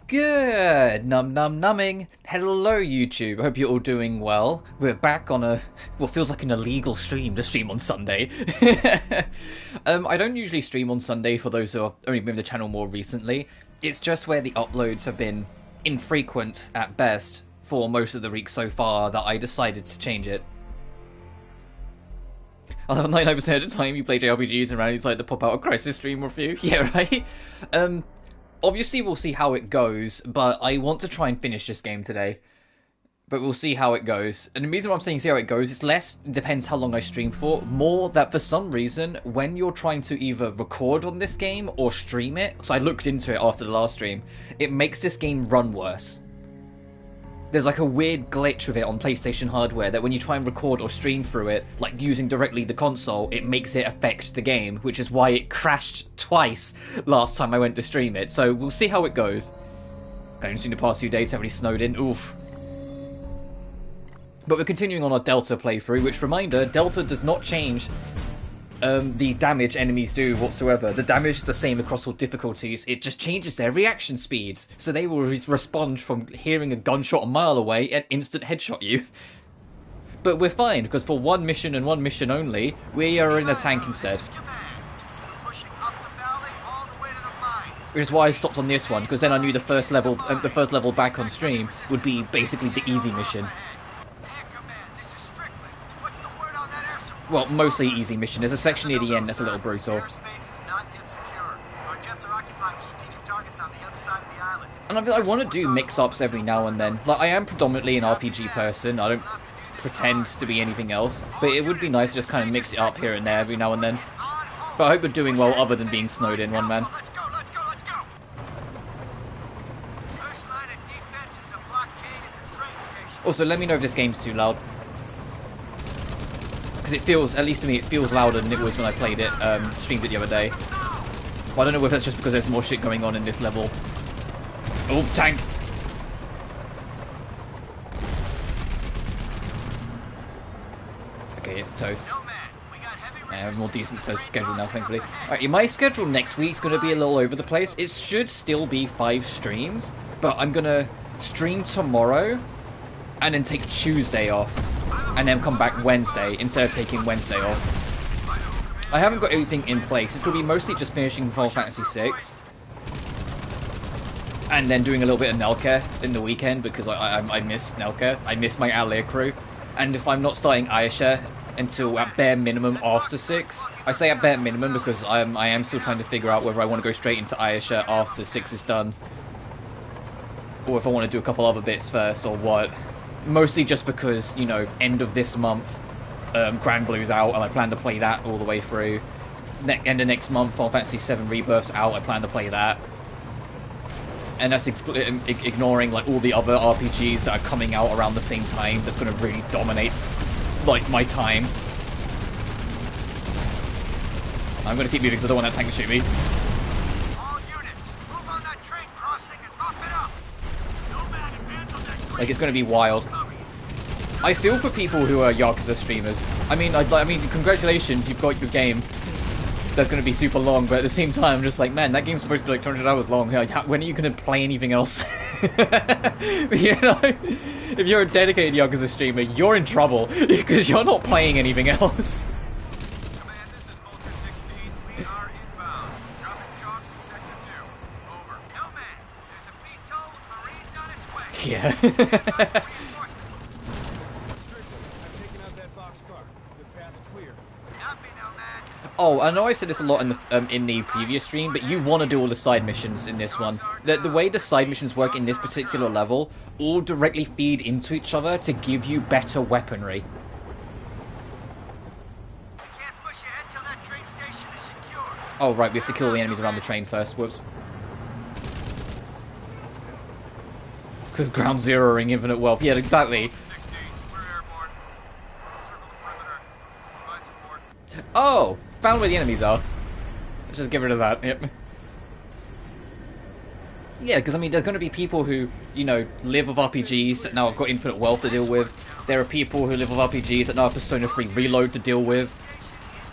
Good numbing. Hello YouTube, I hope you're all doing well. We're back on a, what feels like an illegal stream to stream on Sunday. I don't usually stream on Sunday for those who have only been on the channel more recently. It's just where the uploads have been infrequent at best for most of the week so far that I decided to change it. I love 99% of the time you play JRPGs and randomly decide to pop out a Crysis stream review. Yeah, right? Obviously we'll see how it goes, but I want to try and finish this game today. But we'll see how it goes. And the reason why I'm saying see how it goes is less depends how long I stream for, more that for some reason, when you're trying to either record on this game or stream it, so I looked into it after the last stream, it makes this game run worse. There's like a weird glitch with it on PlayStation hardware that when you try and record or stream through it, like using directly the console, it makes it affect the game, which is why it crashed twice last time I went to stream it. So we'll see how it goes. I've seen the past few days heavily snowed in, oof. But we're continuing on our Delta playthrough, which, reminder, Delta does not change the damage enemies do whatsoever. The damage is the same across all difficulties, it just changes their reaction speeds. So they will respond from hearing a gunshot a mile away and instant headshot you. But we're fine, because for one mission and one mission only, we are in a tank instead. Which is why I stopped on this one, because then I knew the first level back on stream would be basically the easy mission. Well, mostly easy mission. There's a section near the end that's a little brutal. And I want to do mix-ups every now and then. Like, I am predominantly an RPG person. I don't pretend to be anything else. But it would be nice to just kind of mix it up here and there every now and then. But I hope we're doing well other than being snowed in, one man. Also, let me know if this game's too loud. Because it feels, at least to me, it feels louder than it was when I played it, streamed it the other day. Well, I don't know if that's just because there's more shit going on in this level. Oh, tank! Okay, it's toast. I have a more decent schedule now, thankfully. Alright, my schedule next week's going to be a little over the place. It should still be 5 streams, but I'm going to stream tomorrow, and then take Tuesday off. And then come back Wednesday, instead of taking Wednesday off. I haven't got everything in place. It's going to be mostly just finishing Final Fantasy VI. And then doing a little bit of Nelka in the weekend, because I miss Nelka. I miss my Alea crew. And if I'm not starting Ayesha until at bare minimum after 6. I say at bare minimum because I am still trying to figure out whether I want to go straight into Ayesha after 6 is done. Or if I want to do a couple other bits first, or what. Mostly just because, you know, end of this month, Grand Blue's out, and I plan to play that all the way through. End of next month, Final Fantasy VII Rebirth's out, I plan to play that. And that's ignoring, like, all the other RPGs that are coming out around the same time that's going to really dominate, like, my time. I'm going to keep moving because I don't want that tank to shoot me. Like, it's going to be wild. I feel for people who are Yakuza streamers. I mean, congratulations, you've got your game. That's going to be super long, but at the same time, I'm just like, man, that game's supposed to be like 200 hours long. Like, when are you going to play anything else? You know, if you're a dedicated Yakuza streamer, you're in trouble, because you're not playing anything else. Command, this is Vulture 16. We are inbound. Dropping chocks in Sector 2. Over. No man. There's a VTOL Marines on its way. Yeah. Oh, I know I said this a lot in the previous stream, but you want to do all the side missions in this one. The way the side missions work in this particular level all directly feed into each other to give you better weaponry. We can't push ahead till that train station is secure. Oh, right, we have to kill the enemies around the train first. Whoops. Because ground zeroing infinite wealth. Yeah, exactly. 16. We're airborne. Circle the perimeter. Provide support. Oh! Found where the enemies are. Let's just get rid of that. Yep. Yeah, because I mean, there's going to be people who, you know, live with RPGs that now have got infinite wealth to deal with. There are people who live with RPGs that now have Persona 3 Reload to deal with.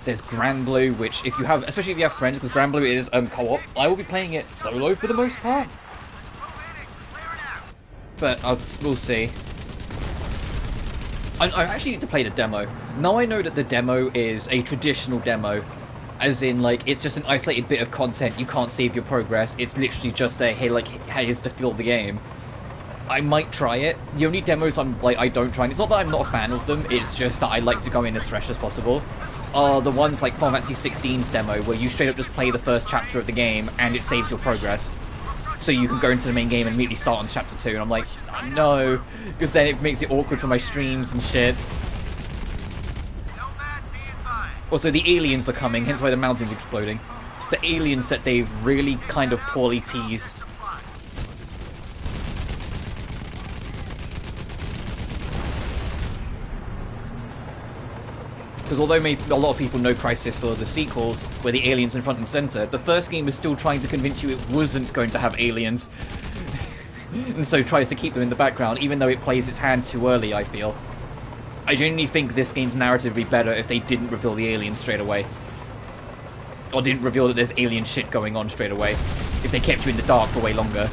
There's Grand Blue, which if you have, especially if you have friends, because Grand Blue is co-op, I will be playing it solo for the most part. But we'll see. I actually need to play the demo. Now I know that the demo is a traditional demo. As in, like, it's just an isolated bit of content. You can't save your progress. It's literally just a, hey, like, here's to fill the game. I might try it. The only demos I don't try, and it's not that I'm not a fan of them, it's just that I like to go in as fresh as possible, are the ones like Final Fantasy 16's demo, where you straight up just play the first chapter of the game, and it saves your progress. So you can go into the main game and immediately start on chapter 2, and I'm like, no, because then it makes it awkward for my streams and shit. Also, the aliens are coming, hence why the mountain's exploding. The aliens that they've really kind of poorly teased. Because although a lot of people know Crysis for the sequels, where the aliens in front and center, the first game was still trying to convince you it wasn't going to have aliens. And so tries to keep them in the background, even though it plays its hand too early, I feel. I genuinely think this game's narrative would be better if they didn't reveal the aliens straight away. Or didn't reveal that there's alien shit going on straight away. If they kept you in the dark for way longer.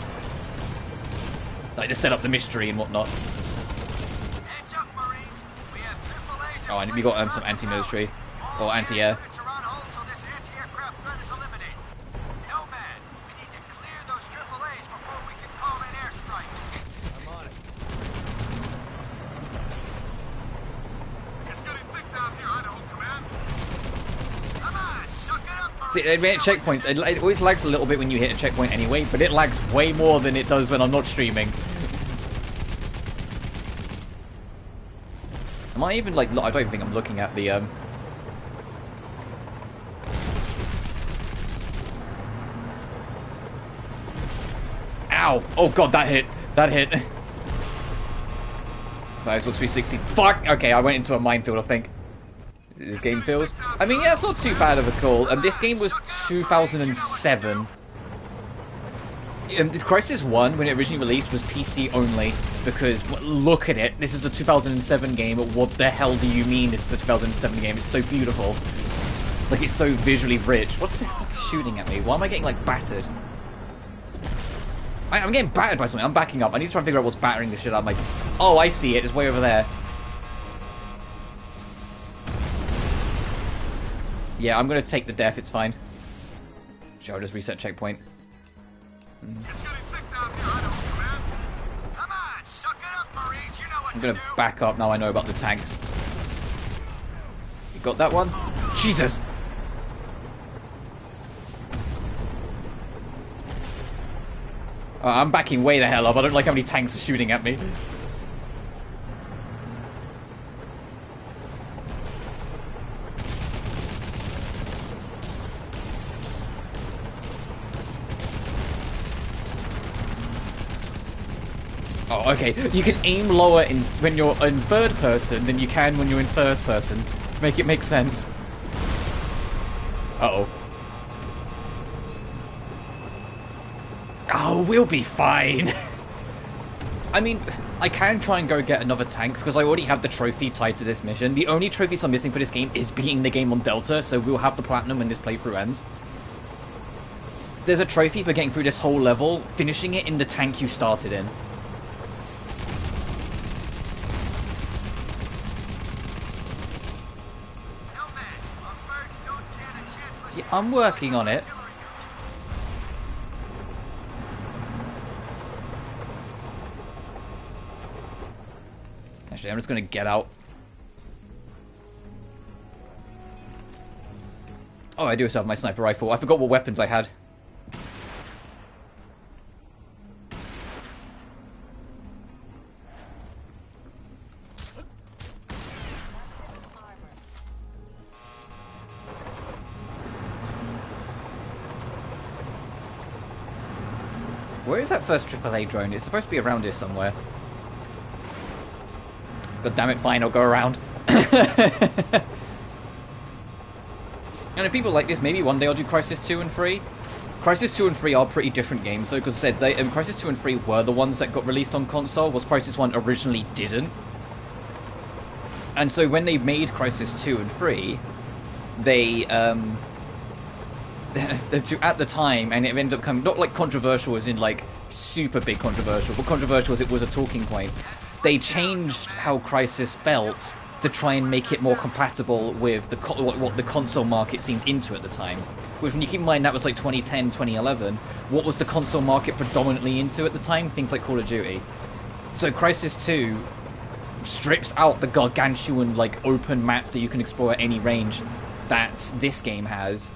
Like, to set up the mystery and whatnot. Oh, and we got some anti-military, or anti-air. See, at checkpoints, it always lags a little bit when you hit a checkpoint anyway, but it lags way more than it does when I'm not streaming. Am I even, like, I don't even think I'm looking at the, Ow! Oh god, that hit! That hit! Nice, what's 360? Fuck! Okay, I went into a minefield, I think. This game feels... I mean, yeah, it's not too bad of a call. This game was 2007. Crysis 1, when it originally released, was PC only, because look at it. This is a 2007 game, but what the hell do you mean this is a 2007 game? It's so beautiful. Like, it's so visually rich. What the fuck is shooting at me? Why am I getting, like, battered? I'm getting battered by something. I'm backing up. I need to try and figure out what's battering this shit out. Oh, I see it. It's way over there. Yeah, I'm gonna take the death. It's fine. Sure, I'll just reset checkpoint. I'm gonna back up now I know about the tanks. You got that one? Jesus! I'm backing way the hell up. I don't like how many tanks are shooting at me. Oh, okay. You can aim lower when you're in third person than you can when you're in first person. Make it make sense. Uh-oh. Oh, we'll be fine. I mean, I can try and go get another tank because I already have the trophy tied to this mission. The only trophies I'm missing for this game is beating the game on Delta, so we'll have the platinum when this playthrough ends. There's a trophy for getting through this whole level, finishing it in the tank you started in. Yeah, I'm working on it. Actually, I'm just going to get out. Oh, I do still have my sniper rifle. I forgot what weapons I had. Where is that first AAA drone? It's supposed to be around here somewhere. God damn it, fine, I'll go around. And if people like this, maybe one day I'll do Crysis 2 and 3. Crysis 2 and 3 are pretty different games, though, because I said Crysis 2 and 3 were the ones that got released on console, whilst Crysis 1 originally didn't. And so when they made Crysis 2 and 3, they, at the time, and it ended up coming, not like controversial as in like super big controversial, but controversial as it was a talking point. They changed how Crysis felt to try and make it more compatible with the what the console market seemed into at the time. Which, when you keep in mind that was like 2010, 2011, what was the console market predominantly into at the time? Things like Call of Duty. So Crysis 2 strips out the gargantuan like open maps that you can explore at any range that this game has,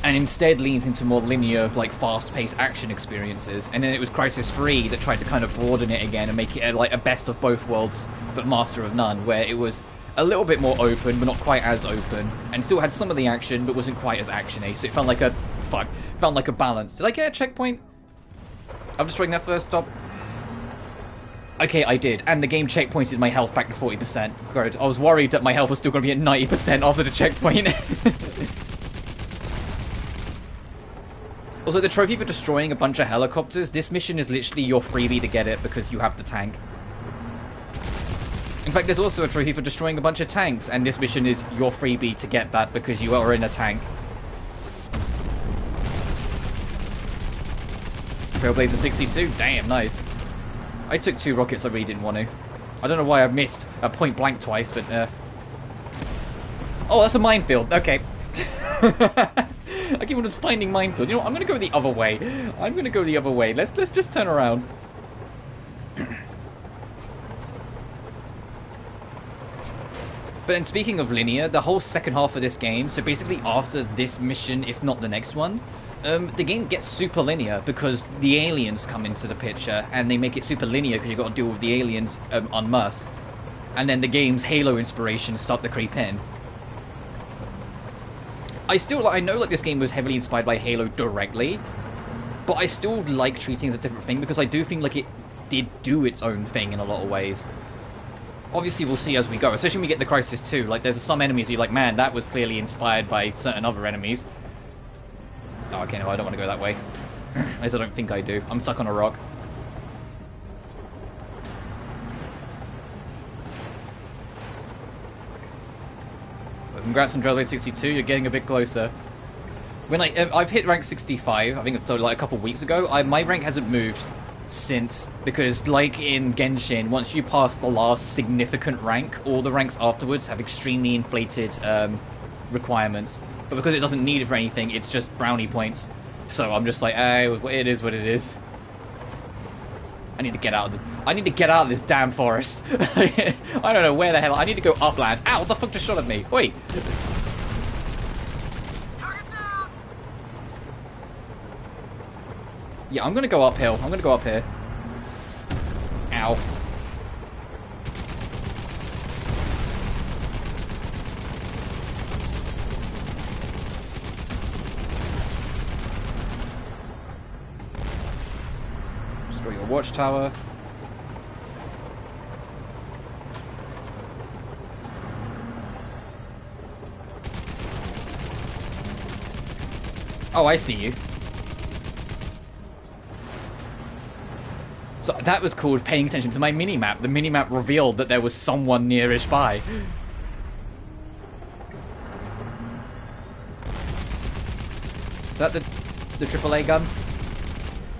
and instead leans into more linear, like fast-paced action experiences. And then it was Crysis 3 that tried to kind of broaden it again and make it like a best of both worlds, but master of none, where it was a little bit more open, but not quite as open, and still had some of the action, but wasn't quite as actiony. So it felt like a balance. Did I get a checkpoint? I'm destroying that first stop. Okay, I did, and the game checkpointed my health back to 40%. Good. I was worried that my health was still going to be at 90% after the checkpoint. Also, the trophy for destroying a bunch of helicopters, this mission is literally your freebie to get it because you have the tank. In fact, there's also a trophy for destroying a bunch of tanks, and this mission is your freebie to get that because you are in a tank. Trailblazer 62, damn, nice. I took 2 rockets I really didn't want to. I don't know why I missed a point blank twice, but oh, that's a minefield, okay. I keep on just finding minefield. You know what? I'm gonna go the other way. I'm gonna go the other way. Let's just turn around. But then, speaking of linear, the whole second half of this game, so basically after this mission, if not the next one, the game gets super linear because the aliens come into the picture, and they make it super linear because you've got to deal with the aliens en masse. And then the game's Halo inspirations start to creep in. I know like this game was heavily inspired by Halo directly, but I still like treating it as a different thing because I do think like it did do its own thing in a lot of ways. Obviously we'll see as we go, especially when we get the Crysis 2, like there's some enemies you're like, man, that was clearly inspired by certain other enemies. Oh, okay, no, I don't want to go that way. At least I don't think I do. I'm stuck on a rock. Congrats on Trailblazer 62, you're getting a bit closer. When I've hit rank 65, I think it's like a couple weeks ago. My rank hasn't moved since, because like in Genshin, once you pass the last significant rank, all the ranks afterwards have extremely inflated requirements. But because it doesn't need it for anything, it's just brownie points. So I'm just like, it is what it is. I need to get out of this damn forest. I don't know where the hell. I need to go upland. Ow, what the fuck just shot at me? Wait. Yeah, I'm gonna go uphill. I'm gonna go up here. Ow. Destroy your watchtower. Oh, I see you. So that was called paying attention to my minimap. The minimap revealed that there was someone nearish by. Is that the AAA gun?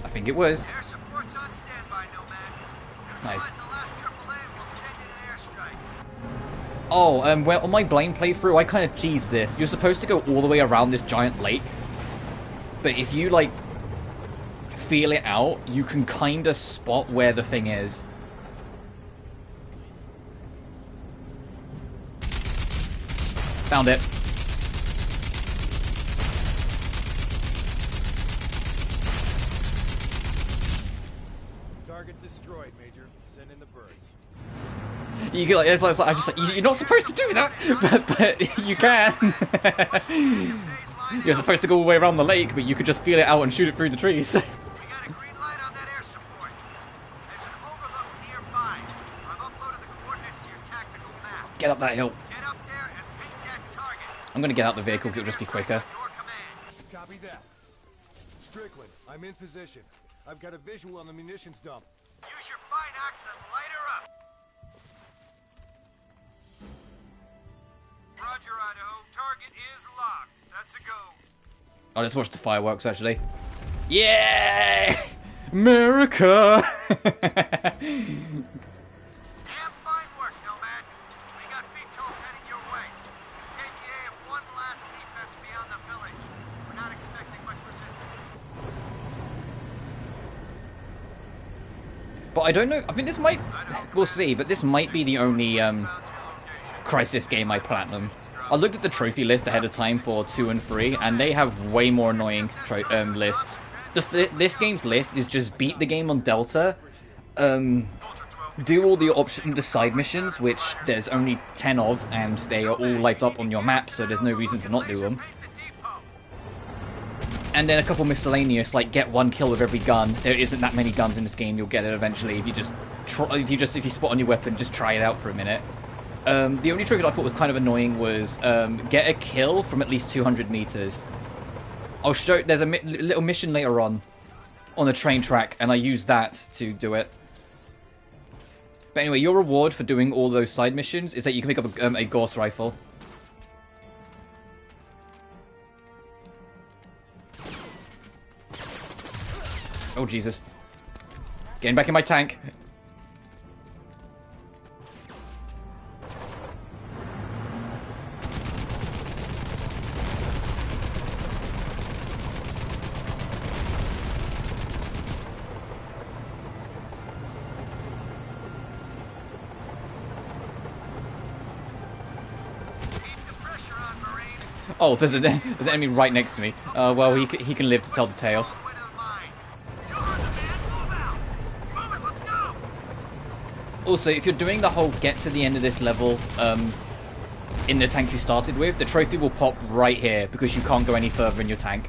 I think it was. Air support's on standby, Nomad. Nice. The last AAA and we'll send in an airstrike. Oh, well, on my blind playthrough, I kind of cheesed this. You're supposed to go all the way around this giant lake. But if you, like, feel it out, you can kind of spot where the thing is. Found it. Target destroyed, Major. Send in the birds. You can, like, it's like I'm just like, you're not supposed to do that, but you can. You're supposed to go all the way around the lake, but you could just feel it out and shoot it through the trees. We got a green light on that air support. There's an overlook nearby. I've uploaded the coordinates to your tactical map. Get up that hill. Get up there and paint that target. I'm gonna get out the vehicle because it'll just be quicker. Your command. Copy that. Strickland, I'm in position. I've got a visual on the munitions dump. Use your binocs and light her up. Roger, Idaho. Target is locked. That's a go. Oh, let's watch the fireworks, actually. Yeah! America! Damn fine work, Nomad. We got VTOLs heading your way. KPA have one last defense beyond the village. We're not expecting much resistance. But I don't know, I think this might, we'll see, but this might be the only Crysis game I platinum. I looked at the trophy list ahead of time for 2 and 3, and they have way more annoying lists. This game's list is just beat the game on Delta, do all the side missions, which there's only 10 of, and they are all light up on your map, so there's no reason to not do them. And then a couple miscellaneous, like get 1 kill with every gun. There isn't that many guns in this game. You'll get it eventually if you just if you spot a new weapon, just try it out for a minute. The only trophy that I thought was kind of annoying was get a kill from at least 200 meters. I'll show. There's a little mission later on a train track, and I use that to do it. But anyway, your reward for doing all those side missions is that you can pick up a Gauss rifle. Oh, Jesus. Getting back in my tank. Oh, there's an enemy right next to me. Well, he can live to tell the tale. Also, if you're doing the whole get to the end of this level in the tank you started with, the trophy will pop right here because you can't go any further in your tank.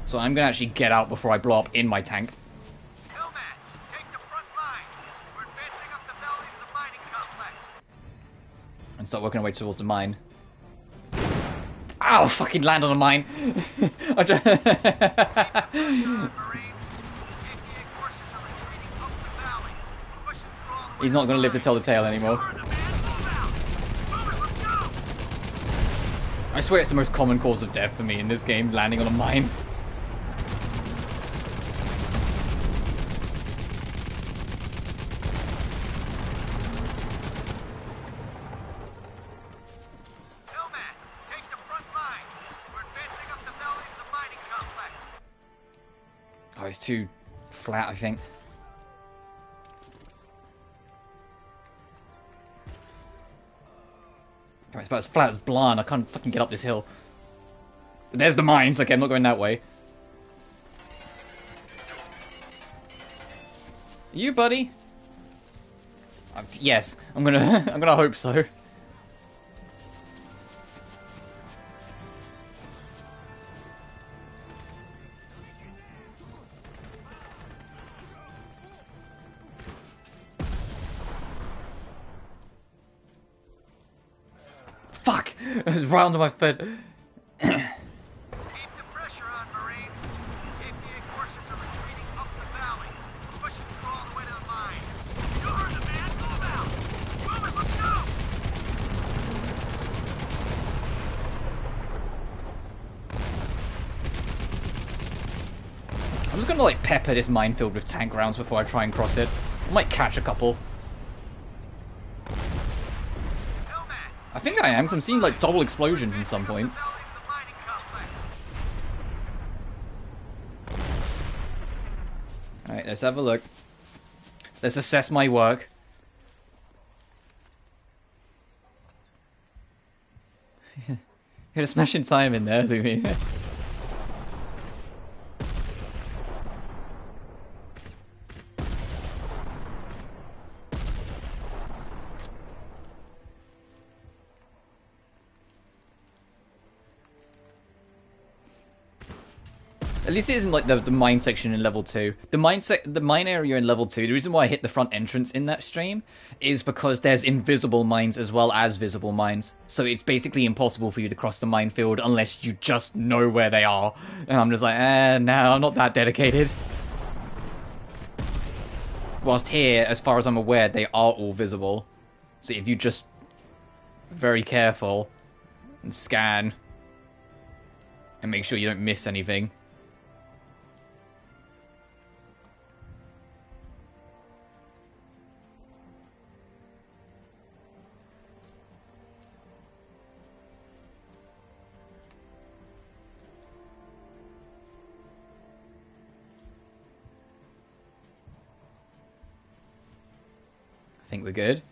So I'm going to actually get out before I blow up in my tank. Nomad, take the front line. We're advancing up the valley to the mining complex. And start working our way towards the mine. Ow! Fucking land on a mine! I just... He's not going to live to tell the tale anymore. I swear it's the most common cause of death for me in this game, landing on a mine. Nomad, take the front line. We're advancing up the valley to the mining complex. Oh, it's too flat, I think. It's about as flat as Blanc. I can't fucking get up this hill. There's the mines. Okay, I'm not going that way. You, buddy? Yes, I'm gonna hope so. Fuck! It was right under my foot. Keep the pressure on, Marines. KPA forces are retreating up the valley. We're pushing through all the way to the mine. You heard the man. Move out. Move it. Let's go. I'm just gonna like pepper this minefield with tank rounds before I try and cross it. I might catch a couple. I think I am, because I'm seeing like double explosions in some points. Alright, let's have a look. Let's assess my work. Hit a smashing time in there, do we? At least it isn't like the mine section in level 2. The mine area in level 2, the reason why I hit the front entrance in that stream is because there's invisible mines as well as visible mines. So it's basically impossible for you to cross the minefield unless you just know where they are. And I'm just like, no, I'm not that dedicated. Whilst here, as far as I'm aware, they are all visible. So if you just very careful and scan. And make sure you don't miss anything. I think we're good.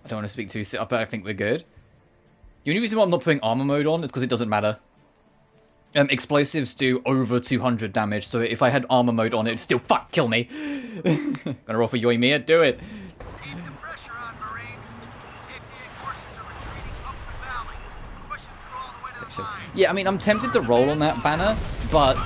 I don't want to speak too soon, but I think we're good. The only reason why I'm not putting armor mode on is because it doesn't matter. Explosives do over 200 damage, so if I had armor mode on, it'd still kill me. Gonna roll for Yoimiya, do it. Keep the pressure on, Marines. KPA forces are retreating up the valley. We're pushing through all the way to the mine. Yeah, I mean, I'm tempted to roll on that banner, but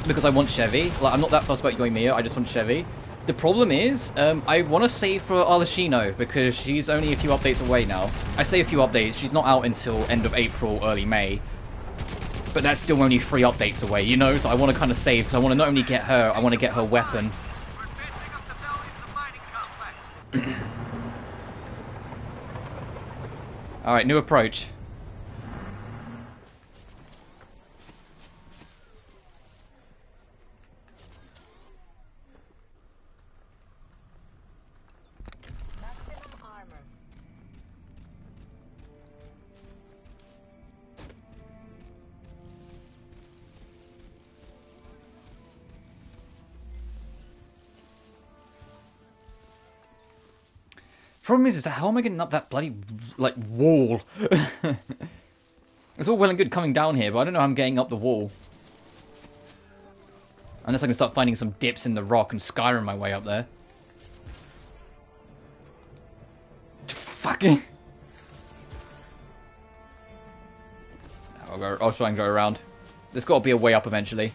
because I want Chevy. Like, I'm not that fussed about Yoimiya, I just want Chevy. The problem is, I want to save for Arlecchino, because she's only a few updates away now. I say a few updates, she's not out until end of April, early May. But that's still only 3 updates away, you know? So I want to kind of save, because I want to not only get her, I want to get her weapon. We're advancing up the valley to the mining complex. Alright, new approach. Problem is that how am I getting up that bloody, like, wall? It's all well and good coming down here, but I don't know how I'm getting up the wall. Unless I can start finding some dips in the rock and Skyrim my way up there. Fucking... I'll try and go around. There's got to be a way up eventually.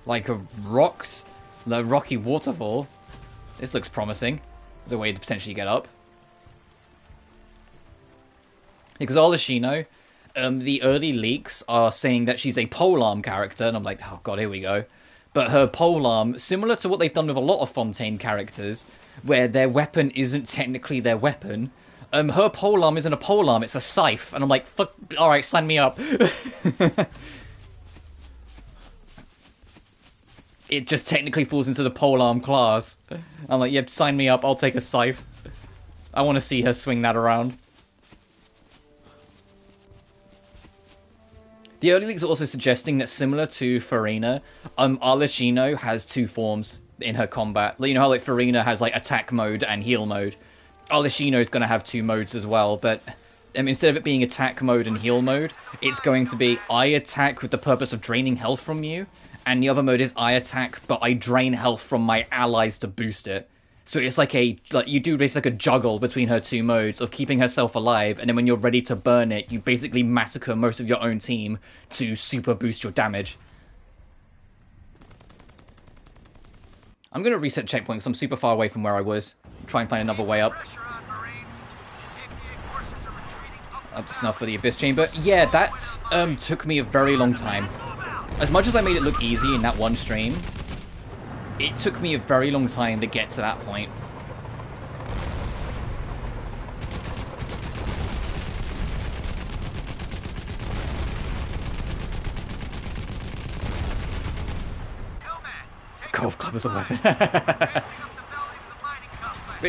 Like a rocks, the rocky waterfall. This looks promising. There's a way to potentially get up. Because Arlecchino, the early leaks are saying that she's a polearm character, and I'm like, oh god, here we go. But her polearm, similar to what they've done with a lot of Fontaine characters, where their weapon isn't technically their weapon. Her polearm isn't a polearm, it's a scythe, and I'm like, fuck, alright, sign me up. It just technically falls into the polearm class. I'm like, yep, sign me up, I'll take a scythe. I want to see her swing that around. The early leaks are also suggesting that similar to Furina, Arlecchino has 2 forms in her combat. You know how like Furina has like attack mode and heal mode? Arlecchino is going to have 2 modes as well, but instead of it being attack mode and heal mode, it's going to be I attack with the purpose of draining health from you, and the other mode is I attack, but I drain health from my allies to boost it. So it's like you do basically like a juggle between her 2 modes of keeping herself alive, and then when you're ready to burn it, you basically massacre most of your own team to super boost your damage. I'm going to reset checkpoint because I'm super far away from where I was. Try and find another way up. Up to snuff for the Abyss Chamber. Yeah, that took me a very long time. As much as I made it look easy in that one stream, it took me a very long time to get to that point. Golf club is a weapon. But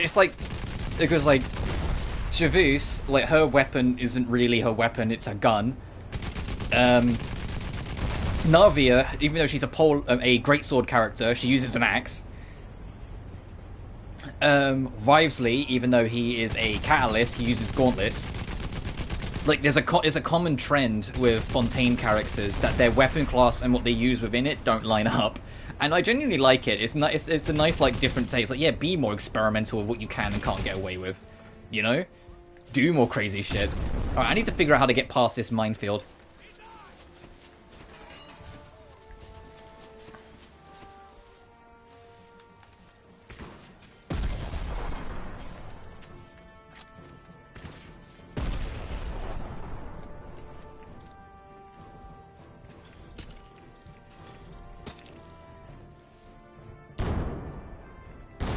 it's like, because like, Chavus, like her weapon isn't really her weapon, it's her gun. Navia, even though she's a greatsword character, she uses an axe. Rivesley, even though he is a catalyst, he uses gauntlets. Like, there's a common trend with Fontaine characters that their weapon class and what they use within it don't line up. And I genuinely like it. It's a nice, like, different take. It's like, yeah, be more experimental with what you can and can't get away with. You know? Do more crazy shit. Alright, I need to figure out how to get past this minefield.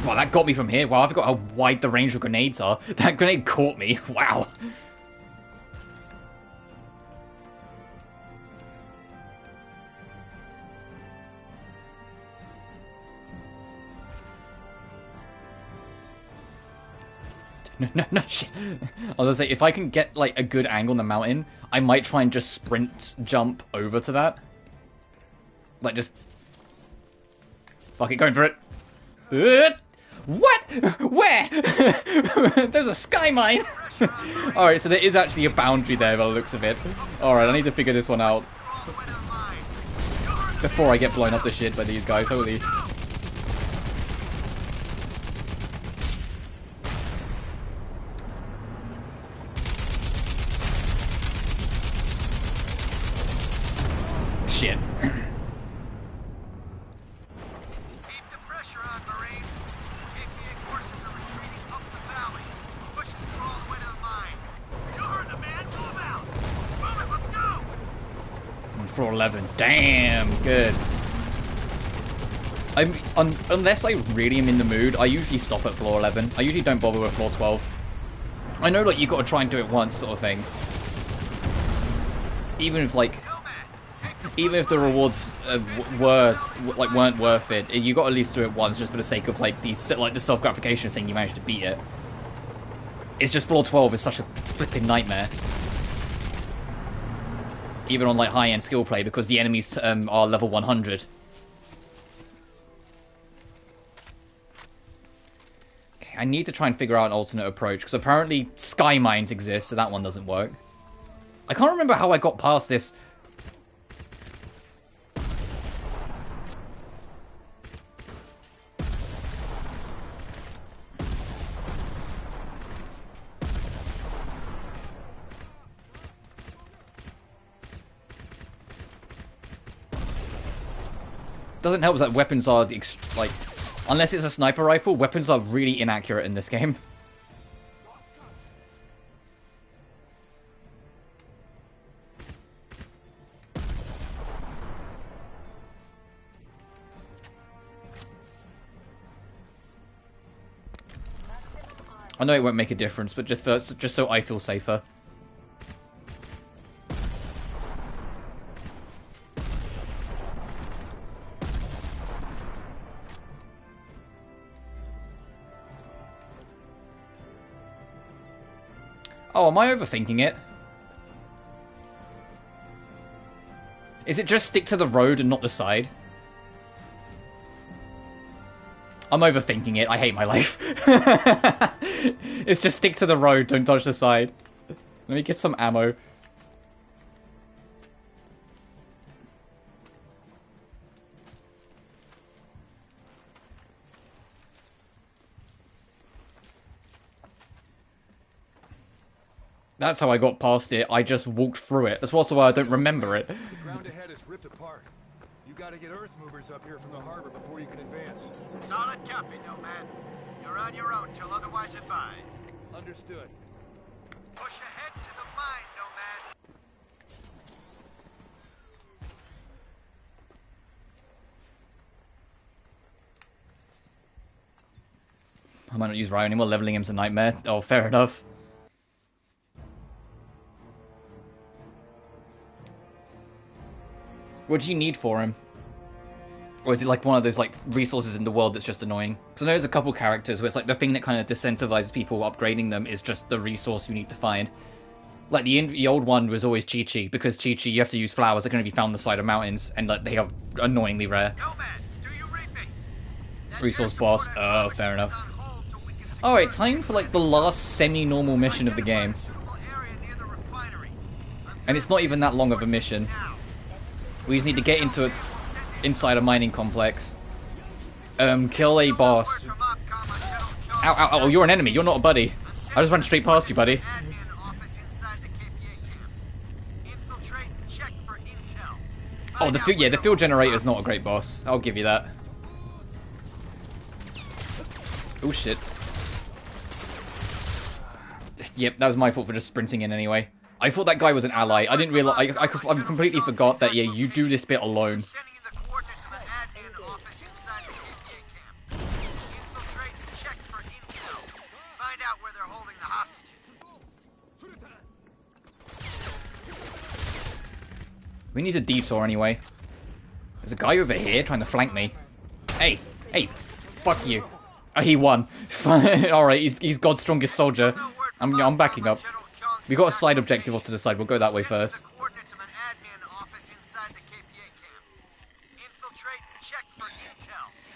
Wow, that got me from here. Wow, I forgot how wide the range of grenades are. That grenade caught me. Wow. No, shit. I was gonna say, if I can get, like, a good angle on the mountain, I might try and just sprint jump over to that. Like, just... Fuck it, going for it. What? Where? There's a sky mine! Alright, so there is actually a boundary there by the looks of it. Alright, I need to figure this one out. Before I get blown up to shit by these guys, holy... Shit. Keep the pressure on, Marines. KPA forces are retreating up the valley, pushing through all the way to the mine. You heard the man. Move out. Move it. Let's go. On floor 11. Damn, good. Unless I really am in the mood, I usually stop at floor 11. I usually don't bother with floor 12. I know, like, you got to try and do it once, sort of thing. Even if, like... Even if the rewards weren't worth it, you got to at least do it once, just for the sake of like the self-gratification saying you managed to beat it. It's just floor 12 is such a flipping nightmare, even on like high-end skill play, because the enemies are level 100. Okay, I need to try and figure out an alternate approach, because apparently sky mines exist, so that one doesn't work. I can't remember how I got past this. Doesn't help that weapons are like, unless it's a sniper rifle, weapons are really inaccurate in this game. I know it won't make a difference, but just so I feel safer. Oh, am I overthinking it? Is it just stick to the road and not the side? I'm overthinking it. I hate my life. It's just stick to the road, don't dodge the side. Let me get some ammo. That's how I got past it. I just walked through it. That's also why I don't remember it. The ground ahead is ripped apart. You gotta get earth movers up here from the harbor before you can advance. Solid copy, Nomad. You're on your own till otherwise advised. Understood. Push ahead to the mine, Nomad. I might not use Ryo anymore. Leveling him's a nightmare. Oh, fair enough. What do you need for him? Or is it like one of those like resources in the world that's just annoying? Because I know there's a couple characters where it's like the thing that kind of disincentivizes people upgrading them is just the resource you need to find. Like the old one was always Chi-Chi, because Chi-Chi you have to use flowers that are going to be found on the side of mountains, and like they are annoyingly rare. Nomad, do you read me? That Resource boss. air Oh, support fair enough. is on hold so we can secure Alright, the time for like the last semi-normal mission of the game. suitable area near the refinery. And it's not even that long of a mission. Now, We just need to get into it inside a mining complex. Kill a boss. from Opcom on General Kelly's Ow, ow, ow, you're an enemy. You're not a buddy. I just ran straight past you, buddy. admin office inside the KPA camp. Infiltrate and check for intel. Oh, Find the out the what field generator is not a great boss. I'll give you that. Oh shit. Yep, that was my fault for just sprinting in anyway. I thought that guy was an ally. I didn't realize. I completely forgot that. Yeah, you do this bit alone. Sending you the coordinates of the admin office inside the KPA camp. Infiltrate and We need a detour anyway. There's a guy over here trying to flank me. Hey, hey, fuck you. Oh, he won. Alright, he's God's strongest soldier. I'm backing up. We got a side objective off to the side. We'll go that way first.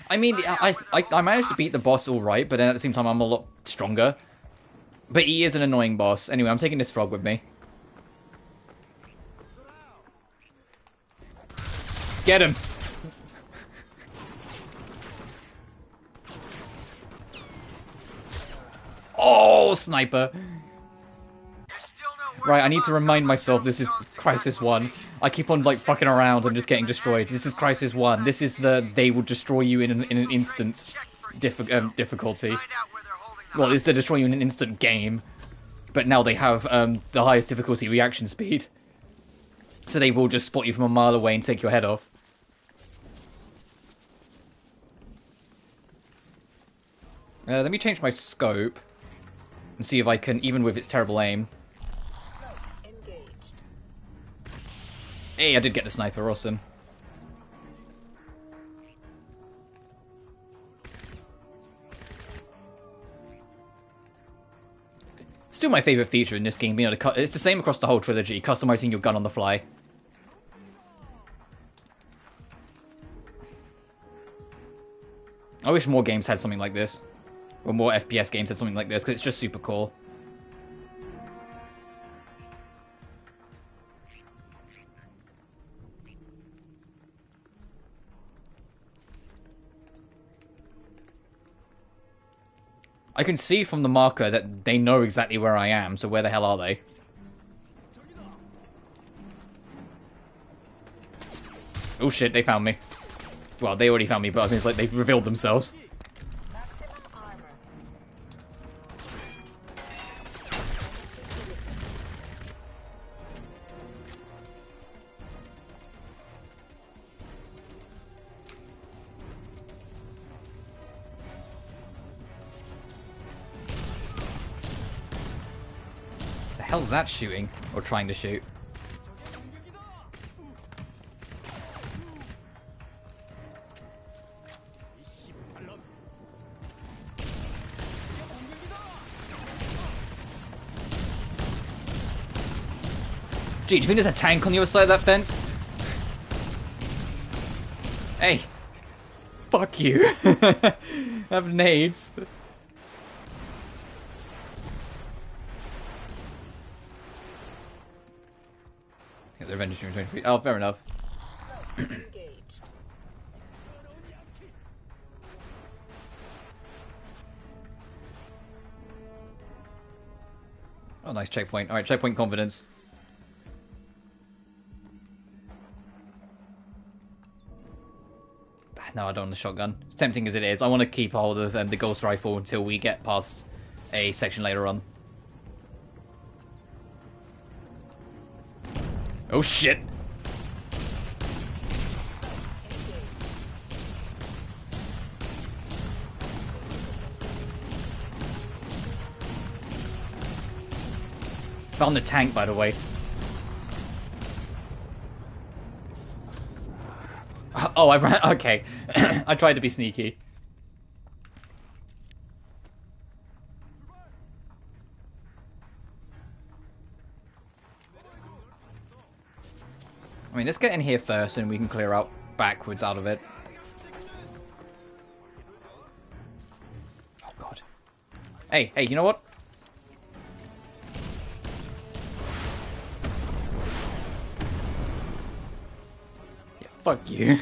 I mean, I managed to beat the boss alright, but then at the same time I'm a lot stronger. But he is an annoying boss. Anyway, I'm taking this frog with me. Get him! Oh, sniper! Right, I need to remind myself this is Crysis 1. I keep on, like, fucking around and just getting destroyed. This is Crysis 1. This is the they will destroy you in an instant difficulty. Well, it's to destroy you in an instant game. But now they have the highest difficulty reaction speed. So they will just spot you from a mile away and take your head off. Let me change my scope. And see if I can, even with its terrible aim. Hey, I did get the sniper, awesome. Still my favourite feature in this game, being able to it's the same across the whole trilogy, customizing your gun on the fly. I wish more games had something like this. Or more FPS games had something like this, because it's just super cool. I can see from the marker that they know exactly where I am, so where the hell are they? Oh shit, they found me. Well, they already found me, but I think it's like they've revealed themselves. The hell's that shooting? Or trying to shoot? Gee, do you think there's a tank on the other side of that fence? Hey! Fuck you! I have nades. Get the revenge stream 23. Oh, fair enough. Oh, nice checkpoint. Alright, checkpoint confidence. No, I don't want the shotgun. As tempting as it is, I want to keep hold of the ghost rifle until we get past a section later on. Oh shit! Found the tank, by the way. Oh, I ran. Okay, I tried to be sneaky. I mean, let's get in here first, and we can clear out backwards out of it. Oh god. Hey, you know what? Yeah, fuck you.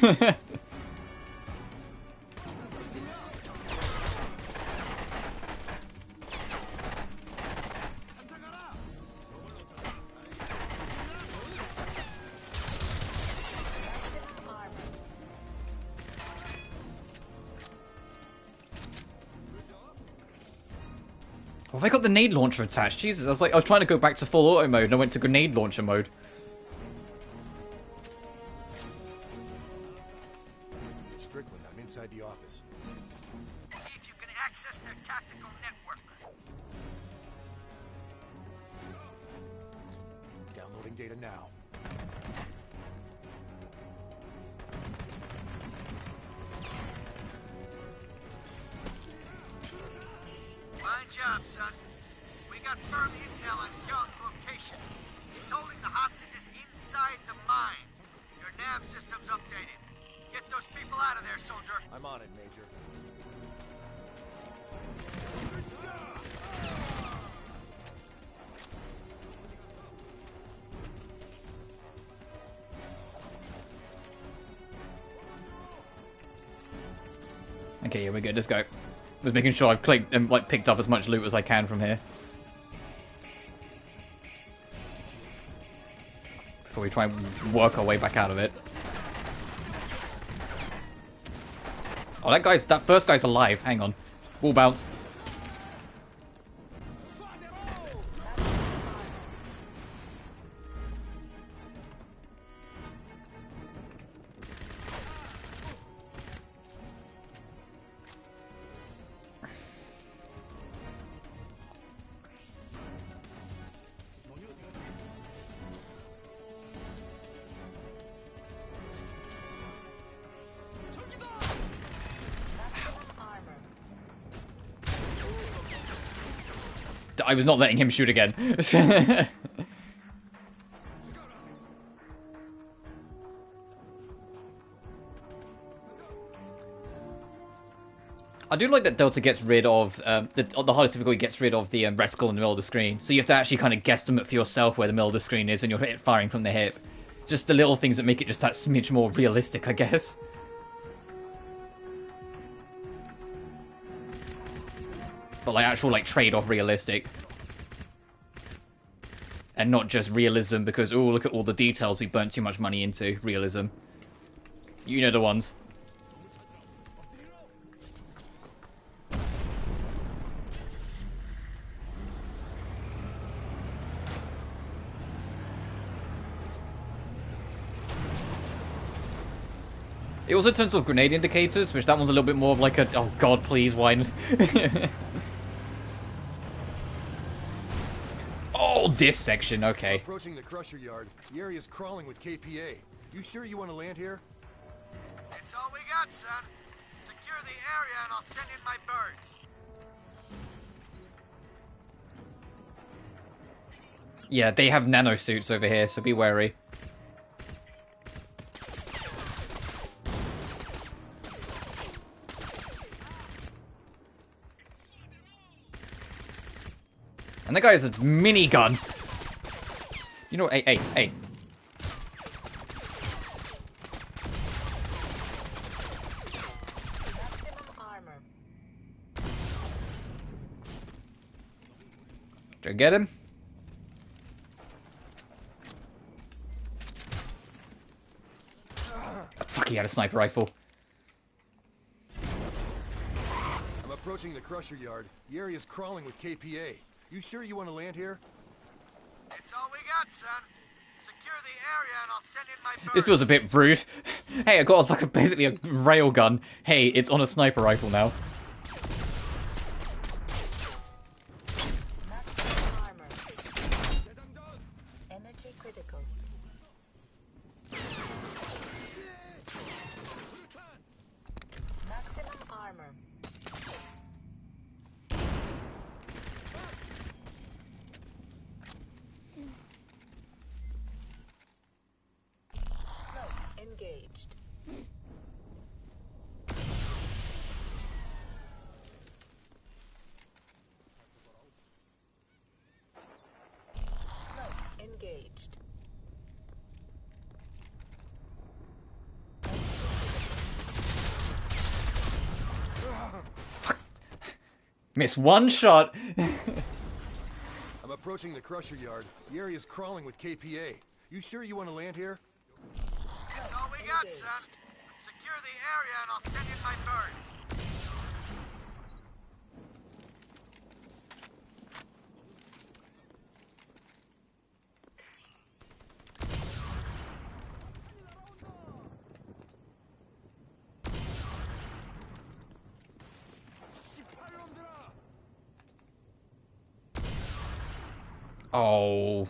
Have I got the nade launcher attached? Jesus, I was trying to go back to full auto mode and I went to grenade launcher mode. Strickland, I'm inside the office. See if you can access their tactical network. Downloading data now. job, son. We got firm intel on Young's location. He's holding the hostages inside the mine. Your nav system's updated. Get those people out of there, soldier. I'm on it, Major. Okay, here we go. Let's go. Was making sure I've clicked and like picked up as much loot as I can from here before we try and work our way back out of it. Oh, that first guy's alive. Hang on. Wall bounce. I was not letting him shoot again. I do like that Delta gets rid of, the hardest difficulty gets rid of the reticle in the middle of the screen. So you have to actually kind of guesstimate for yourself where the middle of the screen is when you're firing from the hip. Just the little things that make it just that smidge more realistic, I guess. But like actual like trade-off realistic. And not just realism because, oh, look at all the details we burnt too much money into. Realism. You know the ones. It also turns off grenade indicators, which that one's a little bit more of like a, oh god, please, why? Oh, this section, okay. Approaching the crusher yard. The area's crawling with KPA. You sure you want to land here? It's all we got, son. Secure the area and I'll send in my birds. Yeah, they have nanosuits over here, so be wary. And that guy has a minigun. You know, hey. Did I get him? Oh, fuck, he had a sniper rifle. I'm approaching the crusher yard. The area's crawling with KPA. You sure you want to land here? It's all we got, son. Secure the area and I'll send in my birds. This feels a bit rude. Hey, I got like basically a railgun. Hey, it's on a sniper rifle now. Energy critical. Maximum armor. Engaged. Engaged. Missed one shot. I'm approaching the crusher yard. The area's crawling with KPA. You sure you want to land here? It's all we got, son. Secure the area and I'll send in my birds. Oh.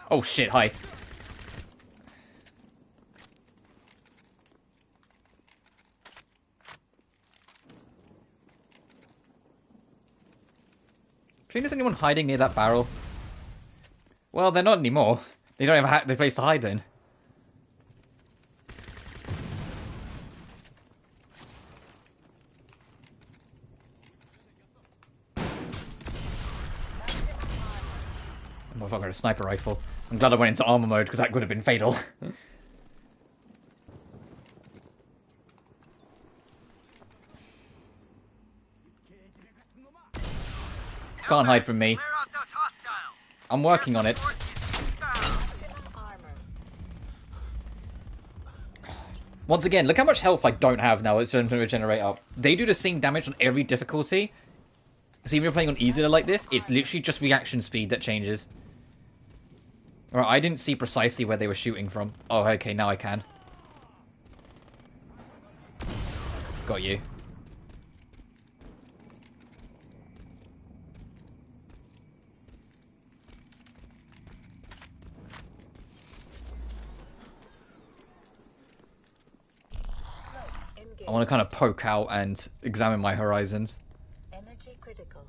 Oh shit, hi. Do you think there's anyone hiding near that barrel? Well, they're not anymore. They don't have a place to hide in. Motherfucker, a sniper rifle. I'm glad I went into armor mode because that could have been fatal. Can't hide from me. Clear out those hostiles. I'm working on it. Support is inbound. Maximum armor. Once again, look how much health I don't have now. It's starting to regenerate up. They do the same damage on every difficulty. So even if you're playing on easier like this, it's literally just reaction speed that changes. Alright, I didn't see precisely where they were shooting from. Oh, okay, now I can. Got you. Engage. I want to kind of poke out and examine my horizons. Energy critical.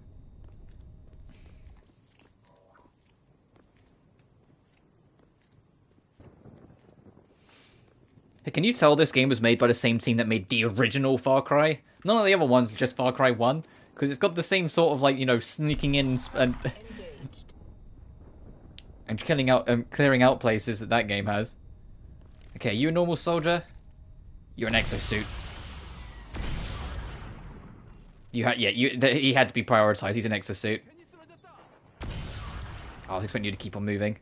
Hey, can you tell this game was made by the same team that made the original Far Cry? None of the other ones, just Far Cry 1. Because it's got the same sort of, like, you know, sneaking in and Engaged. and clearing out places that game has. Okay, you a normal soldier? You're an exosuit. He had to be prioritized. He's an exosuit. I was expecting you to keep on moving.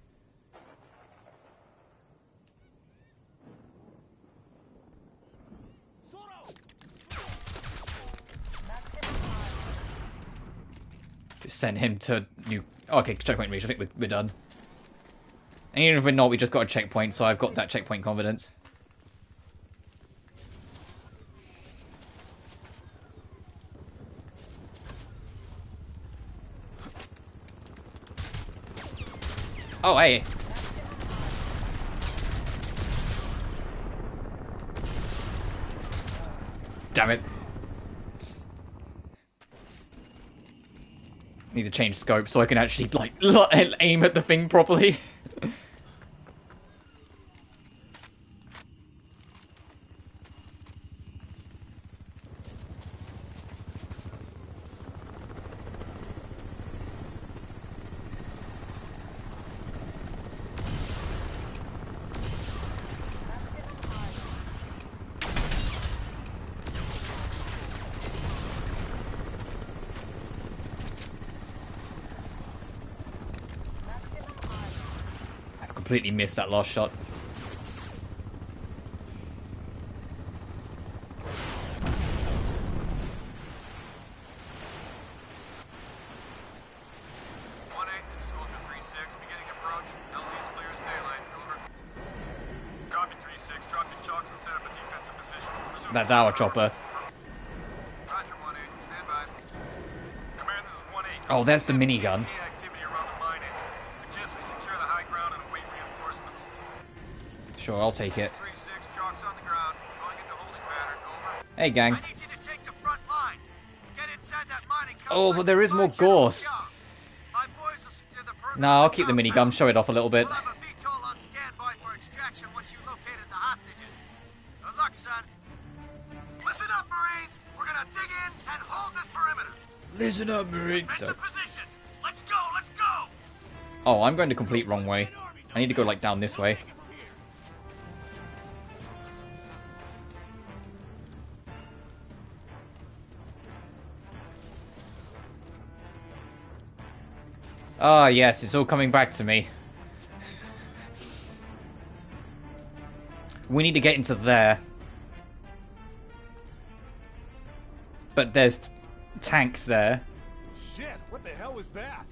Just send him to new. Okay, checkpoint reach. I think we're done. And even if we're not, we just got a checkpoint, so I've got that checkpoint confidence. Oh, hey. Damn it. Need to change scope so I can actually, like, aim at the thing properly. Completely missed that last shot. This is Ultra 3-6, beginning approach. LZ's clear as daylight. Over. Copy 3-6, drop your chalks and set up a defensive position. Resume. That's our chopper. Roger 1-8, stand by. Command, this is 1-8. Oh, there's the minigun. Activity around the mine entrance. Suggest we secure the high ground and await reinforcements. Sure, I'll take it. 3-6, chalks on the ground. Going into holding pattern. Over. Hey, gang. I need you to take the front line. Get inside that mining complex. Oh, but there is and more find General gorse. Xiao. My boys will secure the perimeter No, of I'll the keep the compound. minigun. Show it off a little bit. We'll have a VTOL on standby for extraction once you located the hostages. Good luck, son. Listen up, Marines. We're gonna dig in and hold this perimeter. Listen up, Marines. Defensive positions. Let's go. Let's go. Oh, I'm going the complete wrong way. I need to go, like, down this way. Ah, yes, it's all coming back to me. We need to get into there. But there's tanks there. Shit, what the hell was that?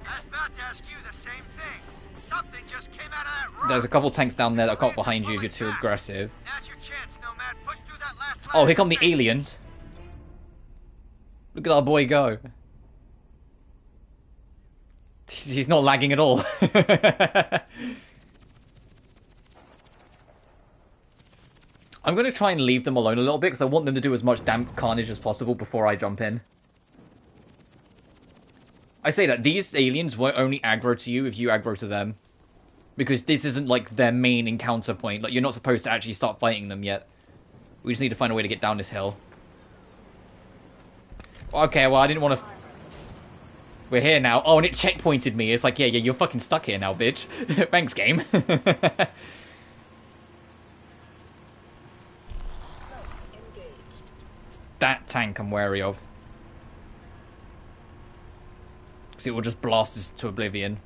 I was about to ask you the same thing. Something just came out of that rock. There's a couple tanks down there that got behind you if you're too aggressive. Now's your chance, Nomad. Push through that last Oh, line here of come the defense. aliens. Look at our boy go. He's not lagging at all. I'm going to try and leave them alone a little bit because I want them to do as much damn carnage as possible before I jump in. I say that these aliens won't only aggro to you if you aggro to them. Because this isn't, like, their main encounter point. Like, you're not supposed to actually start fighting them yet. We just need to find a way to get down this hill. Okay, well, I didn't want to... We're here now. Oh, and it checkpointed me. It's like, yeah, you're fucking stuck here now, bitch. Thanks, game. Engaged. That tank I'm wary of. Because it will just blast us to oblivion.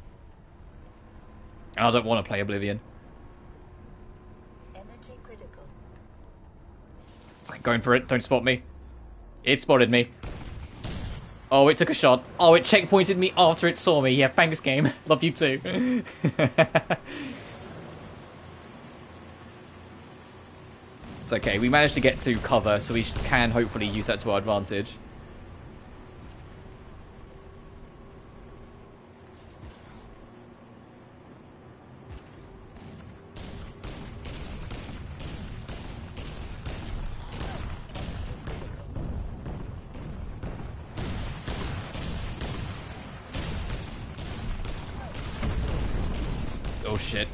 And I don't want to play Oblivion. Energy critical. Fucking going for it. Don't spot me. It spotted me. Oh, it took a shot. Oh, it checkpointed me after it saw me. Yeah, thanks, game. Love you too. It's okay. We managed to get to cover, so we can hopefully use that to our advantage. Oh shit.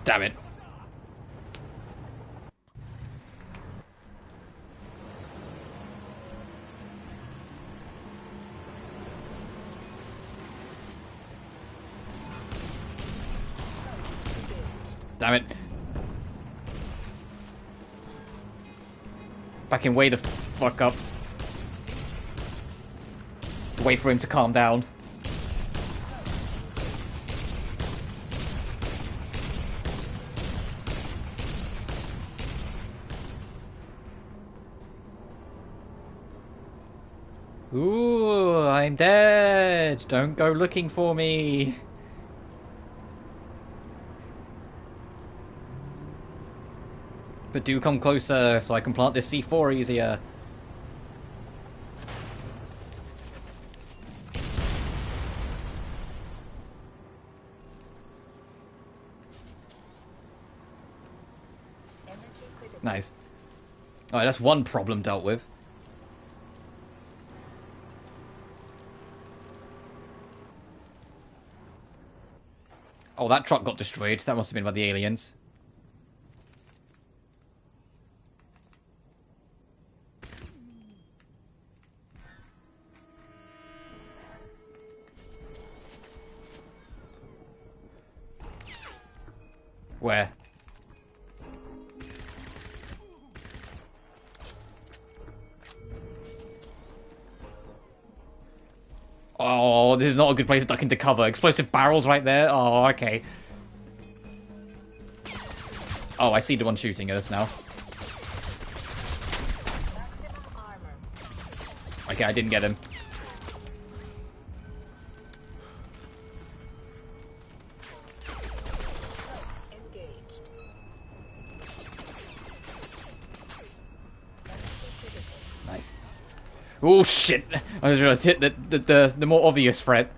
Damn it. Damn it. Fucking way the fuck up. Wait for him to calm down. Ooh, I'm dead. Don't go looking for me. But do come closer so I can plant this C4 easier. Energy critical. Nice. Alright, that's one problem dealt with. Oh, that truck got destroyed. That must have been by the aliens. Where? Oh, this is not a good place to duck into cover. Explosive barrels right there. Oh, okay. Oh, I see the one shooting at us now. Maximum armor. Okay, I didn't get him. Engaged. Energy critical. Nice. Oh shit! I just realized hit the more obvious threat.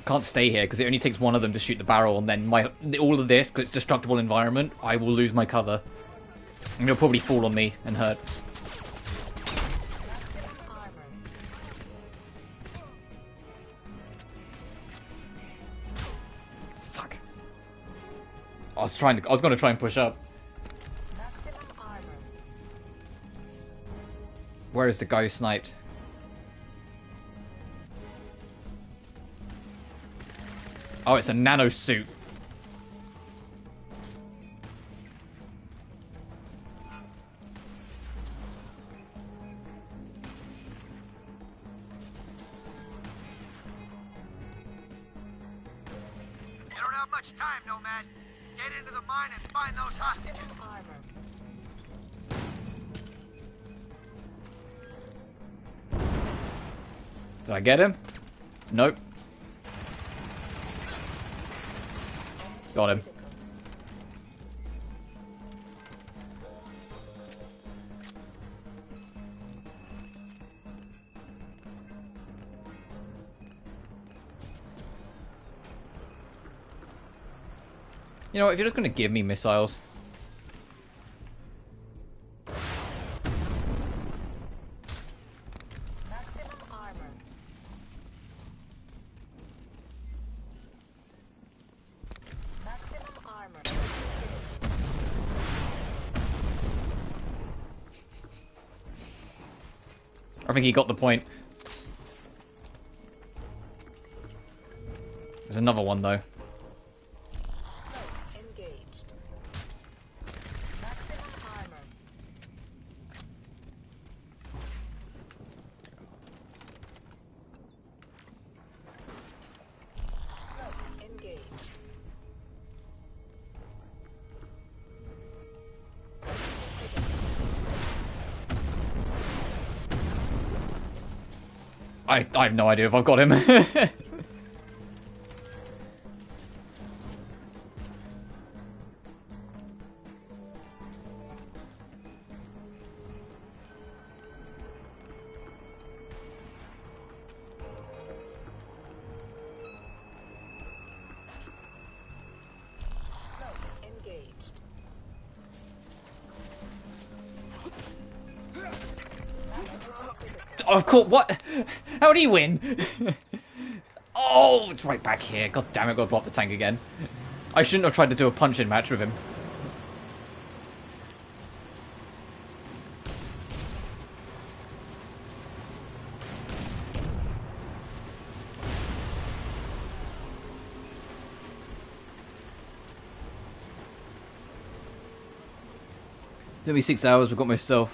Can't stay here because it only takes one of them to shoot the barrel, and then all of this, because it's destructible environment, I will lose my cover. And it'll probably fall on me and hurt. Maximum armor. Fuck. I was going to try and push up. Maximum armor. Where is the guy who sniped? Oh, it's a nano suit. You don't have much time, Nomad. Get into the mine and find those hostages. Armor. Did I get him? Nope. Got him. Critical. You know what, if you're just gonna give me missiles. Maximum armor. Maximum armor. I think he got the point. There's another one though. Engaged. Maximum armor. Engaged. I have no idea if I've got him. Engaged. Of course, what? How did he win? Oh, it's right back here. God damn it, got to block the tank again. I shouldn't have tried to do a punch-in match with him. Took me 6 hours, we've got myself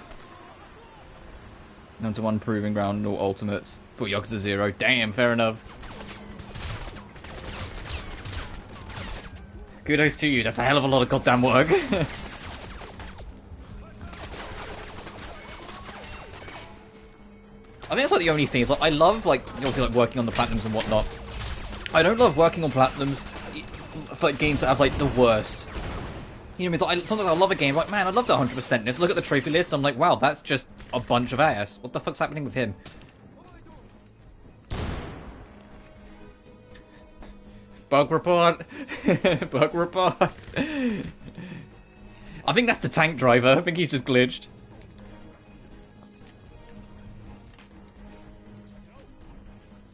down to 1 proving ground, no ultimates. For Yakuza 0. Damn, fair enough. Kudos to you, that's a hell of a lot of goddamn work. I think that's like the only thing, is like I love like obviously like working on the platinums and whatnot. I don't love working on platinums for like, games that have like the worst. You know what I mean? It's like, sometimes I love a game, like, man, I'd love to 100% this. Look at the trophy list, I'm like, wow, that's just a bunch of ass. What the fuck's happening with him? Bug report! Bug report! I think that's the tank driver. I think he's just glitched.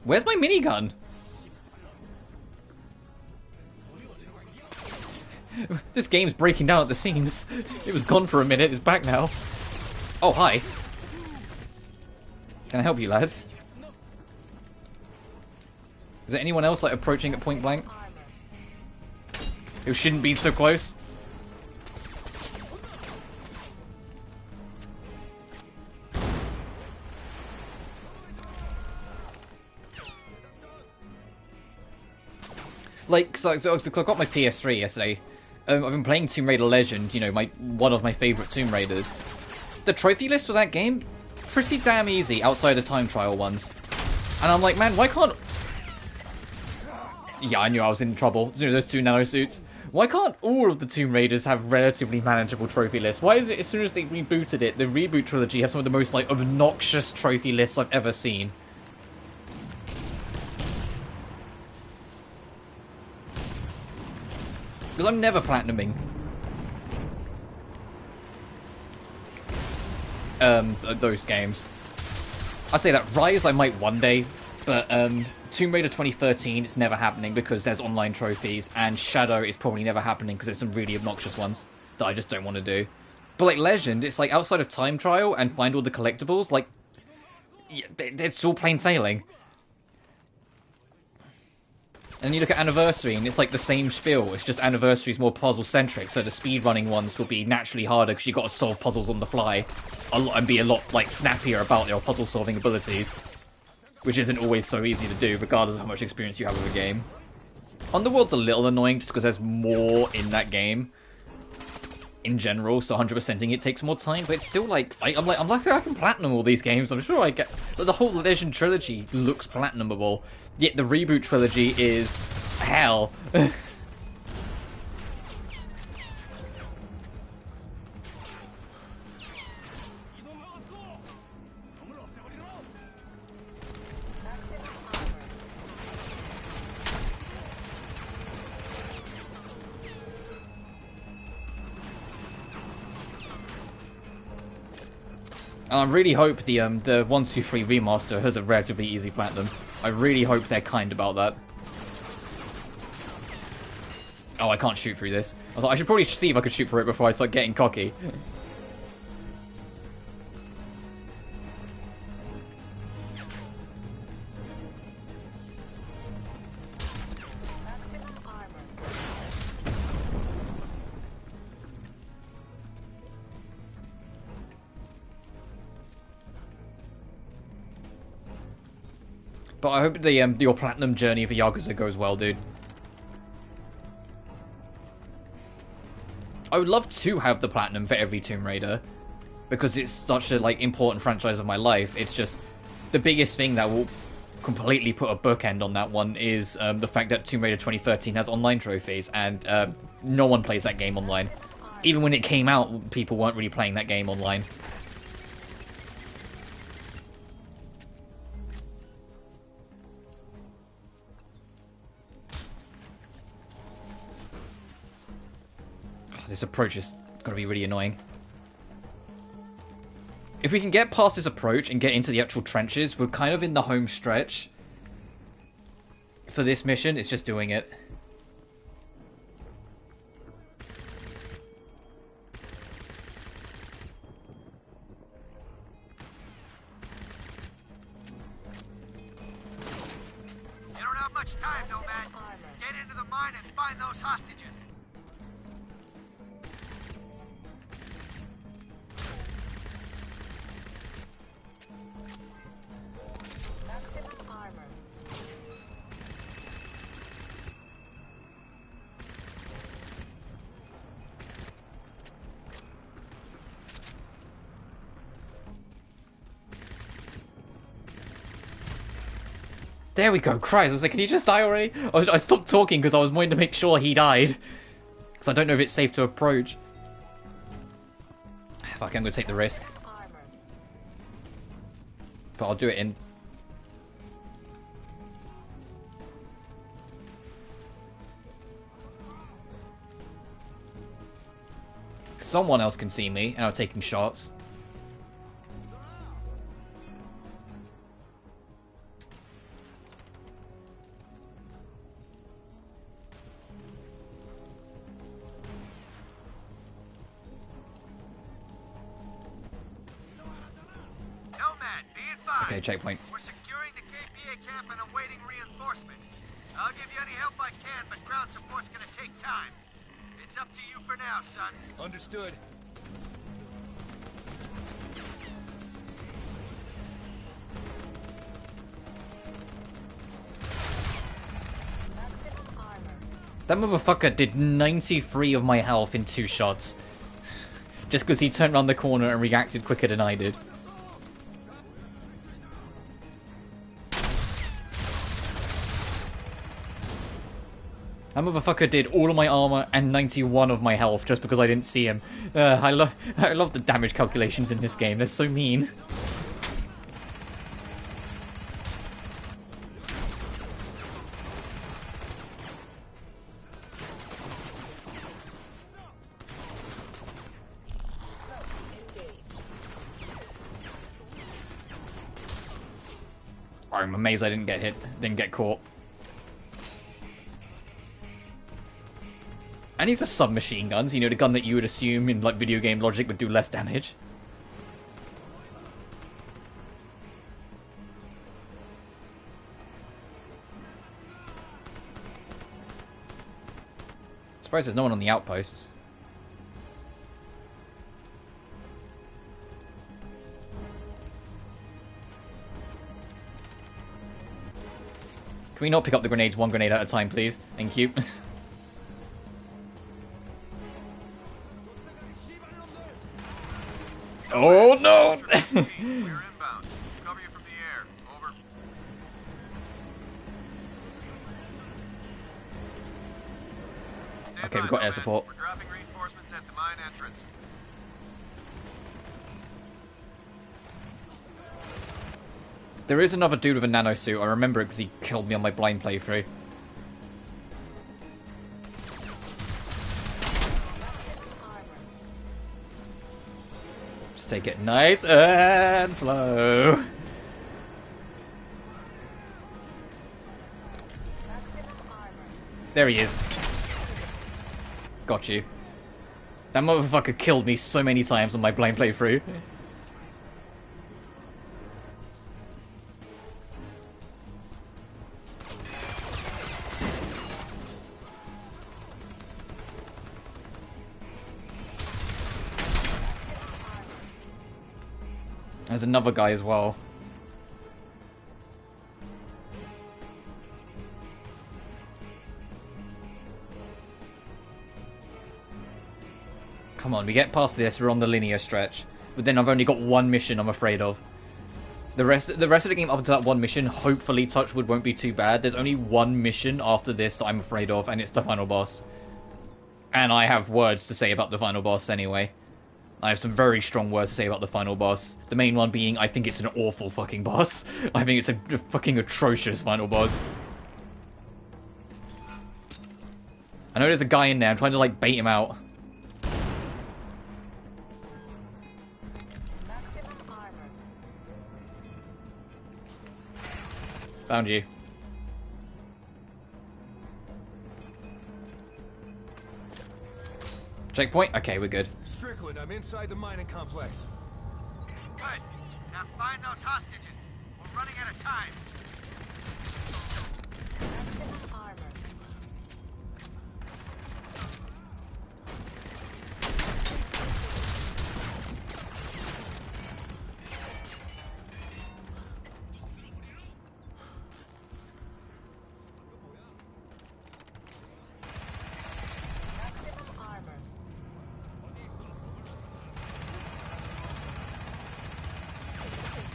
Where's my minigun? This game's breaking down at the seams. It was gone for a minute, it's back now. Oh, hi. Can I help you, lads? Is there anyone else, like, approaching at point blank? Who shouldn't be so close? Like, so I got my PS3 yesterday. I've been playing Tomb Raider Legend, you know, one of my favourite Tomb Raiders. The trophy list for that game, pretty damn easy outside of time trial ones. And I'm like, man, why can't... Yeah, I knew I was in trouble. Those 2 nano suits. Why can't all of the Tomb Raiders have relatively manageable trophy lists? Why is it as soon as they rebooted it, the reboot trilogy has some of the most, like, obnoxious trophy lists I've ever seen? Because I'm never platinuming those games. I say that Rise I might one day, but Tomb Raider 2013 it's never happening because there's online trophies, and Shadow is probably never happening because there's some really obnoxious ones that I just don't want to do. But like Legend, it's like outside of time trial and find all the collectibles, like yeah, it's still plain sailing. And you look at Anniversary, and it's like the same spiel. It's just Anniversary's more puzzle-centric, so the speedrunning ones will be naturally harder because you've got to solve puzzles on the fly and be a lot, like, snappier about your puzzle-solving abilities. Which isn't always so easy to do, regardless of how much experience you have with a game. Underworld's a little annoying just because there's more in that game. In general, so 100%ing it takes more time, but it's still like... I'm lucky I can platinum all these games. I'm sure I get... The whole Legend trilogy looks platinumable. Yet the reboot trilogy is hell. And I really hope the 123 remaster has a relatively easy platinum. I really hope they're kind about that. Oh, I can't shoot through this. I was like, I should probably see if I could shoot through it before I start getting cocky. Maximum armor. But I hope the your platinum journey for Yakuza goes well, dude. I would love to have the platinum for every Tomb Raider, because it's such a like important franchise of my life. It's just the biggest thing that will completely put a bookend on that one is the fact that Tomb Raider 2013 has online trophies, and no one plays that game online. Even when it came out, people weren't really playing that game online. This approach is going to be really annoying. If we can get past this approach and get into the actual trenches, we're kind of in the home stretch. For this mission, it's just doing it. You don't have much time, Nomad. Get into the mine and find those hostages. Maximum armor. There we go, Christ, I was like, can he just die already? I stopped talking because I was wanting to make sure he died. Because I don't know if it's safe to approach. Fuck, I'm going to take the risk. Armor. But I'll do it in... Someone else can see me, and I'm taking shots. Nomad, be advised. Okay, checkpoint. We're securing the KPA camp and awaiting reinforcements. I'll give you any help I can, but ground support's gonna take time. It's up to you for now, son. Understood. Maximum armor. That motherfucker did 93 of my health in 2 shots. Just because he turned around the corner and reacted quicker than I did. That motherfucker did all of my armor and 91 of my health just because I didn't see him. I love the damage calculations in this game. They're so mean. I'm amazed I didn't get hit, didn't get caught. And he's a submachine guns, you know, the gun that you would assume in like video game logic would do less damage. Surprised there's no one on the outposts. Can we not pick up the grenades one grenade at a time, please? Thank you. Oh no! We're inbound. Cover you from the air. Over. Stand Okay, by, we've got air Nomad. support. We're dropping reinforcements at the mine entrance. There is another dude with a nano suit. I remember it because he killed me on my blind playthrough. take it nice and slow. There he is. Got you. That motherfucker killed me so many times on my blind playthrough. There's another guy as well. Come on, we get past this, we're on the linear stretch. But then I've only got one mission I'm afraid of. The rest of the game up until that one mission, hopefully Touchwood won't be too bad. There's only one mission after this that I'm afraid of, and it's the final boss. And I have words to say about the final boss anyway. I have some very strong words to say about the final boss. The main one being, I think it's an awful fucking boss. I think it's a fucking atrocious final boss. I know there's a guy in there, I'm trying to like bait him out. Found you. Checkpoint? Okay, we're good. Strickland, I'm inside the mining complex. Good. Now find those hostages. We're running out of time. Maximum armor. Maximum armor.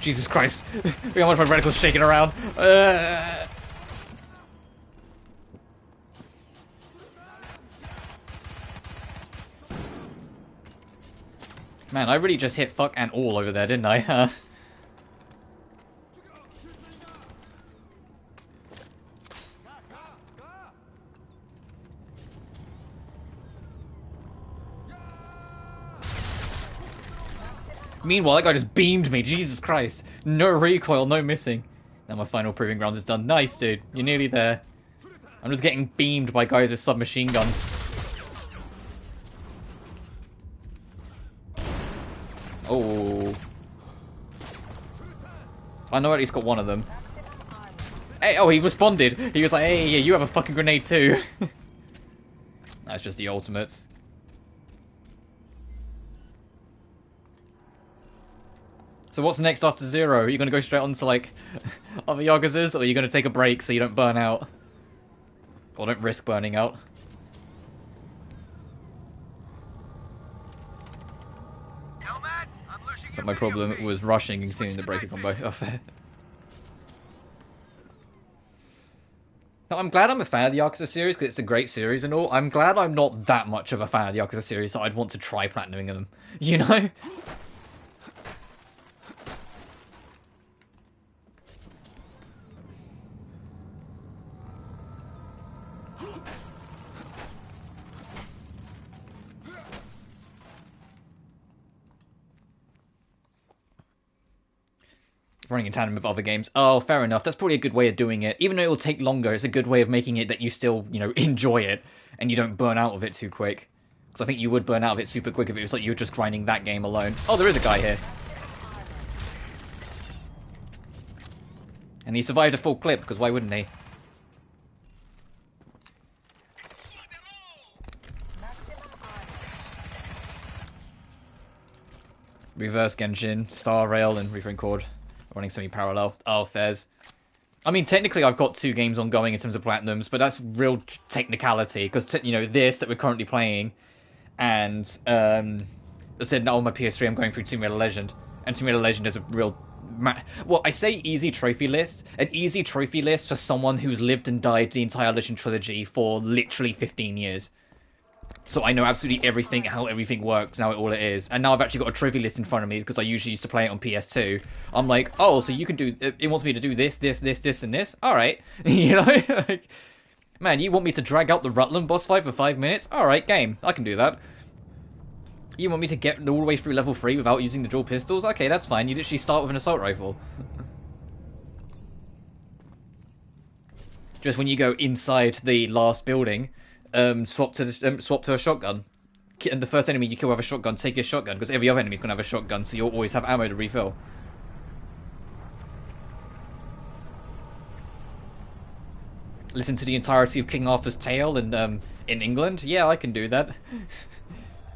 Jesus Christ. Look how much my reticle's shaking around. Man, I really just hit fuck and all over there, didn't I? Meanwhile, that guy just beamed me. Jesus Christ. No recoil, no missing. Now my final proving grounds is done. Nice, dude. You're nearly there. I'm just getting beamed by guys with submachine guns. Oh. I know I at least got one of them. Hey, oh, he responded. He was like, hey, yeah, you have a fucking grenade too. That's just the ultimates. So what's next after Zero? Are you going to go straight on to, like, other Yakuzas, or are you going to take a break so you don't burn out? Or don't risk burning out? Nomad, I'm losing But my problem was rushing and continuing the breaking combo. Oh, fair. Now, I'm glad I'm a fan of the Yakuza series, because it's a great series and all. I'm glad I'm not that much of a fan of the Yakuza series, so I'd want to try platinuming them. You know? Running in tandem with other games. Oh, fair enough. That's probably a good way of doing it. Even though it will take longer, it's a good way of making it that you still, you know, enjoy it and you don't burn out of it too quick. Because I think you would burn out of it super quick if it was like you were just grinding that game alone. Oh, there is a guy here. And he survived a full clip, because why wouldn't he? Reverse Genshin, Star Rail, and Reefering Cord. Running semi-parallel. Oh, fairs. I mean, technically I've got 2 games ongoing in terms of platinums, but that's real technicality, because, you know, this that we're currently playing, and, I said, now on my PS3 I'm going through Tomb Raider Legend, and Tomb Raider Legend is a real... Well, I say easy trophy list. An easy trophy list for someone who's lived and died the entire Legend trilogy for literally 15 years. So I know absolutely everything, how everything works, now all it is. And now I've actually got a trophy list in front of me, because I usually used to play it on PS2. I'm like, oh, so you can do... It wants me to do this, this, this, this, and this? Alright. You know? Like, man, you want me to drag out the Rutland boss fight for 5 minutes? Alright, game. I can do that. You want me to get all the way through level 3 without using the dual pistols? Okay, that's fine. You literally start with an assault rifle. Just when you go inside the last building, swap to a shotgun. And the first enemy you kill with a shotgun, take your shotgun, because every other enemy's going to have a shotgun, so you'll always have ammo to refill. Listen to the entirety of King Arthur's Tale in England? Yeah, I can do that.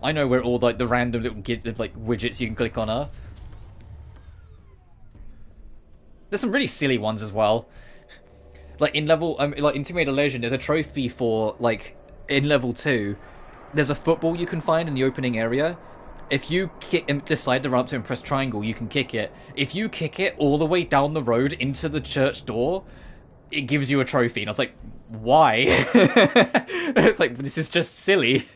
I know where all like the random little widgets you can click on are. There's some really silly ones as well. Like in level, like in Tomb Raider Legend, there's a trophy for like in level 2. There's a football you can find in the opening area. If you decide to run up to and press triangle, you can kick it. If you kick it all the way down the road into the church door, it gives you a trophy. And I was like, why? It's like, this is just silly.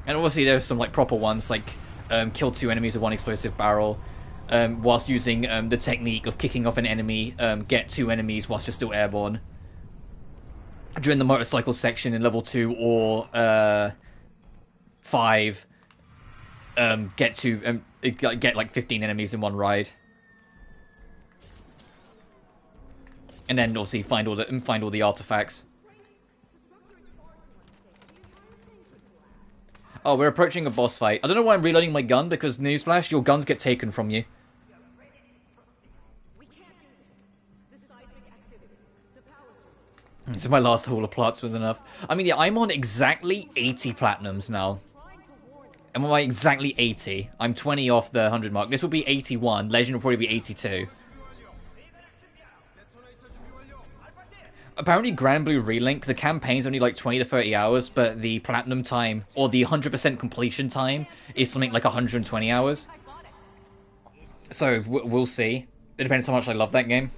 And obviously there's some like proper ones, like kill 2 enemies with 1 explosive barrel, whilst using the technique of kicking off an enemy, get 2 enemies whilst you're still airborne. During the motorcycle section in level 2 or 5, get like 15 enemies in one ride. And then obviously find all the artifacts. Oh, we're approaching a boss fight. I don't know why I'm reloading my gun, because newsflash, your guns get taken from you. So my last haul of plots was enough. I mean, yeah, I'm on exactly 80 platinums now. I'm on like exactly 80. I'm 20 off the 100 mark. This will be 81. Legend will probably be 82. Apparently, Grand Blue Relink, the campaign's only like 20 to 30 hours, but the platinum time, or the 100% completion time, is something like 120 hours. So, we'll see. It depends how much I love that game.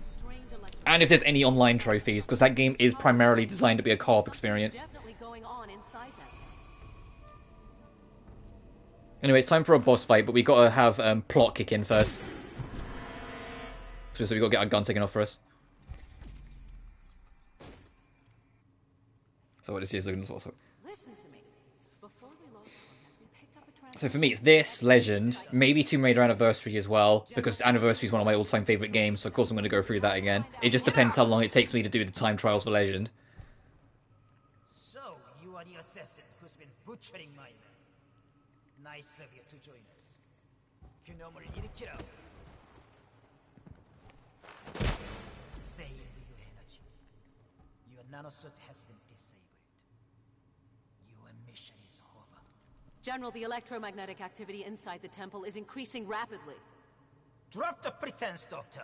And if there's any online trophies, because that game is primarily designed to be a co-op experience. Anyway, it's time for a boss fight, but we gotta have plot kick in first. So we gotta get our gun taken off for us. So what this is looking also. So for me, it's this, Legend, maybe Tomb Raider Anniversary as well, because Anniversary is one of my all-time favourite games, so of course I'm going to go through that again. It just depends how long it takes me to do the time trials for Legend. So, you are the assassin who's been butchering my men. Nice of you to join us. 그놈을 일으키라. Save your energy. Your nanosuit has been disabled. Your mission is over. General, the electromagnetic activity inside the temple is increasing rapidly. Drop the pretense, Doctor.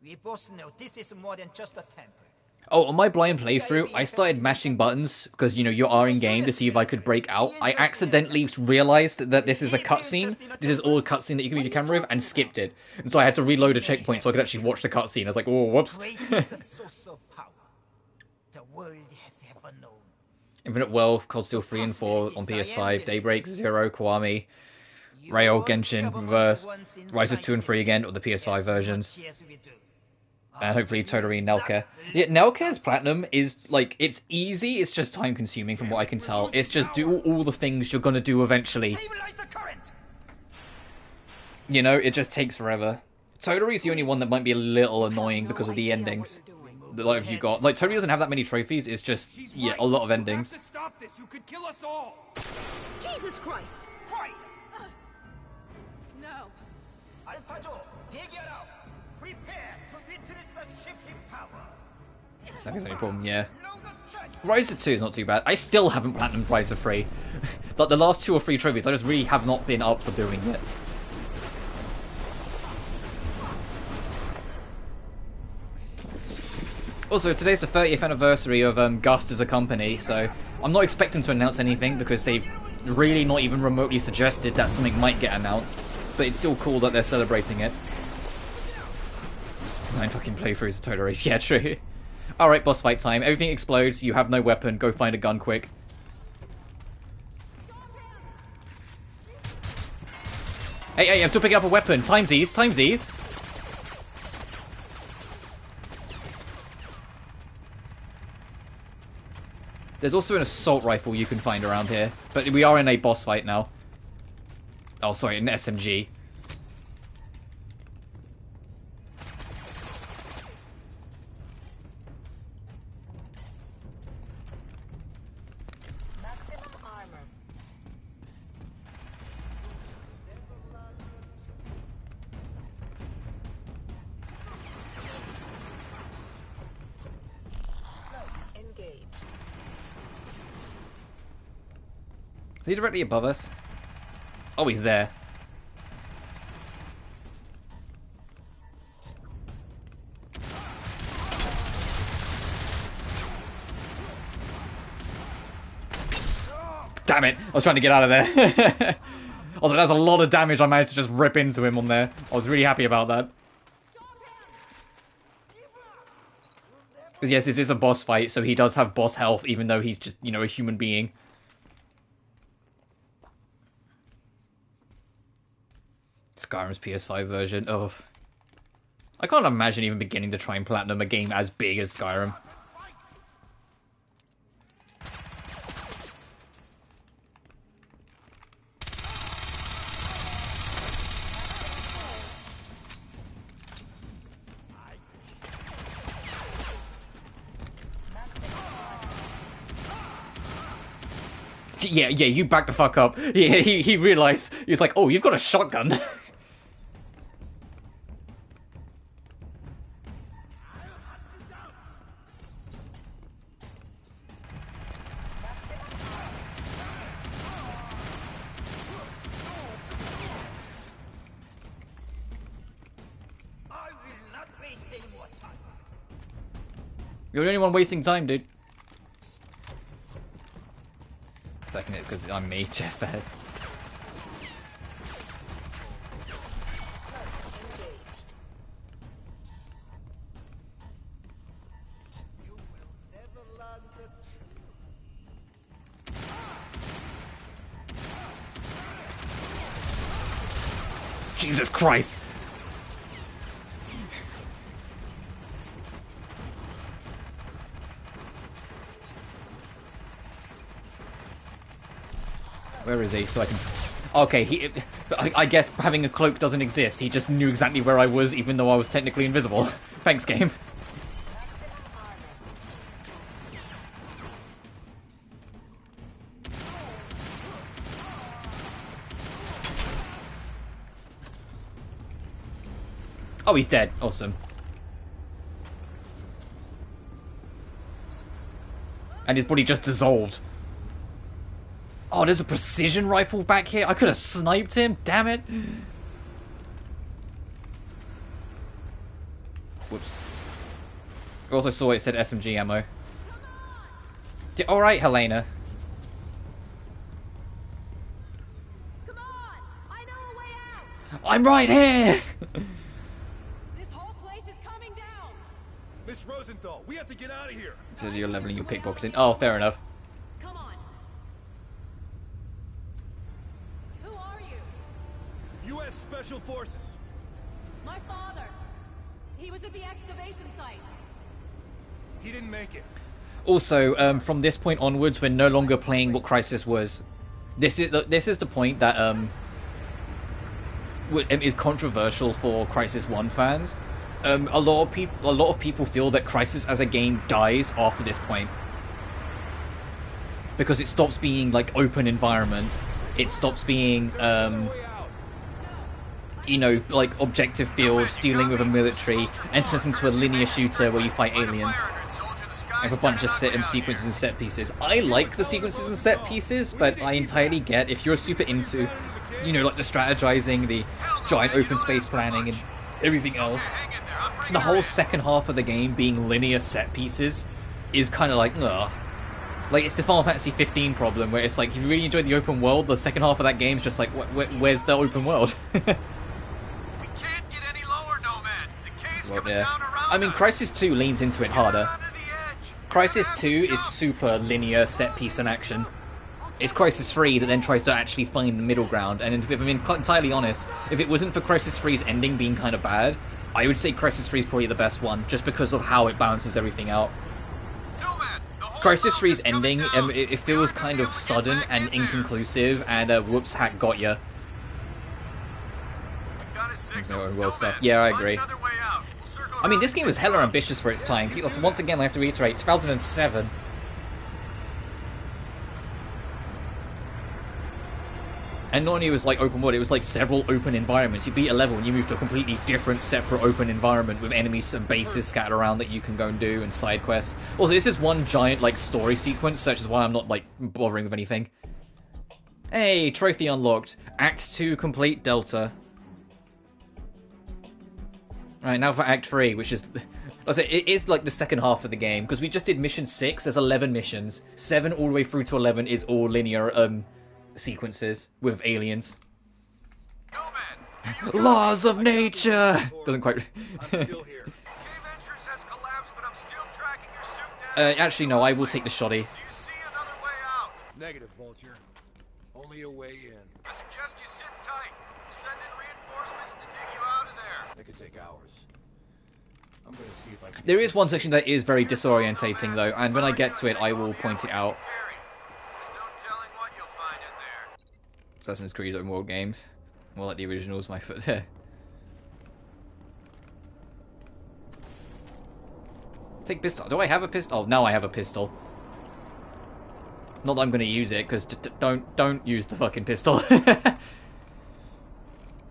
We both know this is more than just a temple. Oh, on my blind playthrough, I started mashing buttons, because, you know, you are in-game, to see if I could break out. I accidentally realised that this is a cutscene. This is all a cutscene that you can use your camera with, and skipped it. And so I had to reload a checkpoint so I could actually watch the cutscene. I was like, oh, whoops. Great is the source of power the world has ever known. Infinite Wealth, Cold Steel 3 and 4 on PS5, Daybreak, Zero, Kiwami, Rail, Genshin, Reverse, Rises 2 and 3 again, or the PS5 versions. And hopefully Totally and Nelka. Yeah, Nelka's Platinum is, like, it's easy, it's just time consuming from what I can tell. It's just do all the things you're gonna do eventually. You know, it just takes forever. Totally is the only one that might be a little annoying because of the endings. The life you got. Like, Totally doesn't have that many trophies, it's just, yeah, a lot of endings. To stop this, you could kill us all. Jesus Christ! Right. No. Alphajo, 대기하라. Prepare to witness the shifting power. That's the only problem, yeah. Riser 2 is not too bad. I still haven't platinumed Riser 3. Like, the last 2 or 3 trophies, I just really have not been up for doing it. Also, today's the 30th anniversary of Gust as a company, so I'm not expecting to announce anything because they've really not even remotely suggested that something might get announced. But it's still cool that they're celebrating it. 9 fucking playthroughs of Total Race, yeah, true. Alright, boss fight time. Everything explodes, you have no weapon, go find a gun quick. Hey, I'm still picking up a weapon. Timesies, timesies. There's also an assault rifle you can find around here, but we are in a boss fight now. Oh, sorry, an SMG. Maximum armor. Engage. Is he directly above us? Oh, he's there. Damn it! I was trying to get out of there. I was like, that's a lot of damage I managed to just rip into him on there. I was really happy about that. Because yes, this is a boss fight, so he does have boss health, even though he's just, you know, a human being. Skyrim's PS5 version of... I can't imagine even beginning to try and platinum a game as big as Skyrim. Yeah, you back the fuck up. Yeah, he realized, he was like, oh, you've got a shotgun. You're the only one wasting time, dude. Second it because I'm me, Jeff. Jesus Christ! Where is he? So I can... Okay, I guess having a cloak doesn't exist. He just knew exactly where I was, even though I was technically invisible. Thanks, game. Oh, he's dead. Awesome. And his body just dissolved. Oh, there's a precision rifle back here. I could have sniped him. Damn it. Whoops. I also saw it said SMG ammo. All right, Helena. Come on! I know a way out! I'm right here. This whole place is coming down! Miss Rosenthal, we have to get out of here. So you're leveling your pickpocketing. Oh, fair enough. Come on. Who are you? U.S. Special Forces. My father. He was at the excavation site. He didn't make it. Also, from this point onwards, we're no longer playing what Crysis was. This is the point that is controversial for Crysis 1 fans. A lot of people feel that Crysis as a game dies after this point because it stops being like open environment. It stops being you know, like objective fields, dealing with a military, and turns into a linear shooter where you fight aliens. Like a bunch of sequences and set pieces. I like the sequences and set pieces, but I entirely get if you're super into, you know, like the strategizing, the giant open space planning, and everything else. The whole second half of the game being linear set pieces is kind of like, ugh. Like, it's the Final Fantasy 15 problem, where it's like, if you really enjoy the open world, the second half of that game is just like, where's the open world? Well, yeah. I mean, Crysis 2 leans into it harder. Crysis 2 is super linear set piece and action. It's Crysis 3 that then tries to actually find the middle ground, and if I'm being entirely honest, if it wasn't for Crysis 3's ending being kind of bad, I would say Crysis 3 is probably the best one, just because of how it balances everything out. Crysis 3's ending, it feels kind of sudden and inconclusive, and whoops, hack got ya. Well stuff. Yeah, I agree. I mean, this game was hella ambitious for its time. Once again, I have to reiterate, 2007. And not only was like open world, it was like several open environments. You beat a level and you move to a completely different, separate open environment with enemies and bases scattered around that you can go and do, and side quests. Also, this is one giant like story sequence, such as why I'm not like bothering with anything. Hey, trophy unlocked. Act 2 complete, Delta. Alright, now for Act 3, which is... it is like the second half of the game, because we just did mission 6, there's 11 missions. 7 all the way through to 11 is all linear sequences with aliens. Laws of nature! Doesn't quite... I'm still here. Cave entrance has collapsed, but I'm still tracking your suit down. Actually, no, I will take the shoddy. Do you see another way out? Negative, Vulture. Only a way in. I suggest you sit tight. We'll send in reinforcements to dig you out of there. It could take hours. I'm gonna see if I can... There is one section that is very disorientating, though, and when I get to it, I will point it out. There's no telling what you'll find in there. Assassin's Creed open world games. More like the originals, my foot there. Take pistol. Do I have a pistol? Oh, now I have a pistol. Not that I'm going to use it, because don't use the fucking pistol. I'm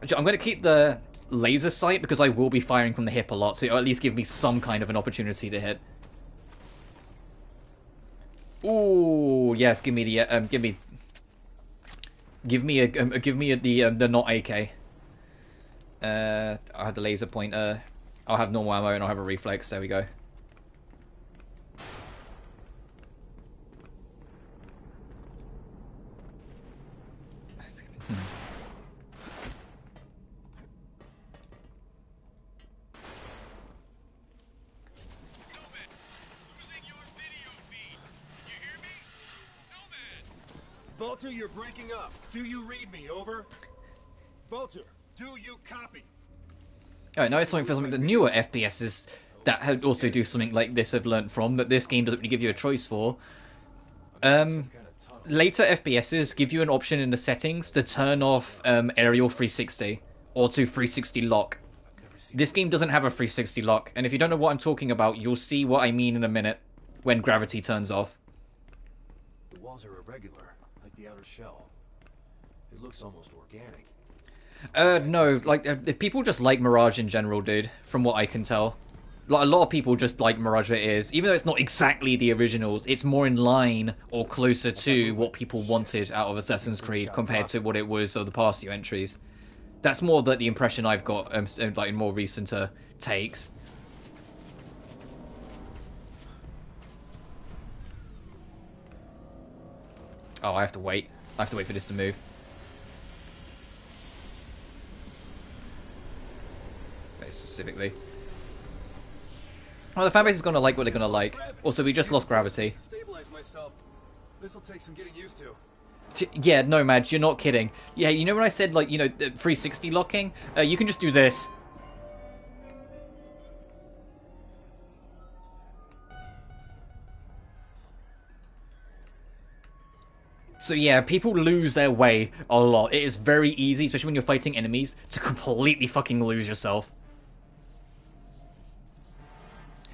going to keep the laser sight, because I will be firing from the hip a lot, so it'll at least give me some kind of an opportunity to hit. Ooh, yes, give me the, Give me the not AK. I have the laser pointer. I'll have normal ammo and I'll have a reflex. There we go. Vulture, you're breaking up. Do you read me? Over. Vulture, do you copy? Alright, now it's something for something the newer FPSs that also do something like this have learnt from, that this game doesn't really give you a choice for. Later FPSs give you an option in the settings to turn off aerial 360 or to 360 lock. This game doesn't have a 360 lock, and if you don't know what I'm talking about, you'll see what I mean in a minute when gravity turns off. The walls are irregular. The outer shell. It looks almost organic. No, like, people just like Mirage in general, dude, from what I can tell. Like, a lot of people just like Mirage as it is. Even though it's not exactly the originals, it's more in line or closer to what people wanted out of Assassin's Creed compared to what it was of the past few entries. That's more the impression I've got, like, in more recent takes. Oh, I have to wait. I have to wait for this to move. Very specifically. Well, the fanbase is gonna like what they're gonna like. Also, we just lost gravity. Stabilize myself. This'll take some getting used to. Yeah, no, Madge, you're not kidding. Yeah, you know when I said, like, you know, 360 locking? You can just do this. So yeah, people lose their way a lot. It is very easy, especially when you're fighting enemies, to completely fucking lose yourself.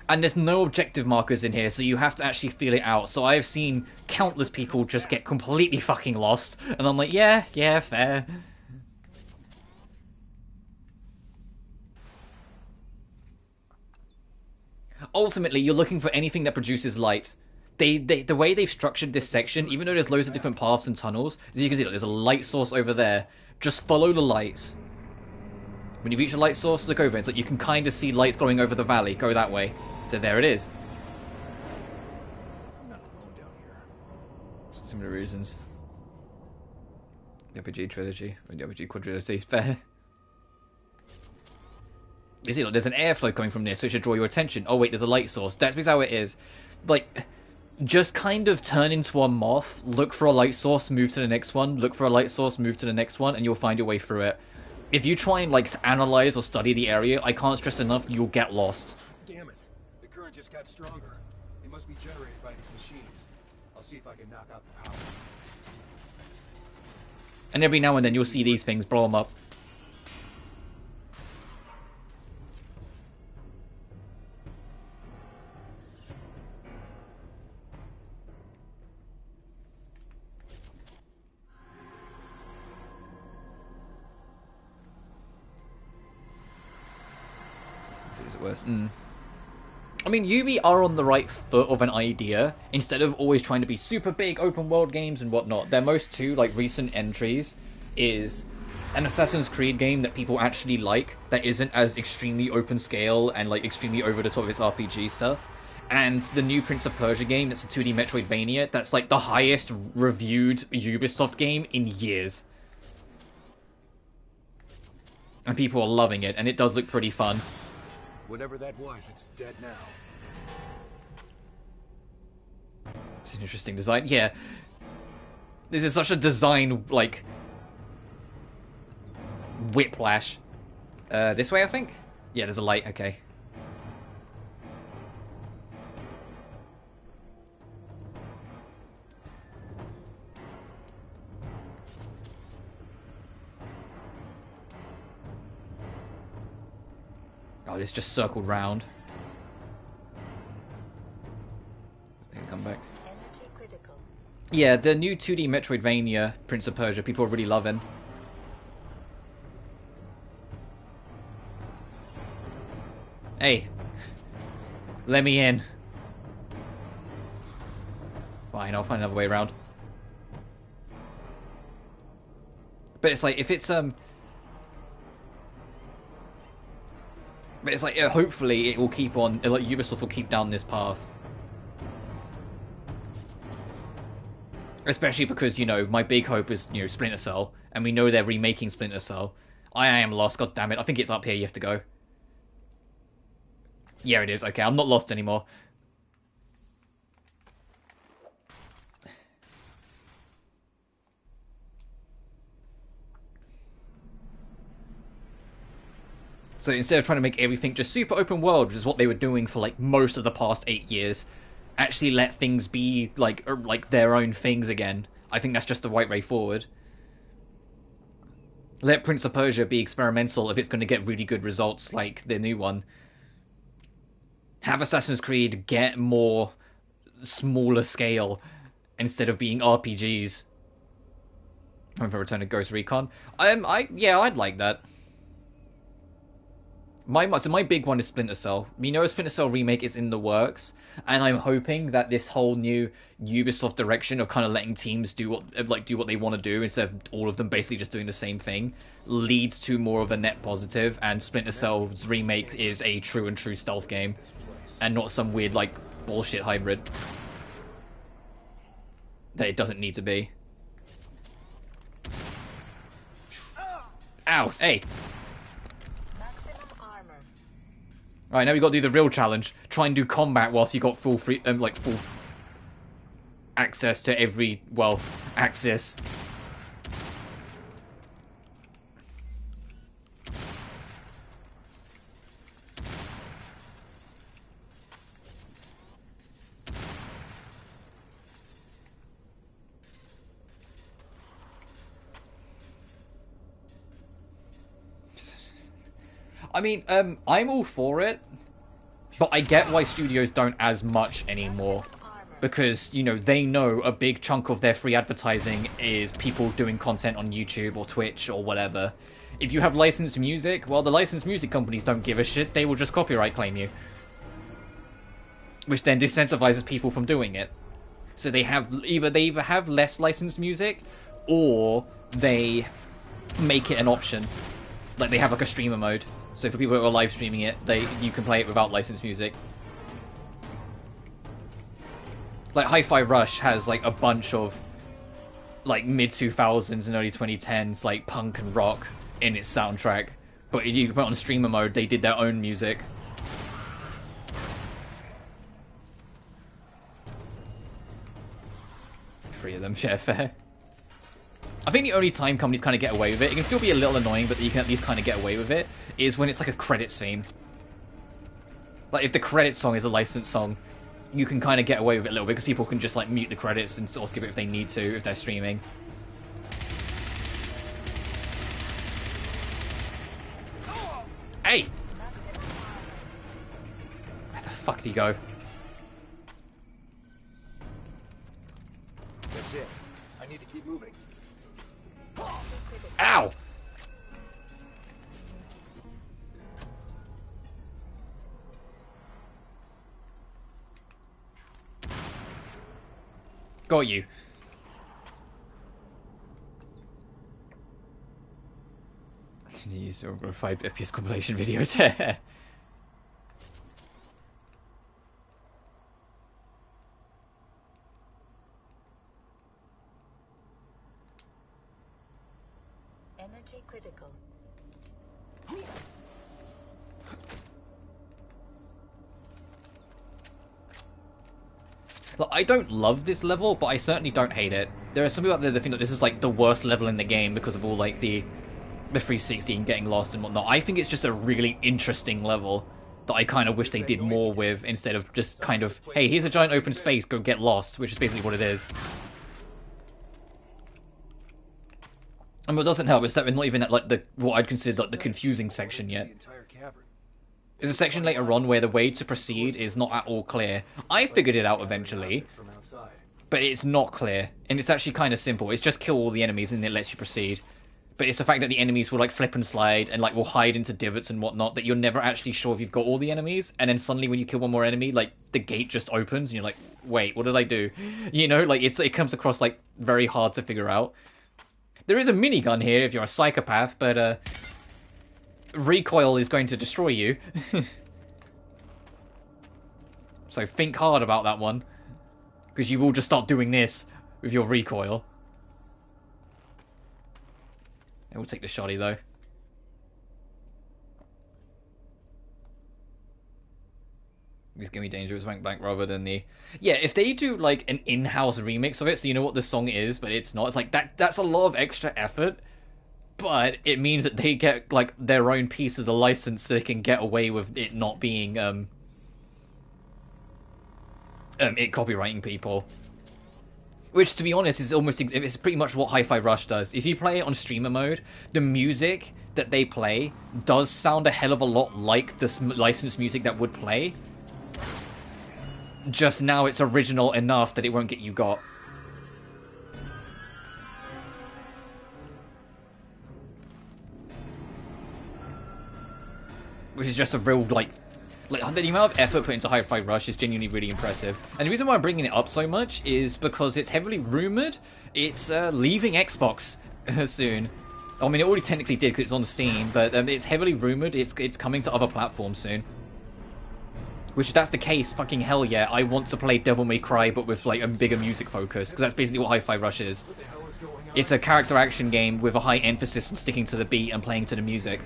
And there's no objective markers in here, so you have to actually feel it out. So I've seen countless people just get completely fucking lost, and I'm like, yeah, fair. Ultimately, you're looking for anything that produces light. The way they've structured this section, even though there's loads of different paths and tunnels, as you can see, look, there's a light source over there. Just follow the lights. When you reach a light source, look over it. So you can kind of see lights going over the valley. Go that way. So there it is. I'm not alone down here. Similar reasons. The RPG trilogy, or the RPG quadrilogy. Fair. You see, look, there's an airflow coming from this, so it should draw your attention. Oh wait, there's a light source. That's because how it is. Like, just kind of turn into a moth, look for a light source, move to the next one, look for a light source, move to the next one, and you'll find your way through it. If you try and, like, analyze or study the area, I can't stress enough, you'll get lost. Damn it. The current just got stronger. It must be generated by these machines. I'll see if I can knock out the power. And every now and then you'll see these things blow them up. I mean, Yubi are on the right foot of an idea. Instead of always trying to be super big open world games and whatnot, their most two recent entries is an Assassin's Creed game that people actually like, that isn't as extremely open scale and extremely over the top of its RPG stuff, and the new Prince of Persia game that's a 2D Metroidvania that's the highest reviewed Ubisoft game in years. And people are loving it, and it does look pretty fun. Whatever that was, it's dead now. It's an interesting design. Yeah. This is such a design, whiplash. This way, I think? Yeah, there's a light, okay. Oh, this just circled round. Come back. Energy critical. Yeah, the new 2D Metroidvania, Prince of Persia, people are really loving. Hey. Let me in. Fine, I'll find another way around. But it's if it's, But it's hopefully it will keep on, Ubisoft will keep down this path. Especially because, my big hope is, Splinter Cell, and we know they're remaking Splinter Cell. I am lost, god damn it. I think it's up here you have to go. Yeah, it is. Okay, I'm not lost anymore. So instead of trying to make everything just super open world, which is what they were doing for most of the past 8 years, actually let things be their own things again. I think that's just the right way forward. Let Prince of Persia be experimental if it's going to get really good results like the new one. Have Assassin's Creed get more smaller scale instead of being RPGs. I'm for Return of Ghost Recon. I'd like that. So my big one is Splinter Cell. A Splinter Cell remake is in the works, and I'm hoping that this whole new Ubisoft direction of kind of letting teams do what they want to do instead of all of them basically just doing the same thing leads to more of a net positive, and Splinter Cell's remake is a true stealth game, and not some weird bullshit hybrid that it doesn't need to be. Ow! Hey! Alright, now we got to do the real challenge. Try and do combat whilst you got full full access to every, access. I mean, I'm all for it, but I get why studios don't as much anymore. Because, they know a big chunk of their free advertising is people doing content on YouTube or Twitch or whatever. If you have licensed music, well, the licensed music companies don't give a shit, they will just copyright claim you. Which then disincentivizes people from doing it. So they either have less licensed music, or they make it an option. They have a streamer mode. So for people who are live streaming it, you can play it without licensed music. Hi-Fi Rush has a bunch of mid 2000s and early 2010s punk and rock in its soundtrack, but if you put it on streamer mode, they did their own music. Three of them, yeah, fair. I think the only time companies kind of get away with it, it can still be a little annoying, but you can at least kind of get away with it, is when it's a credits theme. If the credits song is a licensed song, you can kind of get away with it a little bit because people can just like mute the credits and sort of skip it if they need to, if they're streaming. Hey! Where the fuck did he go? That's it. I need to keep moving. Ow! Got you. These are 5 FPS compilation videos. Energy critical. Look, I don't love this level, but I certainly don't hate it. There are some people out there that think that this is like the worst level in the game because of all like the 360 and getting lost and whatnot. I think it's just a really interesting level that I kind of wish they did more with instead of just kind of, hey, here's a giant open space, go get lost, which is basically what it is. And what doesn't help is that we're not even at like the what I'd consider like the confusing section yet. There's a section later on where the way to proceed is not at all clear. I figured it out eventually, but it's not clear, and it's actually kind of simple. It's just kill all the enemies and it lets you proceed. But it's the fact that the enemies will like slip and slide and like will hide into divots and whatnot that you're never actually sure if you've got all the enemies, and then suddenly when you kill one more enemy, like the gate just opens and you're like, wait, what did I do? You know, like it comes across like very hard to figure out. There is a minigun here if you're a psychopath, but recoil is going to destroy you. So think hard about that one, because you will just start doing this with your recoil. It will take the shotty though. It's gonna be dangerous rank back rather than the... Yeah, if they do like an in-house remix of it, so you know what the song is, but it's not, it's like that's a lot of extra effort, but it means that they get like their own piece of the license so they can get away with it not being it copywriting people. Which, to be honest, is almost it's pretty much what Hi-Fi Rush does. If you play it on streamer mode, the music that they play does sound a hell of a lot like the licensed music that would play. Just now it's original enough that it won't get you got. Which is just a real, like the amount of effort put into Hi-Fi Rush is genuinely really impressive. And the reason why I'm bringing it up so much is because it's heavily rumored it's leaving Xbox soon. I mean, it already technically did because it's on Steam, but it's heavily rumored it's coming to other platforms soon. Which, if that's the case, fucking hell yeah, I want to play Devil May Cry, but with like a bigger music focus, because that's basically what Hi-Fi Rush is. It's a character action game with a high emphasis on sticking to the beat and playing to the music.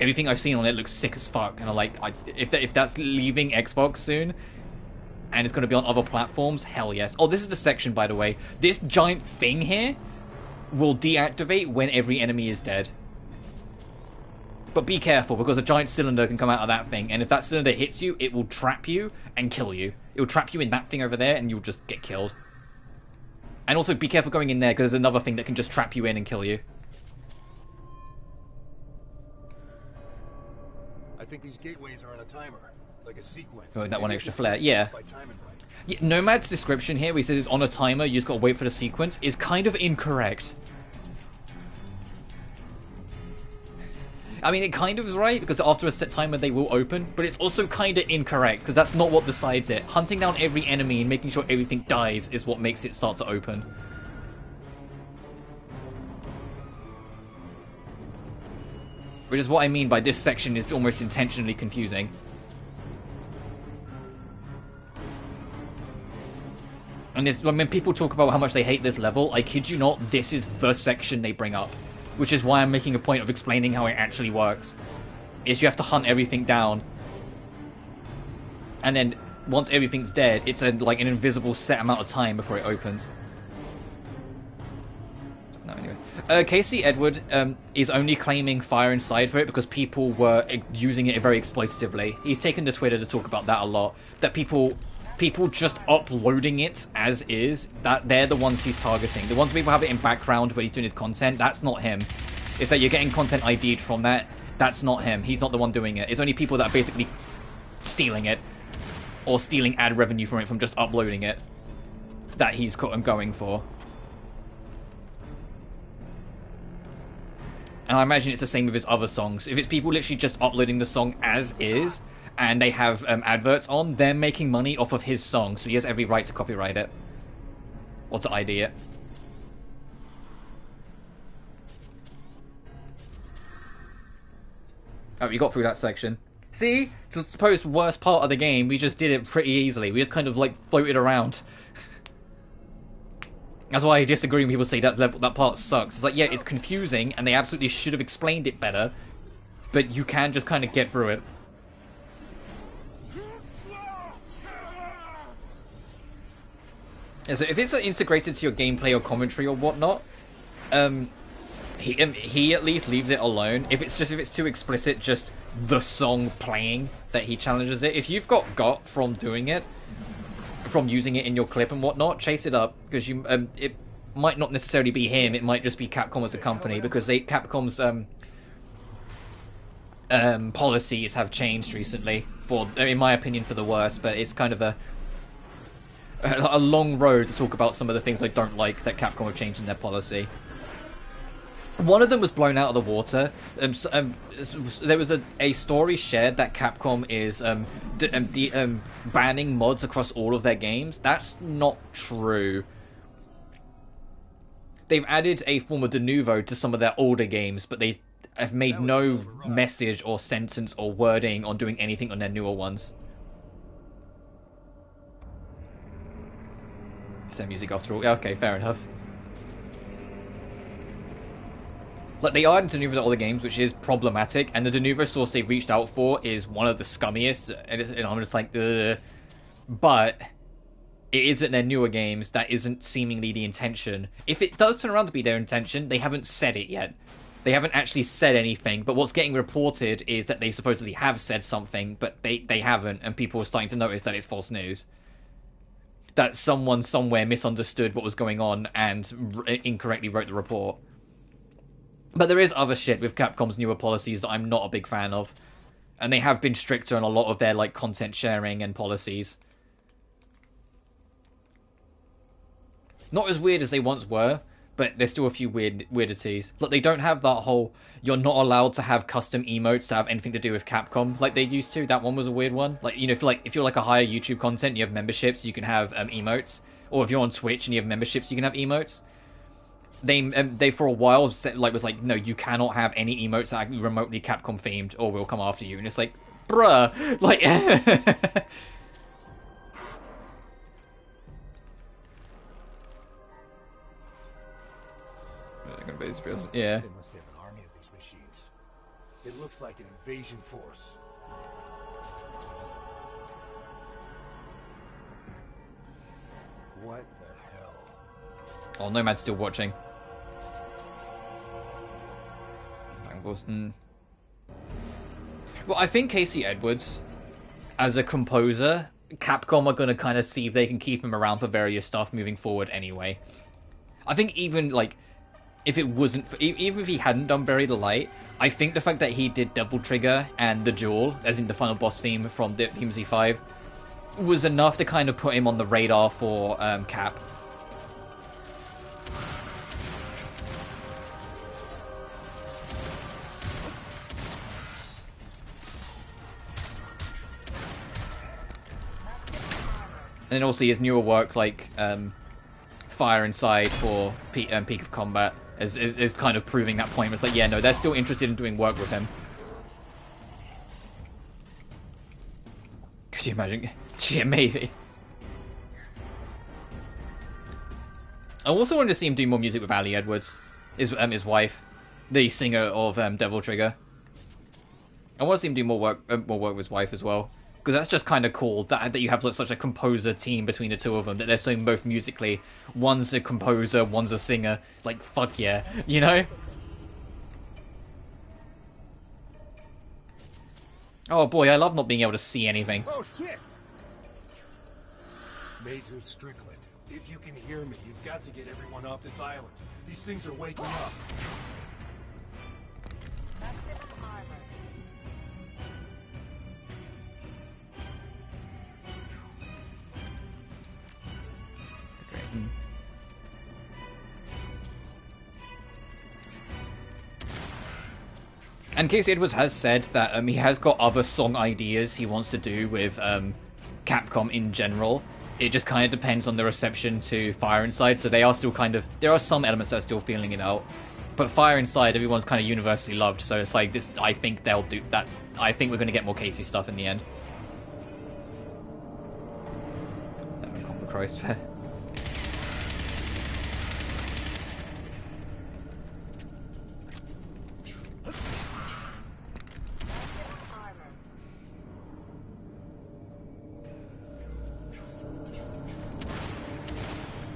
Everything I've seen on it looks sick as fuck, and I'm like, if that's leaving Xbox soon, and it's going to be on other platforms, hell yes. Oh, this is the section, by the way. This giant thing here will deactivate when every enemy is dead. But be careful, because a giant cylinder can come out of that thing, and if that cylinder hits you, it will trap you and kill you. It will trap you in that thing over there, and you'll just get killed. And also, be careful going in there, because there's another thing that can just trap you in and kill you. I think these gateways are on a timer, like a sequence. Oh, that one extra flare, yeah. Yeah. Nomad's description here, where he says it's on a timer, you just gotta wait for the sequence, is kind of incorrect. I mean, it kind of is right, because after a set timer they will open, but it's also kind of incorrect, because that's not what decides it. Hunting down every enemy and making sure everything dies is what makes it start to open. Which is what I mean by this section is almost intentionally confusing. And this, when people talk about how much they hate this level, I kid you not, this is the section they bring up. Which is why I'm making a point of explaining how it actually works. Is you have to hunt everything down. And then, once everything's dead, it's like an invisible set amount of time before it opens. No, anyway. Casey Edward is only claiming Fire Inside for it because people were using it very exploitatively. He's taken to Twitter to talk about that a lot. That people just uploading it as is, that they're the ones he's targeting. The ones people have it in background when he's doing his content, that's not him. If that you're getting content ID'd from that, that's not him. He's not the one doing it. It's only people that are basically stealing it or stealing ad revenue from it from just uploading it that he's going for. And I imagine it's the same with his other songs. If it's people literally just uploading the song as is, and they have adverts on, they're making money off of his song, so he has every right to copyright it. Or to ID it. Oh, we got through that section. See? It was the supposed worst part of the game, we just did it pretty easily. We just kind of, like, floated around. That's why I disagree when people say that part sucks. It's like, yeah, it's confusing, and they absolutely should have explained it better, but you can just kind of get through it. Yeah, so if it's integrated to your gameplay or commentary or whatnot, he at least leaves it alone. If it's too explicit, just the song playing that he challenges it. If you've got from doing it, from using it in your clip and whatnot, chase it up, because you it might not necessarily be him, it might just be Capcom as a company, because Capcom's policies have changed recently, for, in my opinion, for the worse. But it's kind of a long road to talk about some of the things I don't like that Capcom have changed in their policy. One of them was blown out of the water. There was a story shared that Capcom is banning mods across all of their games. That's not true. They've added a form of de novo to some of their older games, but they have made no message or sentence or wording on doing anything on their newer ones. It's their music after all. Okay, fair enough. Like, they are de novo to all the games, which is problematic, and the de novo source they've reached out for is one of the scummiest, and I'm just like, ugh. But it isn't their newer games. That isn't seemingly the intention. If it does turn around to be their intention, they haven't said it yet. They haven't actually said anything, but what's getting reported is that they supposedly have said something, but they haven't, and people are starting to notice that it's false news. That someone somewhere misunderstood what was going on and incorrectly wrote the report. But there is other shit with Capcom's newer policies that I'm not a big fan of. And they have been stricter on a lot of their, like, content sharing and policies. Not as weird as they once were, but there's still a few weirdities. Look, they don't have that whole, you're not allowed to have custom emotes to have anything to do with Capcom like they used to. That one was a weird one. Like, you know, if you're like a higher YouTube content and you have memberships, you can have emotes. Or if you're on Twitch and you have memberships, you can have emotes. They for a while said, was like, no, you cannot have any emotes that are remotely Capcom themed, or we'll come after you. And it's like, bruh, like, yeah. They must have an army of these machines. It looks like an invasion force. What the hell? Oh, Nomad's still watching. Well, I think Casey Edwards, as a composer, Capcom are going to kind of see if they can keep him around for various stuff moving forward anyway. I think even, like, if it wasn't... even if he hadn't done Bury the Light, I think the fact that he did Devil Trigger and The Duel, as in the final boss theme from DMZ 5, was enough to kind of put him on the radar for Cap. And also his newer work, like Fire Inside for Peak of Combat, is kind of proving that point. It's like, yeah, no, they're still interested in doing work with him. Could you imagine? Yeah, maybe. I also wanted to see him do more music with Ali Edwards, his wife, the singer of Devil Trigger. I want to see him do more work with his wife as well. Because that's just kind of cool that you have such a composer team between the two of them, that they're doing both musically. One's a composer, one's a singer. Like, fuck yeah, you know? Oh boy, I love not being able to see anything. Oh shit! Major Strickland, if you can hear me, you've got to get everyone off this island. These things are waking up. Maximum armor. And Casey Edwards has said that he has got other song ideas he wants to do with Capcom in general. It just kind of depends on the reception to Fire Inside, so they are still kind of... There are some elements that are still feeling it out. But Fire Inside, everyone's kind of universally loved, so it's like this. I think they'll do that. I think we're going to get more Casey stuff in the end. Oh, Christ.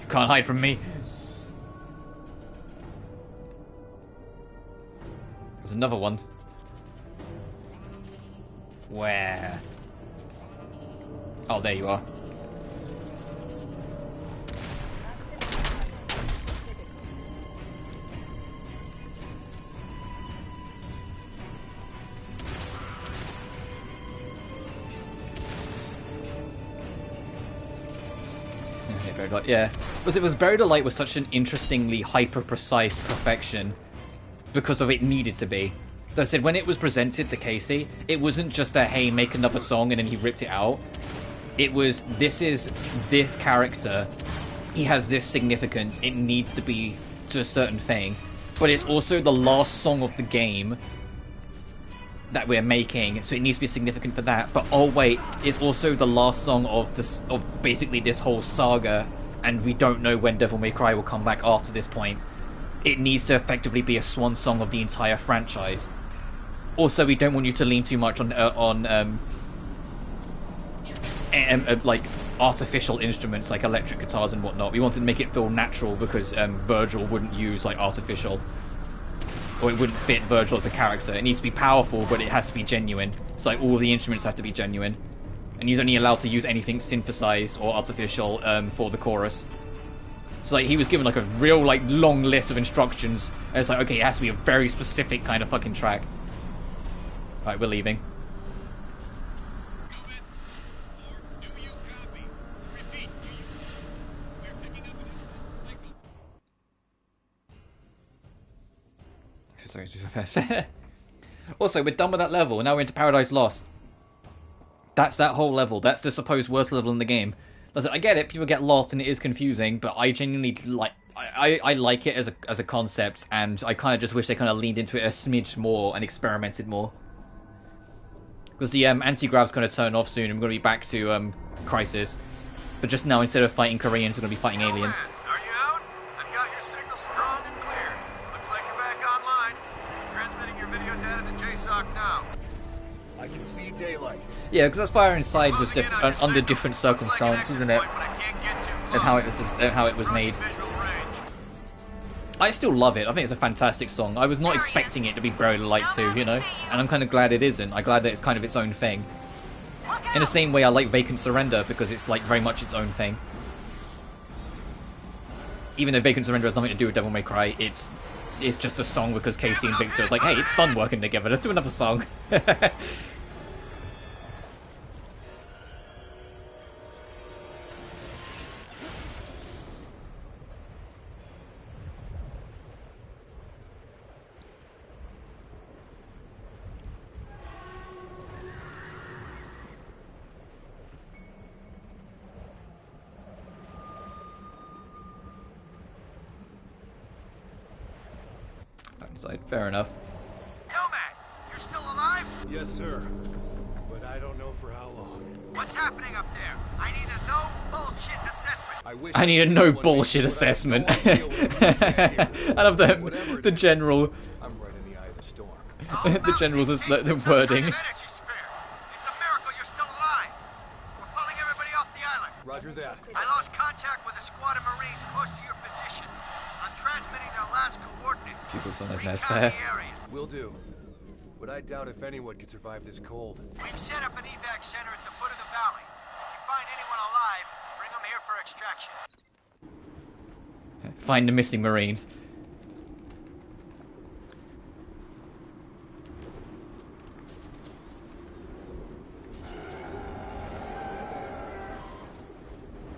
Can't hide from me. There's another one. Where? Oh, there you are. Yeah, it was Buried Alight was such an interestingly hyper-precise perfection because of it needed to be. As I said, when it was presented to Casey, it wasn't just a, hey, make another song and then he ripped it out. It was, this is this character, he has this significance, it needs to be to a certain thing. But it's also the last song of the game that we're making, so it needs to be significant for that. But oh wait, it's also the last song of this, of basically this whole saga, and we don't know when Devil May Cry will come back after this point. It needs to effectively be a swan song of the entire franchise. Also, we don't want you to lean too much on like artificial instruments like electric guitars and whatnot. We wanted to make it feel natural because Virgil wouldn't use like artificial, or it wouldn't fit Virgil as a character. It needs to be powerful, but it has to be genuine. It's like all the instruments have to be genuine, and he's only allowed to use anything synthesized or artificial for the chorus. So like he was given like a real like long list of instructions, and it's like, okay, it has to be a very specific kind of fucking track. Right, we're leaving. Sorry, also, we're done with that level, and now we're into Paradise Lost. That's that whole level. That's the supposed worst level in the game. I get it, people get lost and it is confusing, but I genuinely like... I like it as a concept, and I kind of just wish they kind of leaned into it a smidge more and experimented more. Because the anti-grav's going to turn off soon, and we're going to be back to Crysis. But just now, instead of fighting Koreans, we're going to be fighting aliens. Are you out? I've got your signal strong and clear. Looks like you're back online. Transmitting your video data to JSOC now. I can see daylight. Yeah, because that's Fire Inside was under different circumstances, isn't it? And how it was made. I still love it. I think it's a fantastic song. I was not expecting it to be Buried Alight 2, you know? And I'm kind of glad it isn't. I'm glad that it's kind of its own thing. In the same way I like Vacant Surrender, because it's like very much its own thing. Even though Vacant Surrender has nothing to do with Devil May Cry, it's just a song because Casey and Victor is like, hey, it's fun working together, let's do another song. Fair enough. Nomad, you're still alive? Yes, sir. But I don't know for how long. What's happening up there? I need a no bullshit assessment. I need a no bullshit assessment. I love the general. I'm right in the eye of the storm. The general's the wording. It's a miracle you're still alive. Roger that. I lost contact with a squad of Marines close to your position. I'm transmitting their last coordinates. People's on this Recon mess the fair. area. Will do. But I doubt if anyone can survive this cold. We've set up an evac center at the foot of the valley. If you find anyone alive, bring them here for extraction. Find the missing Marines.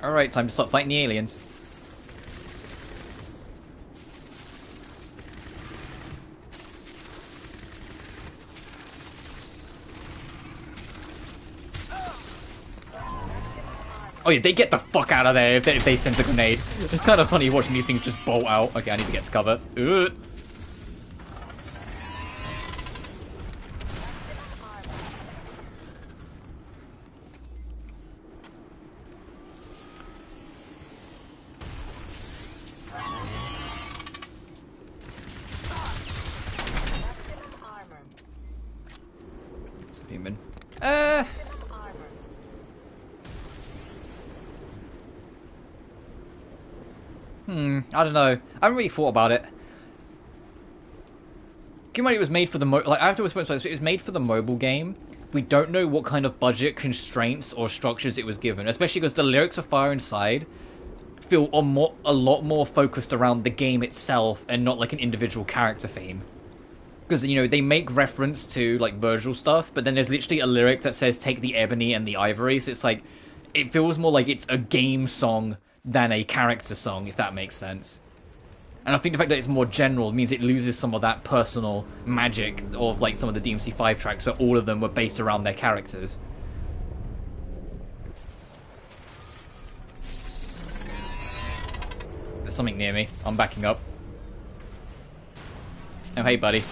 Alright, time to start fighting the aliens. Oh yeah, they get the fuck out of there if they send a grenade. It's kind of funny watching these things just bolt out. Okay, I need to get to cover. Ugh. It's a human. I don't know. I haven't really thought about it. Given it was made for the afterwards, it was made for the mobile game. We don't know what kind of budget constraints or structures it was given, especially because the lyrics of Fire Inside feel a lot more focused around the game itself and not like an individual character theme. Because, you know, they make reference to like Virgil stuff, but then there's literally a lyric that says take the ebony and the ivory, so it's like it feels more like it's a game song than a character song, if that makes sense. And I think the fact that it's more general means it loses some of that personal magic of like some of the DMC5 tracks where all of them were based around their characters. There's something near me. I'm backing up. Oh, hey, buddy.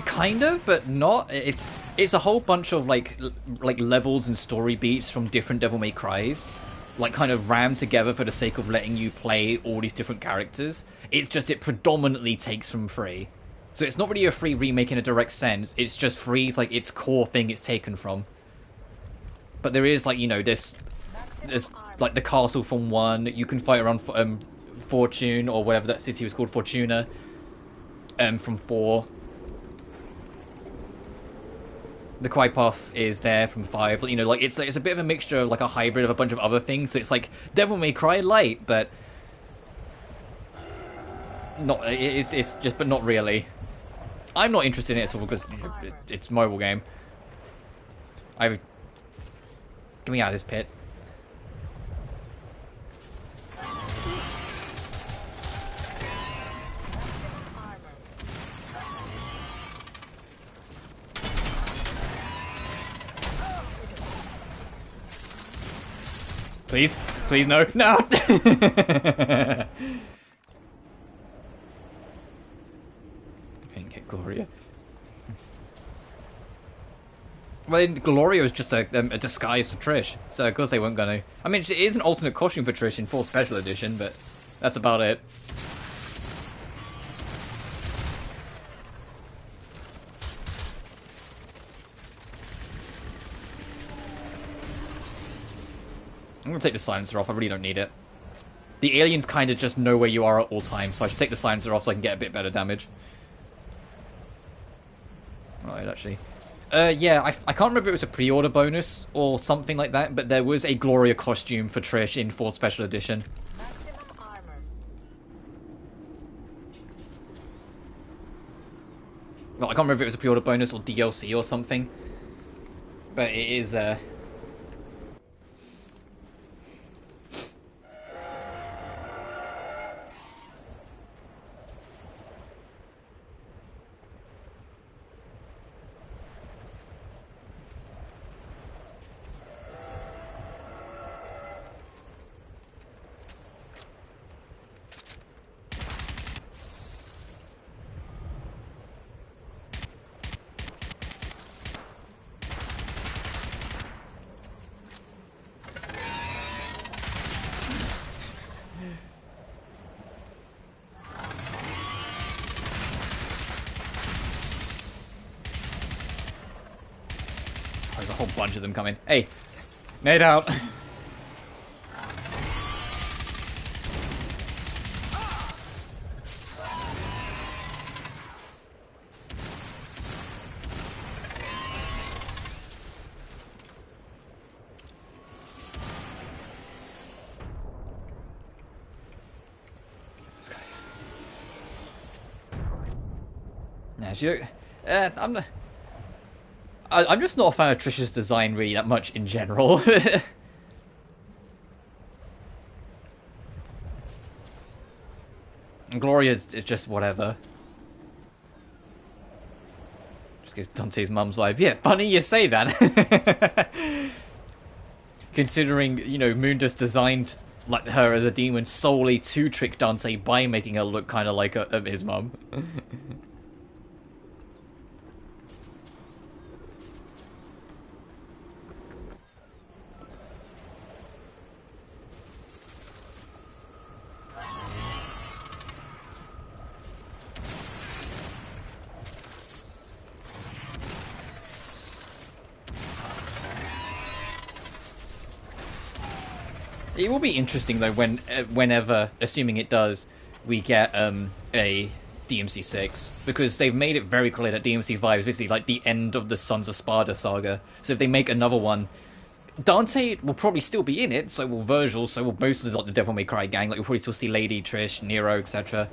Kind of, but not. It's a whole bunch of like levels and story beats from different Devil May Cries, like kind of rammed together for the sake of letting you play all these different characters. It's just it predominantly takes from 3. So it's not really a 3 remake in a direct sense. It's just 3's like its core thing it's taken from. But there is like, you know, there's like the castle from 1. You can fight around Fortune or whatever that city was called, Fortuna, from 4. The Cry Path is there from 5. You know, like it's a bit of a mixture, like a hybrid of a bunch of other things. So it's like Devil May Cry light, but not. It's just, but not really. I'm not interested in it at all because it's a mobile game. Get me out of this pit. Please, please, no, no! I can't get Gloria. Well, Gloria was just a disguise for Trish, so of course they weren't gonna. I mean, it is an alternate costume for Trish in 4 Special Edition, but that's about it. I'm gonna take the silencer off, I really don't need it. The aliens kind of just know where you are at all times, so I should take the silencer off so I can get a bit better damage. Alright, actually. Yeah, I can't remember if it was a pre-order bonus or something like that, but there was a Gloria costume for Trish in 4 Special Edition. Maximum armor. Well, I can't remember if it was a pre-order bonus or DLC or something, but it is there. whole bunch of them coming. Hey, nade out. I'm just not a fan of Trish's design really that much in general. And Gloria's is just whatever. Just gives Dante's mum's life. Yeah, funny you say that. Considering, you know, Mundus designed like her as a demon solely to trick Dante by making her look kind of like his mum. It will be interesting though whenever, assuming it does, we get a DMC6, because they've made it very clear that DMC5 is basically like the end of the Sons of Sparda saga. So if they make another one, Dante will probably still be in it, so will Virgil, so will most of the Devil May Cry gang. Like, we'll probably still see Lady, Trish, Nero, etc.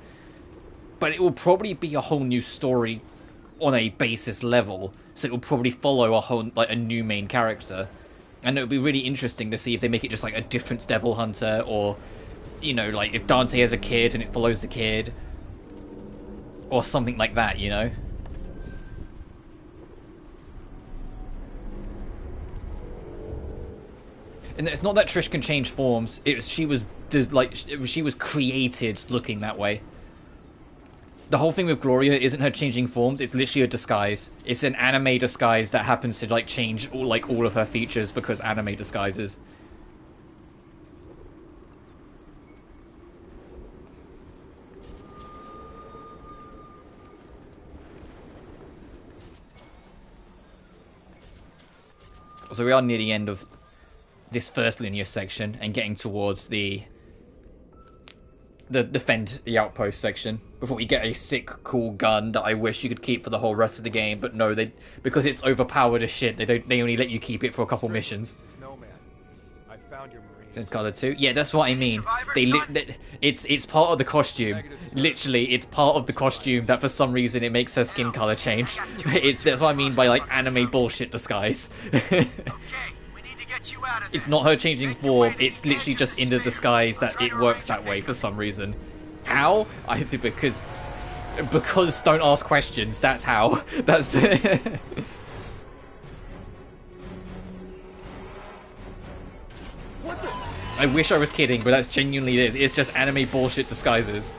But it will probably be a whole new story on a basis level, so it will probably follow a new main character. And it would be really interesting to see if they make it just like a different Devil Hunter, or, you know, like if Dante has a kid and it follows the kid, or something like that, you know? And it's not that Trish can change forms. She was created looking that way. The whole thing with Gloria isn't her changing forms, it's literally a disguise. It's an anime disguise that happens to like change all of her features because anime disguises. So we are near the end of this first linear section and getting towards the defend the outpost section before we get a sick, cool gun that I wish you could keep for the whole rest of the game, but no, because it's overpowered as shit. They only let you keep it for a couple missions. I found your Marines. Since Color 2, yeah, that's what I mean. It's part of the costume. Literally, it's part of the costume that for some reason it makes her skin color change. That's what I mean by like anime bullshit disguise. It's not her changing form, it's literally just in the disguise that it works that way for some reason. How? I think because don't ask questions, that's how. That's I wish I was kidding, but that's genuinely it. It's just anime bullshit disguises.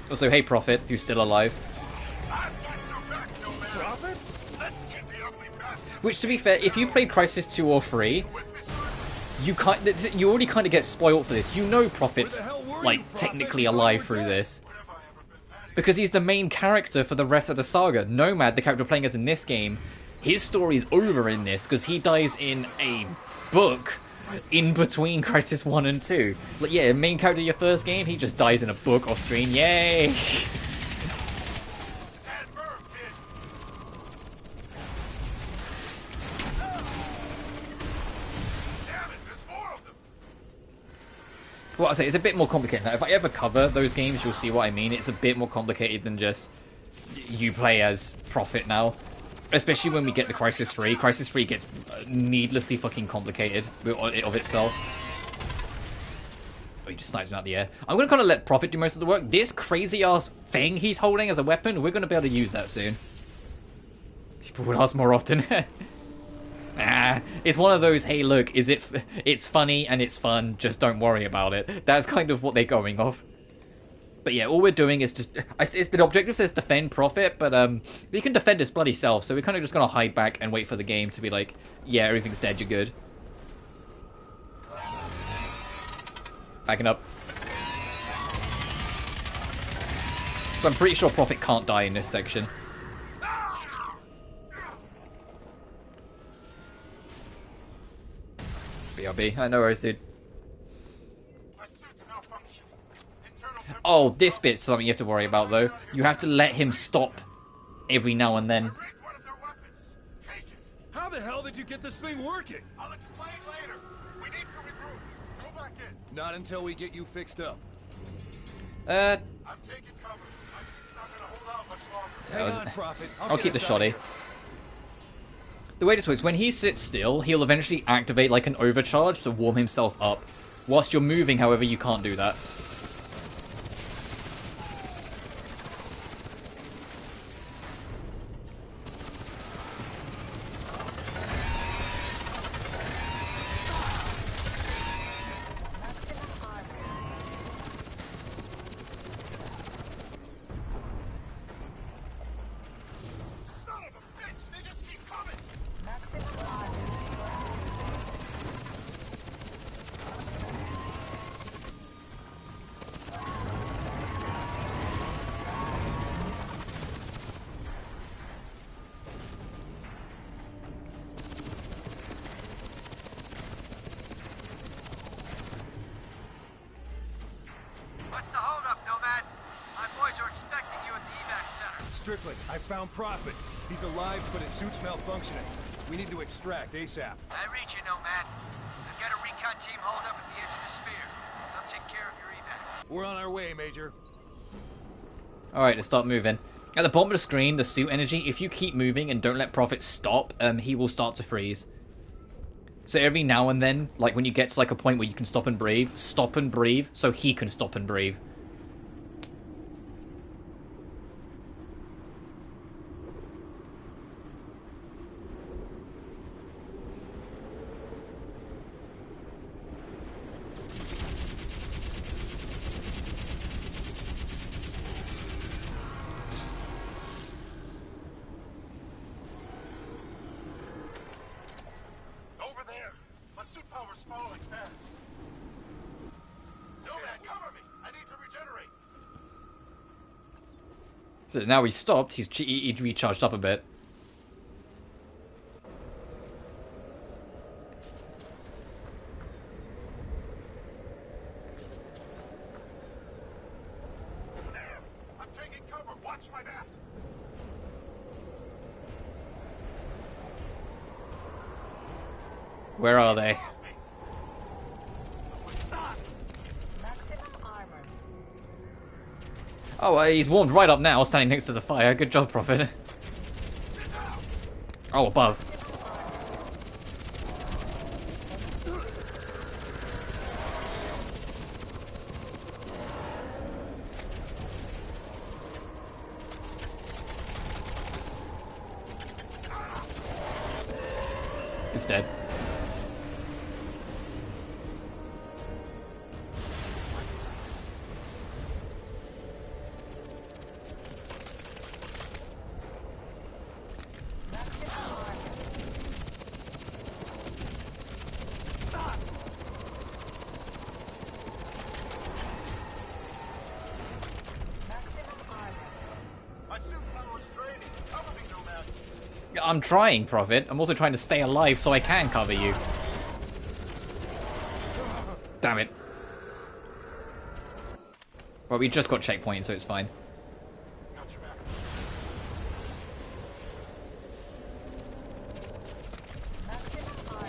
Also, hey Prophet, who's still alive. Which, to be fair, if you played Crysis 2 or 3, you already kind of get spoiled for this. You know Prophet's, like, technically alive through this. Because he's the main character for the rest of the saga. Nomad, the character playing as in this game, his story's over in this, because he dies in a book in between Crysis 1 and 2. Like, yeah, main character of your first game, he just dies in a book off screen. Yay! Well, I say it's a bit more complicated. Now, if I ever cover those games, you'll see what I mean. It's a bit more complicated than just you play as Prophet now. Especially when we get the Crysis 3. Crysis 3 gets needlessly fucking complicated of itself. Oh, he just snipes him out of the air. I'm going to kind of let Prophet do most of the work. This crazy-ass thing he's holding as a weapon, we're going to be able to use that soon. People would ask more often. It's one of those, hey look, it's funny and it's fun, just don't worry about it. That's kind of what they're going off. But yeah, all we're doing is just, the objective says defend Prophet, but you can defend his bloody self, so we're kind of just going to hide back and wait for the game to be like, yeah, everything's dead, you're good. Backing up. So I'm pretty sure Prophet can't die in this section. copy. No worries, dude. My suit's malfunction. Internal Oh, this bit's something you have to worry about, though. You have to let him stop every now and then. rigged one of their weapons. Take it. How the hell did you get this thing working? I'll explain later. We need to regroup. Go back in. Not until we get you fixed up. I'm taking cover. My suit's not gonna hold out much longer. Hang on, Prophet. I'll get keep the us out of shotty. here. The way this works, when he sits still, he'll eventually activate like an overcharge to warm himself up. Whilst you're moving, however, you can't do that. Son of a bitch! They just keep coming! What's the holdup, Nomad? My boys are expecting you at the evac center. Strickland, I found Prophet. He's alive, but his suit's malfunctioning. We need to extract ASAP. I read you, Nomad. I've got a recon team holed up at the edge of the sphere. They'll take care of your evac. We're on our way, Major. Alright, let's start moving. At the bottom of the screen, the suit energy, if you keep moving and don't let Prophet stop, he will start to freeze. So every now and then, like when you get to like a point where you can stop and breathe so he can stop and breathe. Over there! My suit power's falling fast. Nomad, cover me! I need to regenerate. So now he's stopped, he recharged up a bit. I'm taking cover. Watch my back. Where are they? Maximum armor. Oh, he's warmed right up now, standing next to the fire. Good job, Prophet. Oh, above. It's dead. My suit power's draining. Cover me, Nomad. I'm trying, Prophet. I'm also trying to stay alive so I can cover you. Damn it. Well, we just got checkpoint, so it's fine. Got your back. Maximum armor.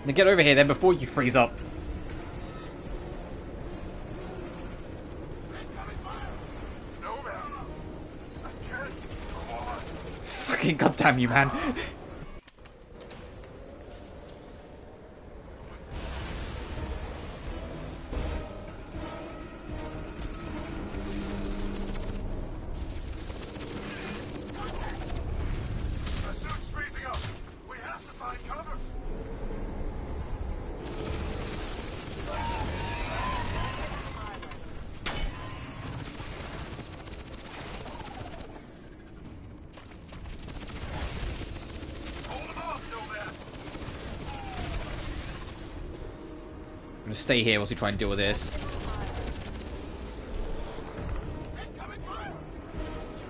Now get over here then before you freeze up. No, man. I can't. Come on. Fucking goddamn you, man. The suit's freezing up. We have to find cover. Hold him off, Nomad. I'm gonna stay here whilst we try and deal with this. Incoming fire.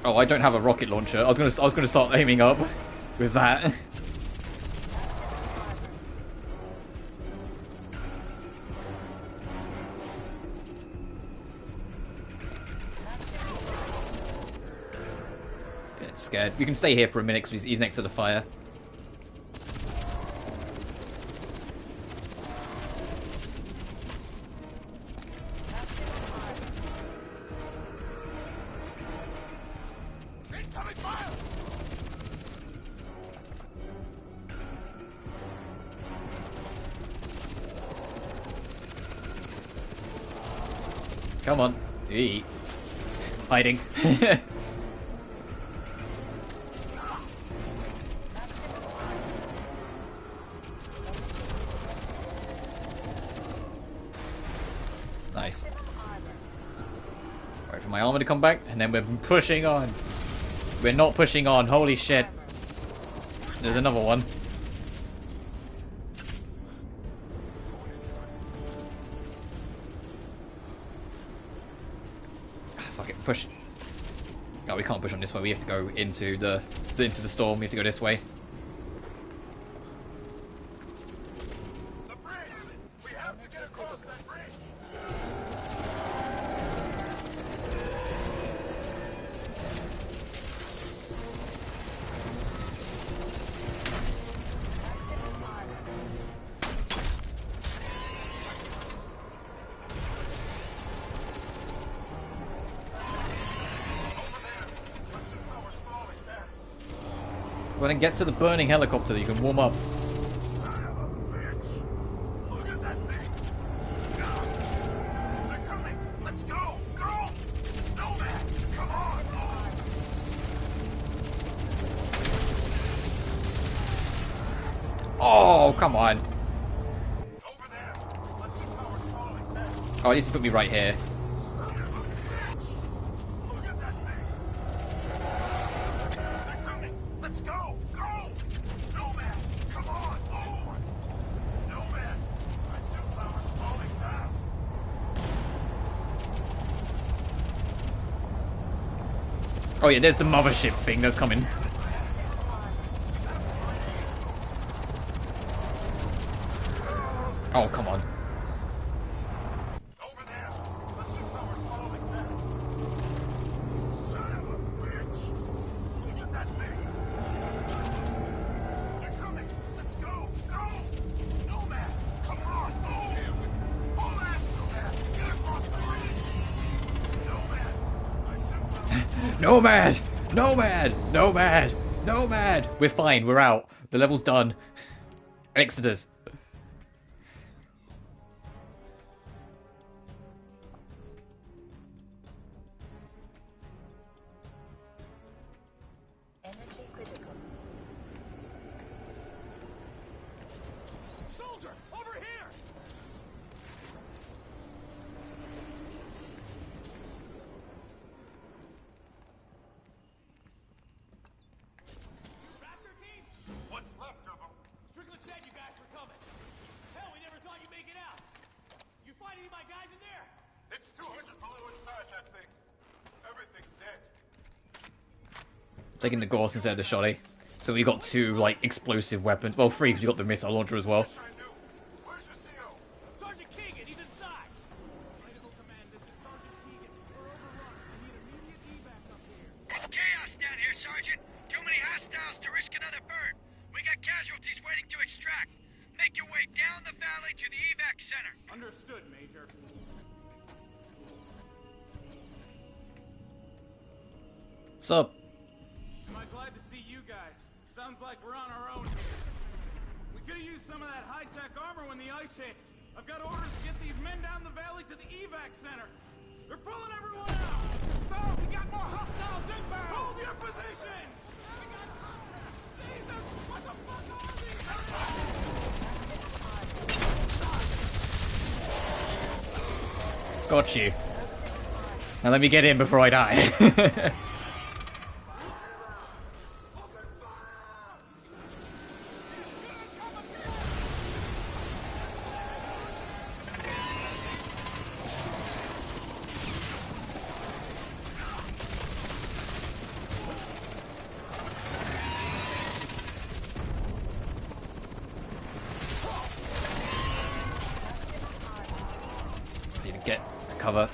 Oh, I don't have a rocket launcher. I was gonna start aiming up with that. Get scared. We can stay here for a minute because he's next to the fire. Incoming fire. Come on. Eat. Hiding. Nice. Wait for my armor to come back, and then we're pushing on. We're not pushing on. Holy shit. There's another one. Fuck it, push. No, we can't push on this way. We have to go into the storm. We have to go this way. The bridge. We have to get across that bridge. Well, then get to the burning helicopter. You can warm up. Look at that thing. They're coming. Let's go. Go. Nomad. Come on. Oh, come on. Over there. Let's see power's falling fast. Oh, it needs to put me right here. Son of a bitch. Look at that thing. They're coming. Let's go. Go. Nomad. Come on. Move. Nomad. My suit power's falling fast. Oh yeah, there's the mothership thing that's coming. Oh, come on. Over there. My suit power's falling fast. Son of a bitch. Look at that thing. They're coming. Let's go. Go. Nomad. Come on. Move. All ass, Nomad. Get across the bridge. Nomad. My suit power's Nomad! Nomad! Nomad! Nomad! We're fine, we're out. The level's done. Exodus. Energy critical. Soldier, over here! Raptor team? What's left of them? Strickland said you guys were coming. Hell, we never thought you'd make it out. You find any of my guys in there? It's 200 below inside that thing. Everything's dead. Taking the Gauss instead of the Shoddy. So we got two, like, explosive weapons. Well, three, because we got the missile launcher as well. Wish I knew. Where's your CO? Sergeant Keegan, he's inside. Critical command, this is Sergeant Keegan. We're overrun. We need immediate evac up here. It's chaos down here, Sergeant. Too many hostiles to risk another burn. We got casualties waiting to extract. Make your way down the valley to the evac center. Understood, Major. Sup? Am I glad to see you guys? Sounds like we're on our own here. We could have used some of that high-tech armor when the ice hit. I've got orders to get these men down the valley to the evac center. They're pulling everyone out. Stop! We got more hostiles inbound. Hold your position. Jesus! What the fuck are these? Got you. Now let me get in before I die. Need to get to cover.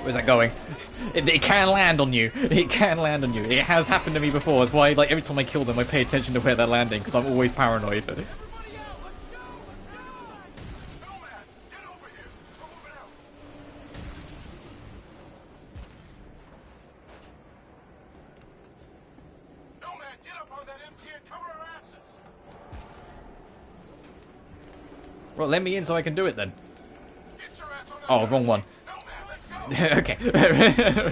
Where's that going? It can land on you. It can land on you. It has happened to me before. That's why, like, every time I kill them, I pay attention to where they're landing because I'm always paranoid. Everybody out! Let's go! Nomad, get over here! We're moving out! Nomad, get up on that MT and cover our asses! Well, let me in so I can do it then. Get your ass on that Oh, wrong one. Nomad, let's go! Okay,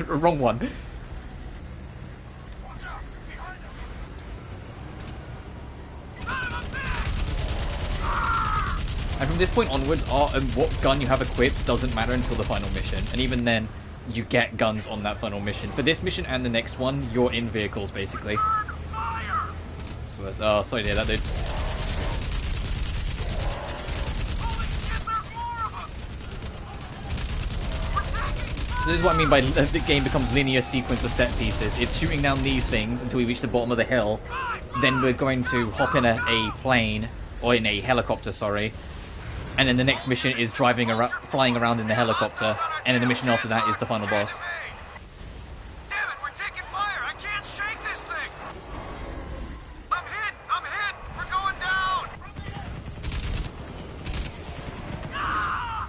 wrong one. Watch out! Behind us! And from this point onwards, what gun you have equipped doesn't matter until the final mission. And even then, you get guns on that final mission. For this mission and the next one, you're in vehicles, basically. Turn fire! So, oh, sorry to hear that, dude. Holy shit, there's more of them! We're taking fire! This is what I mean by the game becomes linear sequence of set pieces. It's shooting down these things until we reach the bottom of the hill. Then we're going to hop in a plane, or in a helicopter, sorry. And then the next mission is driving around, flying around in the helicopter. And then the mission after that is the final boss. Damn it, we're taking fire! I can't shake this thing! I'm hit! I'm hit! We're going down! Ah!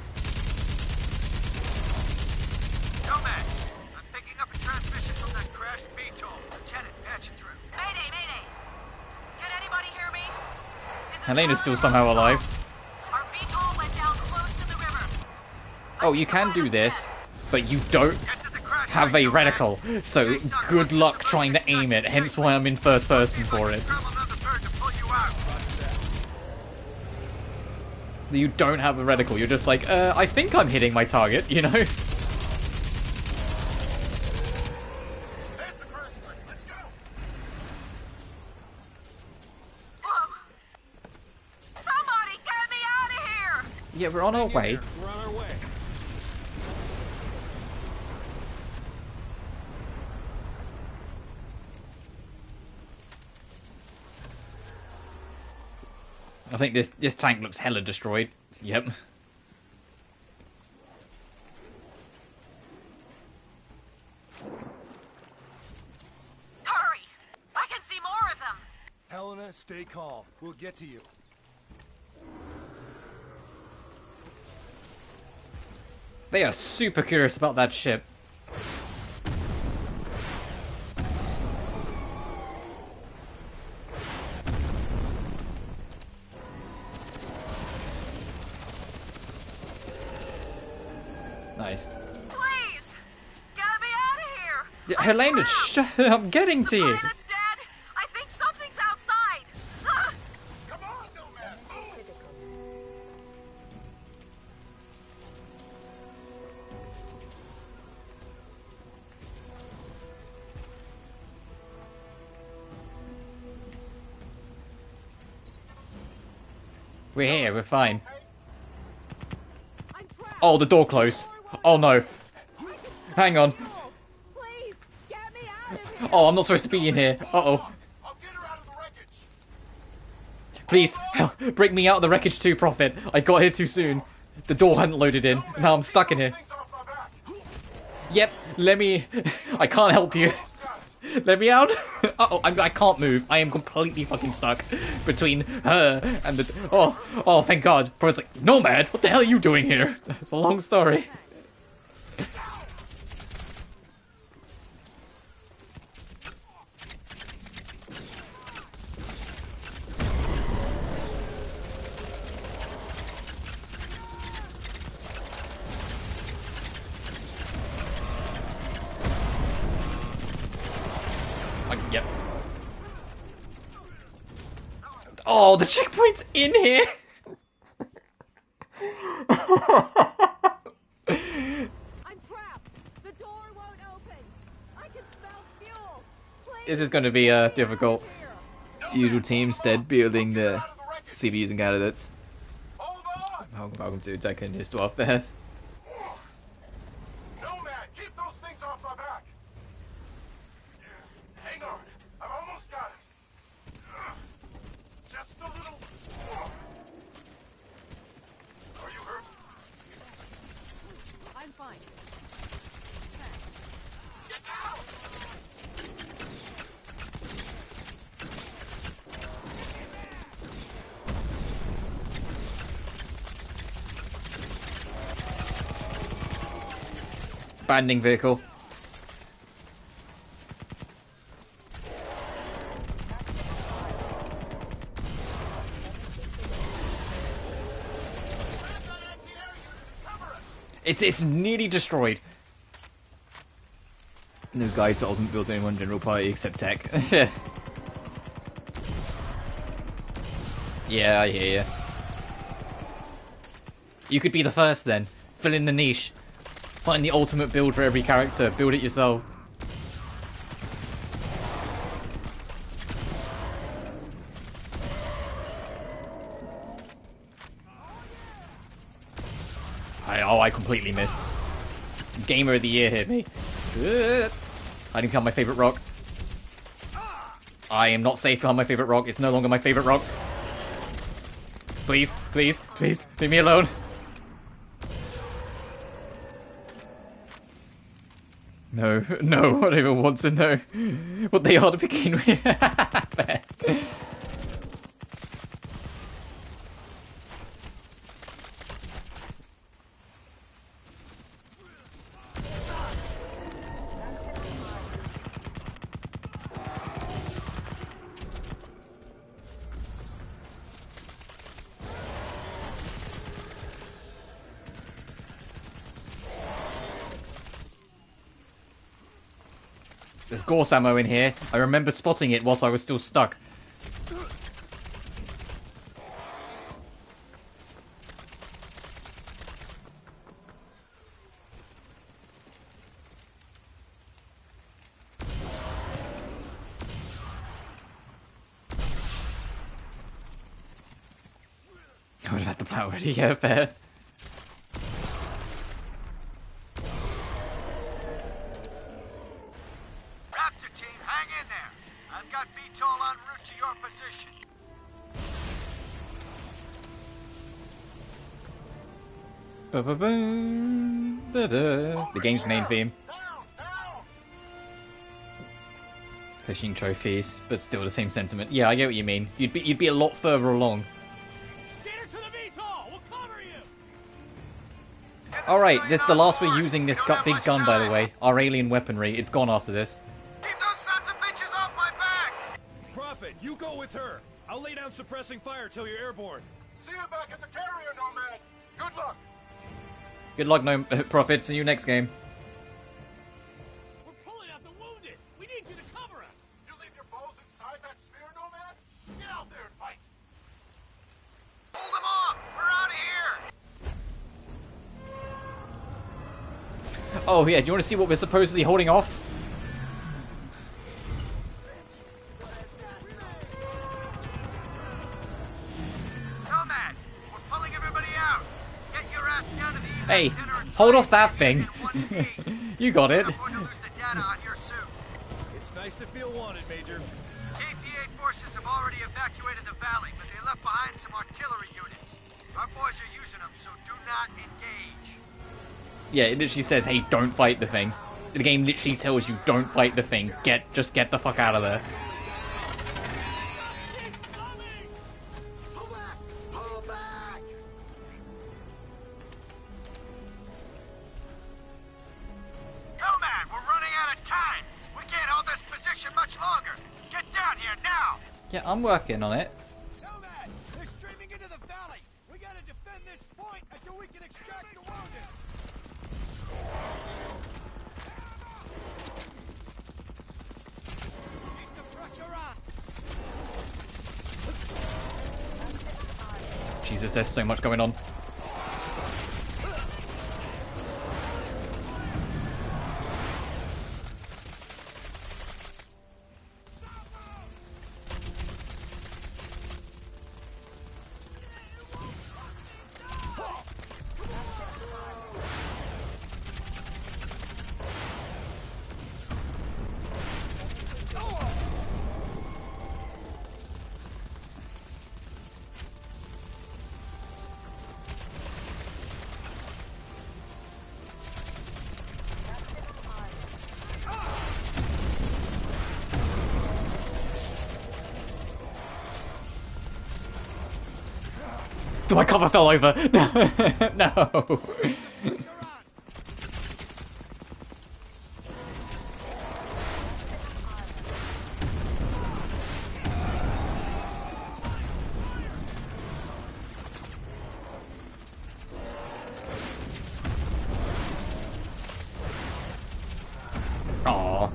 Nomad, I'm picking up a transmission from that crashed VTOL. Lieutenant, patch it through. Mayday, mayday! Can anybody hear me? This is Helena's still Robu. somehow alive. Our VTOL went down close to the river. Oh, you can do this, but you don't Get to the crash have site, a Nomad. reticle. So good luck trying to aim it, hence why I'm in first person for it. Grab another bird to pull you out. You don't have a reticle, you're just like, I think I'm hitting my target, you know? There's the crash site. Let's go! Whoa! Somebody get me out of here! Yeah, we're on our way. We're on our way. I think this tank looks hella destroyed. Yep. Hurry! I can see more of them! Helena, stay calm. We'll get to you. They are super curious about that ship. Nice. Please! Get me out of here! Yeah, I'm Helena, trapped. I'm getting to The you. pilot's dead! I think something's outside! Ah! Come on, Nomad! Move! We're here, we're fine. I'm trapped. Oh, the door closed. Oh no. Hang on. Please, get me out of here. Oh, I'm not supposed to be in here. Uh-oh. I'll get her out of the wreckage. Please, help, break me out of the wreckage too, Prophet. I got here too soon. The door hadn't loaded in. Now I'm stuck in here. Things off my back. Yep, let me... I can't help you. Almost got it. Let me out. Uh-oh, I can't move. I am completely fucking stuck between her and the... Oh, thank God. Prophet's like, Nomad, what the hell are you doing here? It's a long story. Yep. Oh, the checkpoint's in here! I'm trapped. The door won't open. I can smell fuel. Please. This is going to be difficult. Usual team instead building the CVs and candidates. Hold on. Welcome to Tekken His Dwarf Beth. Nomad, keep those things off my back. Hang on. I've almost got it. Just a little. Are you hurt? I'm fine. Get down! Banding vehicle. It's nearly destroyed. No guide to ultimate build anyone general party except tech. Yeah, I hear you. You could be the first then. Fill in the niche. Find the ultimate build for every character. Build it yourself. I completely missed. Gamer of the year hit me. I didn't count my favorite rock. I am not safe behind my favorite rock. It's no longer my favorite rock. Please, please, please, leave me alone. No, no, I don't even want to know what they are to begin with. There's Gorse ammo in here. I remember spotting it whilst I was still stuck. I would have had the plow already, yeah, fair. Raptor team, hang in there. I've got VTOL en route to your position. The game's main theme. Down, down. Fishing trophies, but still the same sentiment. Yeah, I get what you mean. You'd be a lot further along. Get her to the VTOL! We'll cover you! Get the Alright, civilian this is the on last board. we're using this We don't have big much gun, by the time. way. Our alien weaponry. It's gone after this. Keep those sons of bitches off my back! Prophet, you go with her. I'll lay down suppressing fire till you're airborne. See you back at the carrier, Nomad. Good luck. Good luck, no Prophet. See you next game. We're pulling out the wounded. We need you to cover us. You leave your bows inside that sphere, Nomad? Get out there and fight. Hold them off! We're out of here! Oh yeah, do you want to see what we're supposedly holding off? Nomad, Hey, hold off that thing. You got it. I'm going to lose the data on your suit. It's nice to feel wanted, Major. KPA forces have already evacuated the valley, but they left behind some artillery units. Our boys are using them, so do not engage. Yeah, it literally says, hey, don't fight the thing. The game literally tells you, don't fight the thing. Just get the fuck out of there. Pull back! Pull back! Nomad, we're running out of time. We can't hold this position much longer. Get down here now. Yeah, I'm working on it. Nomad, they're streaming into the valley. We gotta defend this point until we can extract the wounded. Keep the pressure on. Jesus, there's so much going on. My cover fell over. No. Aww.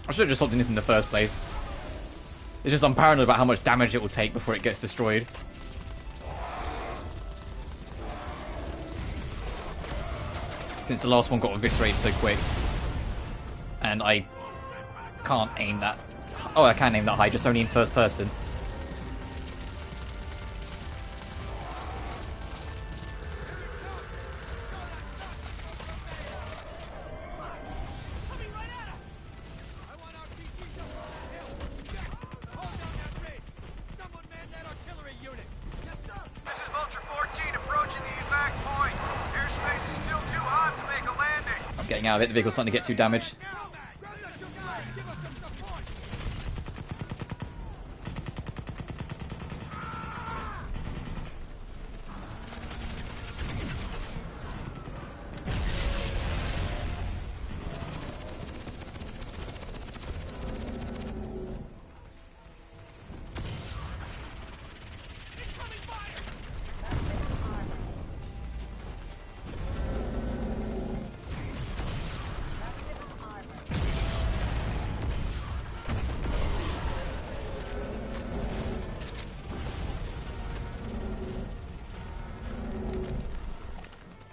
I should have just stopped this in the first place. It's just I'm paranoid about how much damage it will take before it gets destroyed. Since the last one got eviscerated so quick. And I can't aim that... Oh, I can aim that high, just only in first person. Out of it, the vehicle's starting to get too damaged.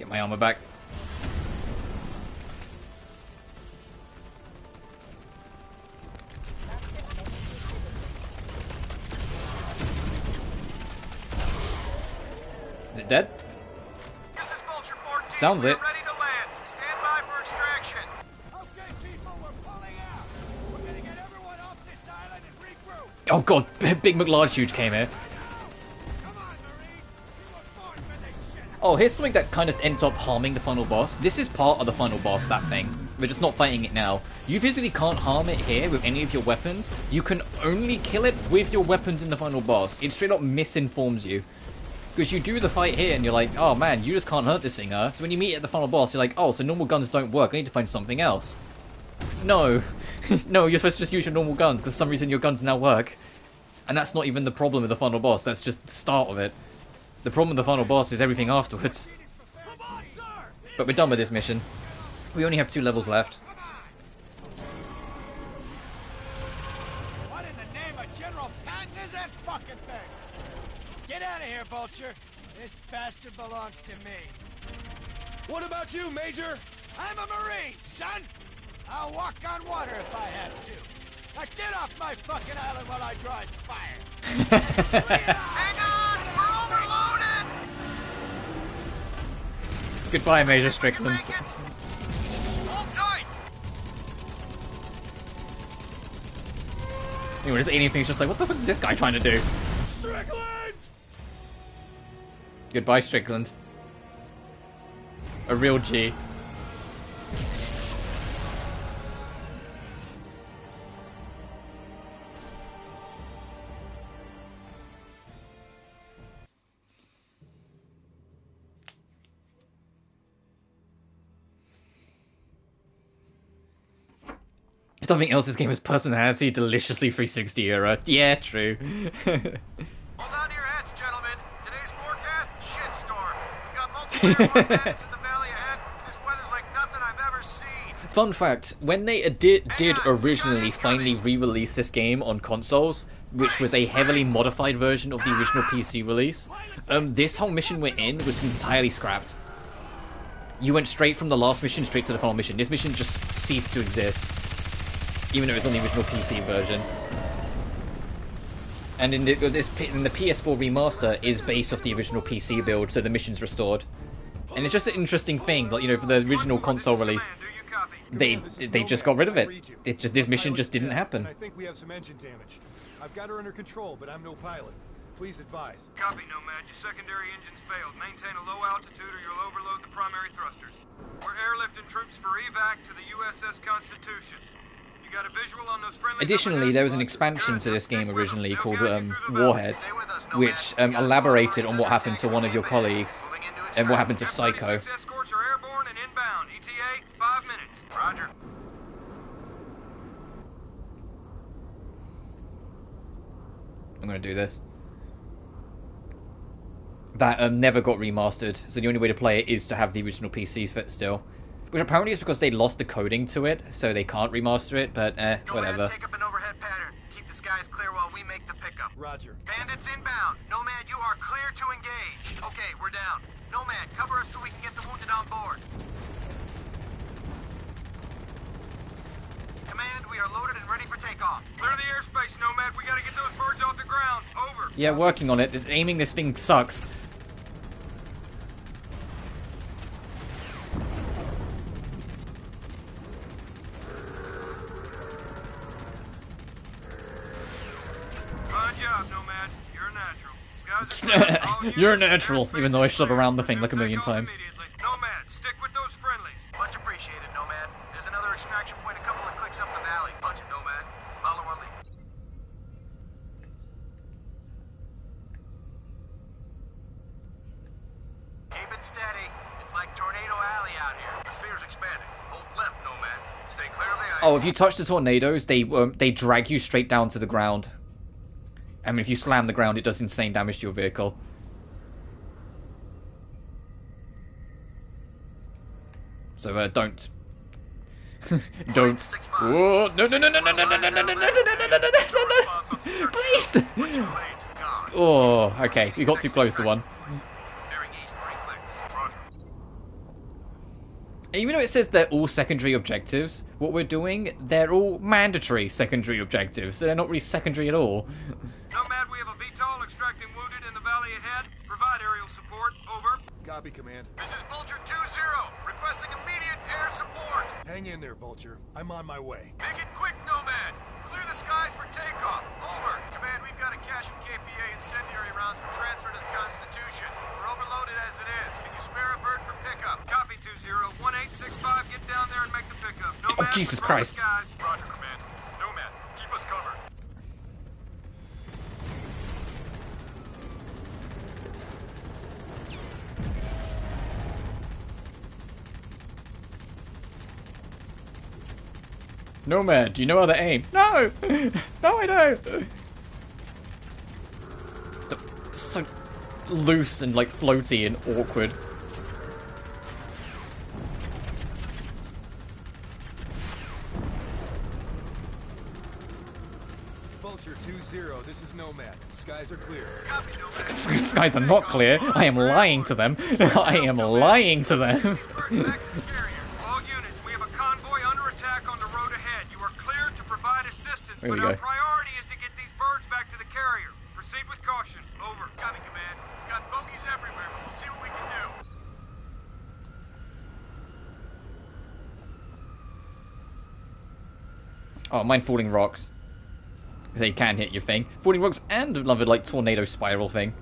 My armor back. Is it dead? This is Vulture 14. Sounds We're it. ready to land. Stand by for extraction. Okay, people, we're pulling out. We're gonna get everyone off this island and regroup. Oh god, Big McLarge huge came here. Oh, here's something that kind of ends up harming the final boss. This is part of the final boss, that thing. We're just not fighting it now. You physically can't harm it here with any of your weapons. You can only kill it with your weapons in the final boss. It straight up misinforms you. Because you do the fight here and you're like, oh man, you just can't hurt this thing, huh? So when you meet at the final boss, you're like, oh, so normal guns don't work. I need to find something else. no. No, you're supposed to just use your normal guns, because for some reason your guns now work. And that's not even the problem with the final boss, that's just the start of it. The problem with the final boss is everything afterwards. But we're done with this mission. We only have 2 levels left. What in the name of General Patton is that fucking thing? Get out of here, Vulture. This bastard belongs to me. What about you, Major? I'm a Marine, son! I'll walk on water if I have to. Now get off my fucking island while I draw its fire. Hang on! We're overloaded! Goodbye, Major Make Strickland. it. Hold tight! Anyway, this alien thing's just like, what the fuck is this guy trying to do? Strickland! Goodbye, Strickland. A real G. If nothing else, this game has personality, deliciously 360 era. Yeah, true. Hold on to your hats, gentlemen. Today's forecast, shitstorm. We've got multiple airborne bandits in the valley ahead. This weather's like nothing I've ever seen. Fun fact, when they did originally finally re-release this game on consoles, which was a heavily modified version of the original PC release, this whole mission we're in was entirely scrapped. You went straight from the last mission straight to the final mission. This mission just ceased to exist, even though it was on the original PC version. And in the PS4 remaster is based off the original PC build, so the mission's restored. And it's just an interesting thing, like, you know, for the original console release, they just got rid of it. This mission just didn't happen. I think we have some engine damage. I've got her under control, but I'm no pilot. Please advise. Copy, Nomad. Your secondary engines failed. Maintain a low altitude or you'll overload the primary thrusters. We're airlifting troops for evac to the USS Constitution. You got a visual on those friendlies? Additionally, there was an expansion to this game originally called Warhead, which elaborated on what happened to one of your colleagues and what happened to Psycho. Escorts are airborne and inbound. ETA, 5 minutes. Roger. I'm gonna do this. That never got remastered, so the only way to play it is to have the original PC fit still. Which apparently is because they lost the coding to it, so they can't remaster it, but whatever. Nomad, take up an overhead pattern. Keep the skies clear while we make the pickup. Roger. Bandits inbound. Nomad, you are clear to engage. Okay, we're down. Nomad, cover us so we can get the wounded on board. Command, we are loaded and ready for takeoff. Clear the airspace, Nomad. We gotta get those birds off the ground. Over. Yeah, working on it. Aiming this thing sucks. Good job, Nomad. You're a natural. Skies are clear. All You're a units, natural, airspace even though I is shove clear. around the thing Resume like a million takeoff times. immediately. Nomad, stick with those friendlies. Much appreciated, Nomad. There's another extraction point a couple of clicks up the valley. Punch it, Nomad. Follow our lead. Keep it steady. It's like Tornado Alley out here. The sphere's expanding. Hold left, Nomad. Stay clear of the ice. Oh, if you touch the tornadoes, they drag you straight down to the ground. I mean, if you slam the ground, it does insane damage to your vehicle. So don't. Don't. Whoa! No! No! No! No! No! No! No! No! No! No! No! No! No! No! No! Please! Oh, okay. We got too close to one. Bearing east, 3 clicks. Roger. Even though it says they're all secondary objectives, what we're doing, they're all mandatory secondary objectives, so they're not really secondary at all. Nomad, we have a VTOL extracting wounded in the valley ahead. Provide aerial support. Over. Copy, Command. This is Vulture 2-0. Requesting immediate air support. Hang in there, Vulture. I'm on my way. Make it quick, Nomad. Clear the skies for takeoff. Over. Command, we've got a cache of KPA incendiary rounds for transfer to the Constitution. We're overloaded as it is. Can you spare a bird for pickup? Copy 2-0. 1865, get down there and make the pickup. Nomad, Jesus control the Christ. skies. Roger, Command. Nomad, keep us covered. Nomad, do you know how to aim? No! No, I don't! It's so loose and, like, floaty and awkward. Vulture 2-0, this is Nomad. Skies are clear. Copy, Nomad. Skies are not clear. I am lying to them. I am lying to them. These birds back to the carrier. All units, we have a convoy under attack on the road ahead. You are cleared to provide assistance, There we but go. our priority is to get these birds back to the carrier. Proceed with caution. Over. Copy, Command. We've got bogeys everywhere, but we'll see what we can do. Oh, mine falling rocks. They can hit your thing. Falling rocks and another, like, tornado spiral thing.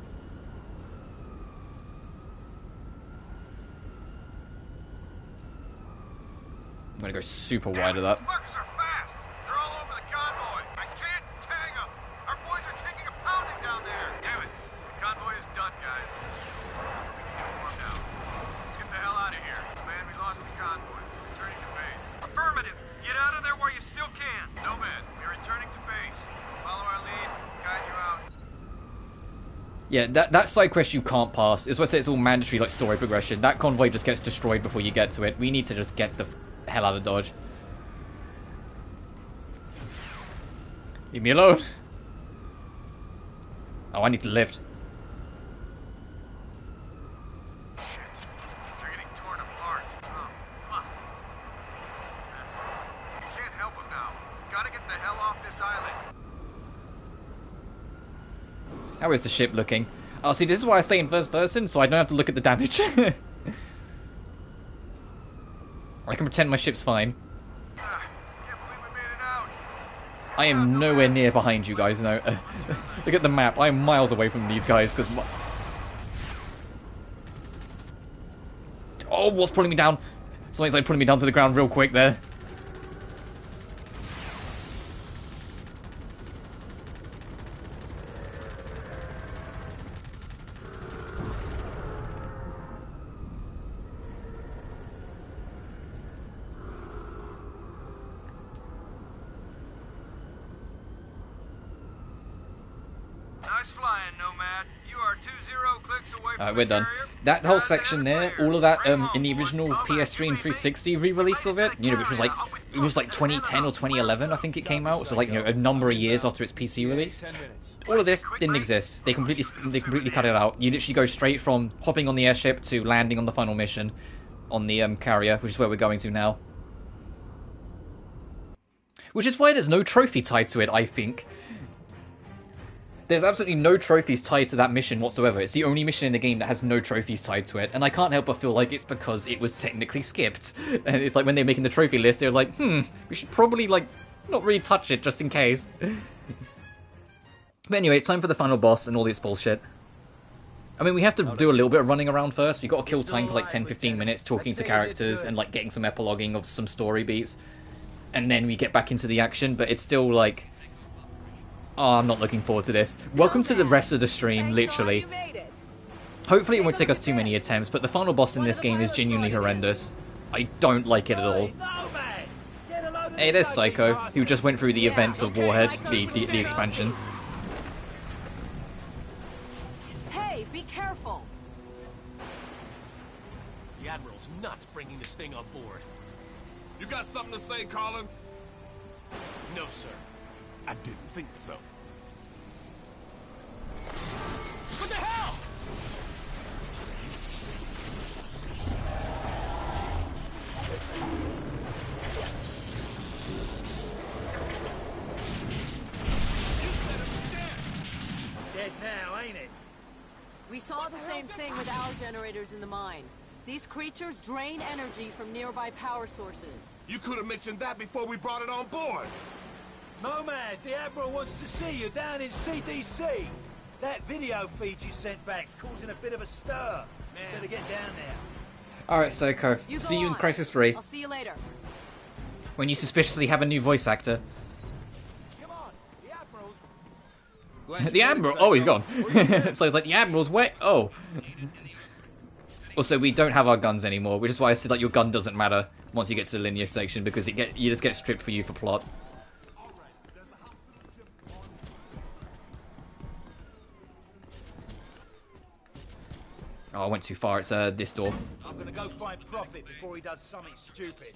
I'm gonna go super wide of that. These fuckers are fast. They're all over the convoy. I can't tag them. Our boys are taking a pounding down there. Damn it. The convoy is done, guys. Nothing we can do for them now. Let's get the hell out of here. Man, we lost the convoy. Returning to base. Affirmative. Get out of there while you still can. Nomad, we're returning to base. Follow our lead. Guide you out. Yeah, that side quest you can't pass. It's what I say, it's all mandatory, like, story progression. That convoy just gets destroyed before you get to it. We need to just get the hell out of Dodge. Leave me alone. Oh, I need to lift. Shit. They're getting torn apart. Oh, fuck. Bastards. We can't help them now. We gotta get the hell off this island. How is the ship looking? Oh, see, this is why I stay in first person, so I don't have to look at the damage. I can pretend my ship's fine. Can't believe we made it out. I am nowhere near behind you guys, no. Look at the map, I am miles away from these guys, because... Oh, what's pulling me down? Something's like pulling me down to the ground real quick there. Nice flying, Nomad. You are 2-0 clicks away from Alright, the we're done. carrier. That whole Guys, section they're there, clear. all of that Bring in the on, original boys. PS3 and 360 re-release of it, you know, which was like, it was like 2010 or 2011 I think it came out, so like, you know, a number of years after its PC release. 10 minutes. All of this didn't exist. They completely cut it out. You literally go straight from hopping on the airship to landing on the final mission on the carrier, which is where we're going to now. Which is why there's no trophy tied to it, I think. There's absolutely no trophies tied to that mission whatsoever. It's the only mission in the game that has no trophies tied to it, and I can't help but feel like it's because it was technically skipped. And it's like when they're making the trophy list, they're like, we should probably, like, not really touch it just in case. But anyway, it's time for the final boss and all this bullshit. I mean, we have to do a little bit of running around first. We've got to kill time for like 10-15 minutes talking to characters and like getting some epiloguing of some story beats. And then we get back into the action, but it's still like... Oh, I'm not looking forward to this. Welcome to the rest of the stream, literally. Hopefully it won't take us too many attempts, but the final boss in this game is genuinely horrendous. I don't like it at all. Hey, there's Psycho, who just went through the events of Warhead, the expansion. Hey, be careful! The Admiral's nuts bringing this thing on board. You got something to say, Collins? No, sir. I didn't think so. What the hell? Dead now, ain't it? We saw the same thing with our generators in the mine. These creatures drain energy from nearby power sources. You could have mentioned that before we brought it on board. Nomad, the Admiral wants to see you down in CDC. That video feed you sent back's causing a bit of a stir. Better get down there. Alright, Psycho. You See go you in on. Crysis 3. I'll see you later. When you suspiciously have a new voice actor. Come on, the Admiral's... The Admiral? Oh, he's gone. So it's like, the Admiral's wet? Oh. Also, we don't have our guns anymore, which is why I said that your gun doesn't matter once you get to the linear section, because you just get stripped for you for plot. Oh, I went too far. It's this door. I'm gonna go find Prophet before he does something stupid.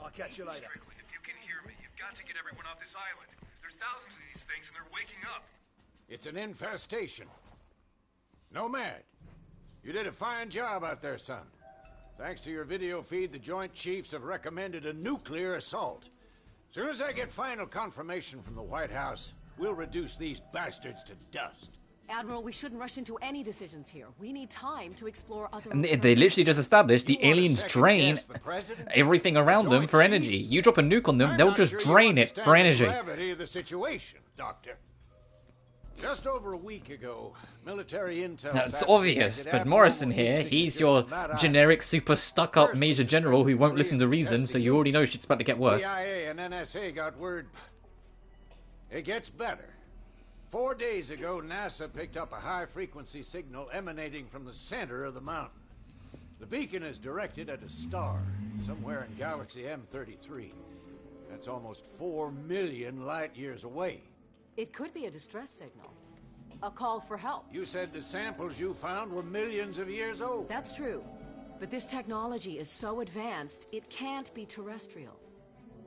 I'll catch you later. If you can hear me, you've got to get everyone off this island. There's thousands of these things and they're waking up. It's an infestation. Nomad, you did a fine job out there, son. Thanks to your video feed, the Joint Chiefs have recommended a nuclear assault. Soon as I get final confirmation from the White House, we'll reduce these bastards to dust. Admiral, we shouldn't rush into any decisions here. We need time to explore other... And they literally just established the aliens drain everything around them for energy. You drop a nuke on them, they'll just drain it for energy. The gravity of the situation, Doctor. Just over a week ago, military intel... That's obvious, but Morrison here, he's your generic super stuck-up Major General who won't listen to reason, so you already know shit's about to get worse. CIA and NSA got word... It gets better. 4 days ago, NASA picked up a high-frequency signal emanating from the center of the mountain. The beacon is directed at a star, somewhere in galaxy M33. That's almost 4 million light-years away. It could be a distress signal. A call for help. You said the samples you found were millions of years old. That's true. But this technology is so advanced, it can't be terrestrial.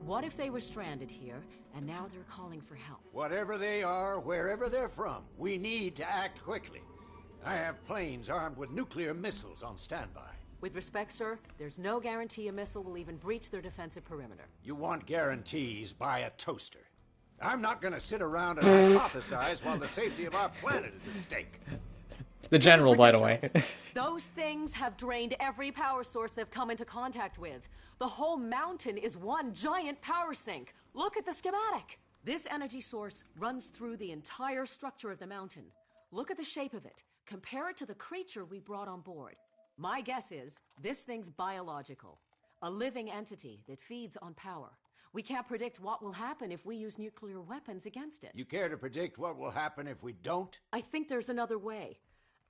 What if they were stranded here, and now they're calling for help? Whatever they are, wherever they're from, we need to act quickly. I have planes armed with nuclear missiles on standby. With respect, sir, there's no guarantee a missile will even breach their defensive perimeter. You want guarantees, buy a toaster. I'm not gonna sit around and hypothesize while the safety of our planet is at stake. The general, by the way. Those things have drained every power source they've come into contact with. The whole mountain is one giant power sink. Look at the schematic. This energy source runs through the entire structure of the mountain. Look at the shape of it. Compare it to the creature we brought on board. My guess is this thing's biological. A living entity that feeds on power. We can't predict what will happen if we use nuclear weapons against it. You care to predict what will happen if we don't? I think there's another way.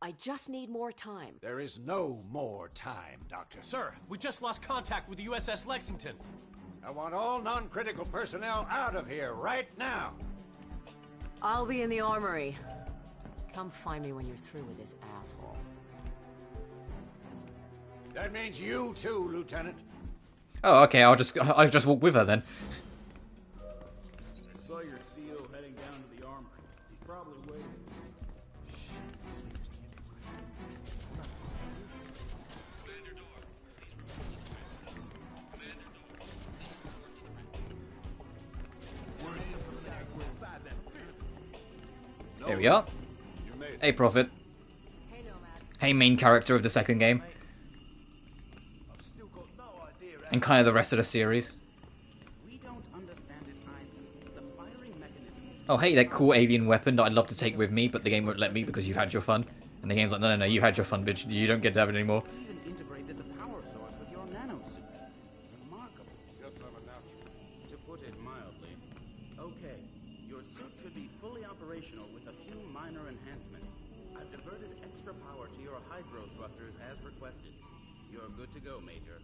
I just need more time. There is no more time, Doctor. Sir, we just lost contact with the USS Lexington. I want all non-critical personnel out of here right now. I'll be in the armory. Come find me when you're through with this asshole. That means you too, Lieutenant. Oh, okay, I'll just walk with her then. I saw your CO heading down to the armory. He's probably waiting. There we are. Hey, Prophet. Hey, Nomad. Hey, main character of the second game. And kind of the rest of the series. Oh, hey, that cool alien weapon that I'd love to take with me, but the game won't let me because you've had your fun. And the game's like, no, you had your fun, bitch. You don't get to have it anymore. Even integrated the power source with your nanosuit. Remarkable. Guess I'm a natural. To put it mildly. Okay, your suit should be fully operational with a few minor enhancements. I've diverted extra power to your hydro thrusters as requested. You're good to go, Major.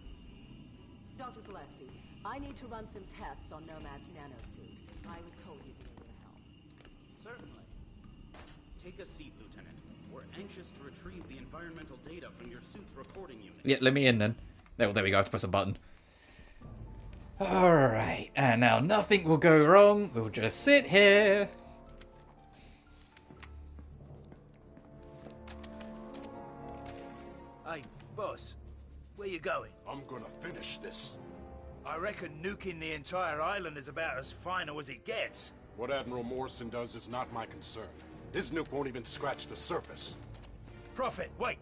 Dr. Gillespie, I need to run some tests on Nomad's nanosuit. I was told you'd be able to help. Certainly. Take a seat, Lieutenant. We're anxious to retrieve the environmental data from your suit's recording unit. Yeah, let me in then. There we go, I have to press a button. Alright, and now nothing will go wrong. We'll just sit here. Hey, boss. Where you going? I'm gonna finish this. I reckon nuking the entire island is about as final as it gets. What Admiral Morrison does is not my concern. His nuke won't even scratch the surface. Prophet, wait!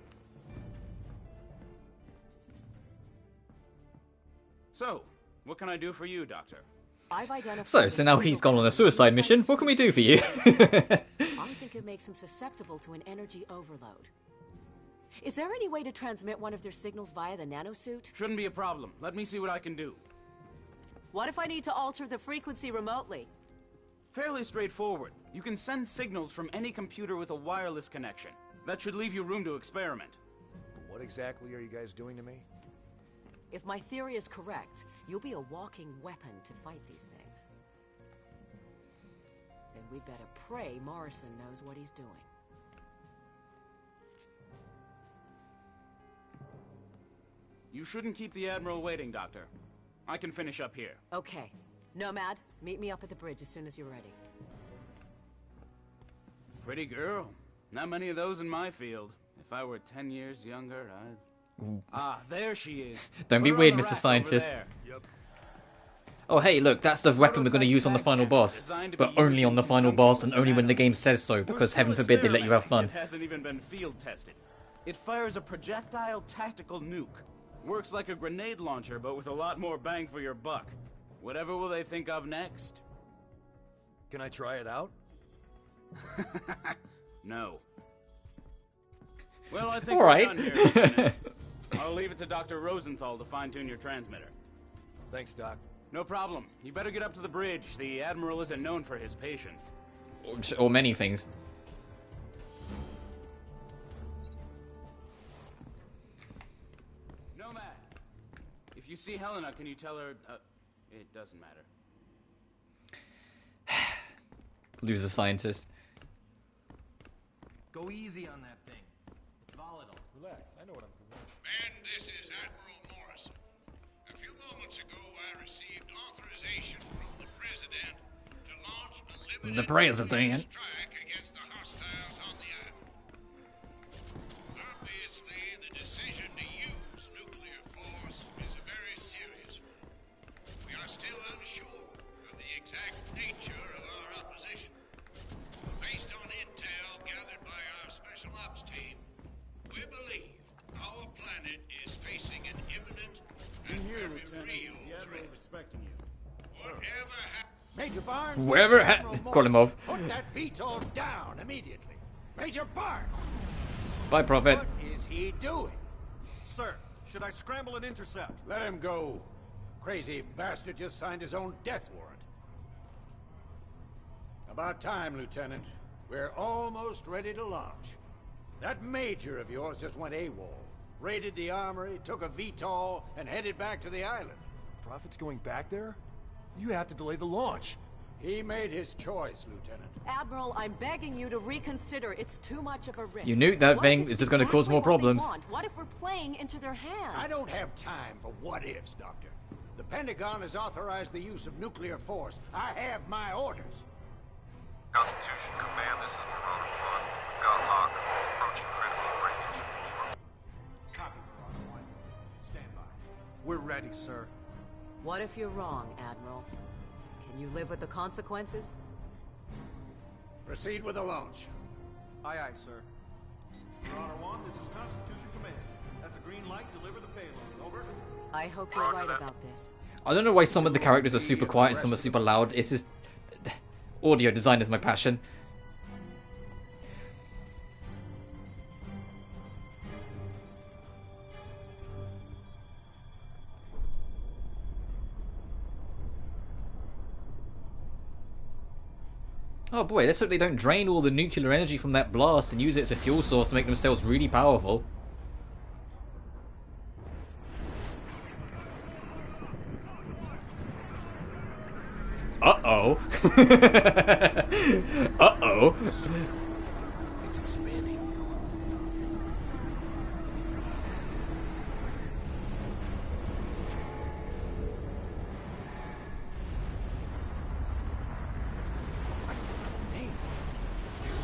So, what can I do for you, Doctor? I've identified. So now he's gone on a suicide mission. What can we do for you? I think it makes him susceptible to an energy overload. Is there any way to transmit one of their signals via the nanosuit? Shouldn't be a problem. Let me see what I can do. What if I need to alter the frequency remotely? Fairly straightforward. You can send signals from any computer with a wireless connection. That should leave you room to experiment. What exactly are you guys doing to me? If my theory is correct, you'll be a walking weapon to fight these things. Then we better pray Morrison knows what he's doing. You shouldn't keep the Admiral waiting, Doctor. I can finish up here. Okay. Nomad, meet me up at the bridge as soon as you're ready. Pretty girl. Not many of those in my field. If I were 10 years younger, I'd... Ah, there she is. Don't be weird, Mr. Scientist. Yep. Oh, hey, look, that's the weapon we're going to use on the final boss. But only on the final boss and only when the game says so, because heaven forbid they let you have fun. It hasn't even been field tested. It fires a projectile tactical nuke. Works like a grenade launcher, but with a lot more bang for your buck. Whatever will they think of next? Can I try it out? No. Well, I think All right. we're done here, Lieutenant. I'll leave it to Dr. Rosenthal to fine-tune your transmitter. Thanks, Doc. No problem. You better get up to the bridge. The Admiral isn't known for his patience. Or many things. Nomad! If you see Helena, can you tell her... it doesn't matter. Loser scientist. Go easy on that thing. It's volatile. Relax, I know what I'm doing. And this is Admiral Morrison. A few moments ago, I received authorization from the President to launch a limited strike against the hostiles on the island. Obviously, the decision to use nuclear force is a very serious one. We are still unsure of the exact nature of our opposition. Based on intel gathered by our special ops team, we believe our planet is facing an imminent and very real threat. Expecting you. Whatever Major Barnes, Wherever this is Admiral call him off. Put that VTOL down immediately. Major Barnes, Bye, Prophet. what is he doing? Sir, should I scramble and intercept? Let him go. Crazy bastard just signed his own death warrant. About time, Lieutenant. We're almost ready to launch. That major of yours just went AWOL. Raided the armory, took a VTOL, and headed back to the island. Prophet's going back there? You have to delay the launch. He made his choice, Lieutenant. Admiral, I'm begging you to reconsider. It's too much of a risk. You knew that What thing if is this just going to cause exactly more what they problems. want? What if we're playing into their hands? I don't have time for what-ifs, Doctor. The Pentagon has authorized the use of nuclear force. I have my orders. Constitution Command, this is Marauder 1. We've got lock. Approaching critical range. Over. Copy, Marauder 1. Stand by. We're ready, sir. What if you're wrong, Admiral? Can you live with the consequences? Proceed with the launch. Aye, aye, sir. Marauder 1, this is Constitution Command. That's a green light. Deliver the payload. Over. I hope you're right about this. I don't know why some of the characters are super quiet and some are super loud. It's just... audio design is my passion. Oh boy, let's hope they don't drain all the nuclear energy from that blast and use it as a fuel source to make themselves really powerful. Uh-oh. Uh-oh. It's expanding.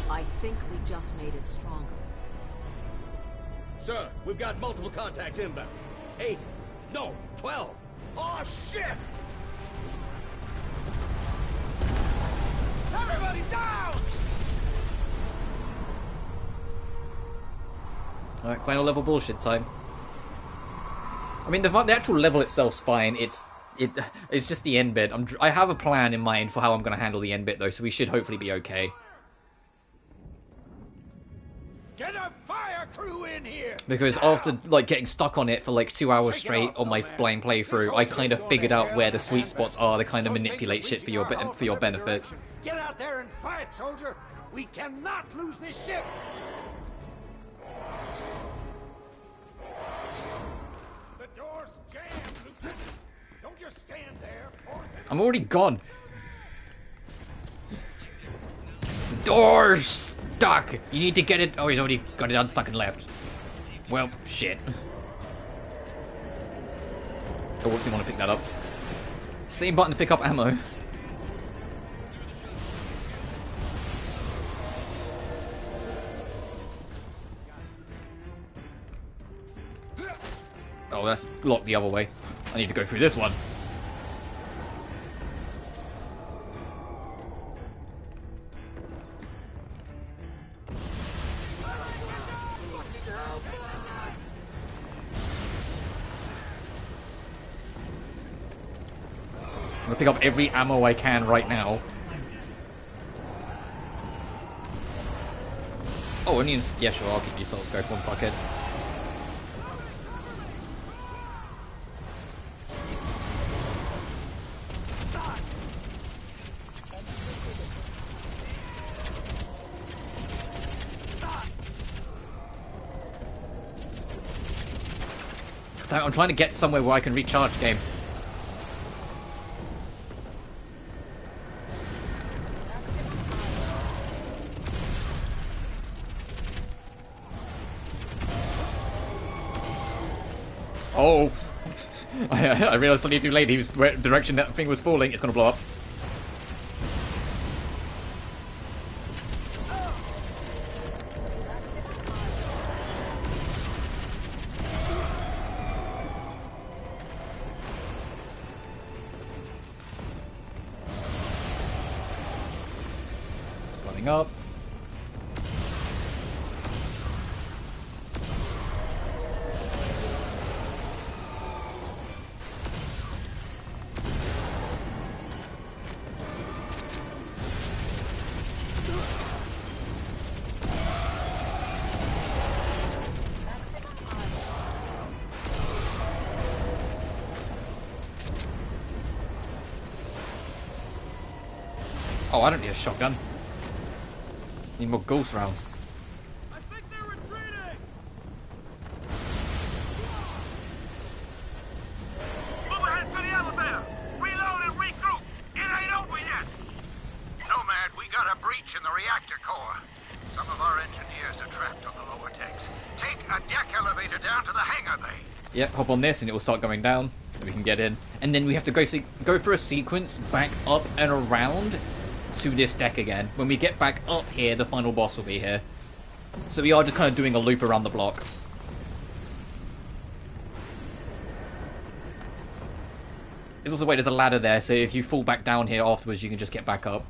I think we just made it stronger. Sir, we've got multiple contacts inbound. 8. No, 12. Oh, shit! Everybody down! Alright, final level bullshit time. I mean, the actual level itself's fine. It's just the end bit. I have a plan in mind for how I'm going to handle the end bit, though, so we should hopefully be okay. Get a fire crew in here! Because after like getting stuck on it for like 2 hours straight on my blind playthrough, I kind of figured out where the sweet spots are to kind of manipulate shit for your benefit. Get out there and fight, soldier! We cannot lose this ship! I'm already gone. The door's stuck. You need to get it. Oh, he's already got it unstuck and left. Well, shit. Oh, what's he want to pick that up? Same button to pick up ammo. Oh, that's locked the other way. I need to go through this one. I'm gonna pick up every ammo I can right now. Oh, onions. Yeah, sure, I'll keep the assault scope on, fuck it. I'm trying to get somewhere where I can recharge game. Oh! I realised suddenly too late. He was the direction that thing was falling. It's gonna blow up. It's blowing up. Oh, I don't need a shotgun. Need more ghost rounds. I think they're retreating! Move ahead to the elevator! Reload and regroup! It ain't over yet! Nomad, we got a breach in the reactor core. Some of our engineers are trapped on the lower decks. Take a deck elevator down to the hangar bay. Yep, hop on this and it will start going down. And we can get in. And then we have to go through a sequence back up and around to this deck again. When we get back up here, the final boss will be here. So we are just kind of doing a loop around the block. There's also, wait, there's a ladder there, so if you fall back down here afterwards, you can just get back up.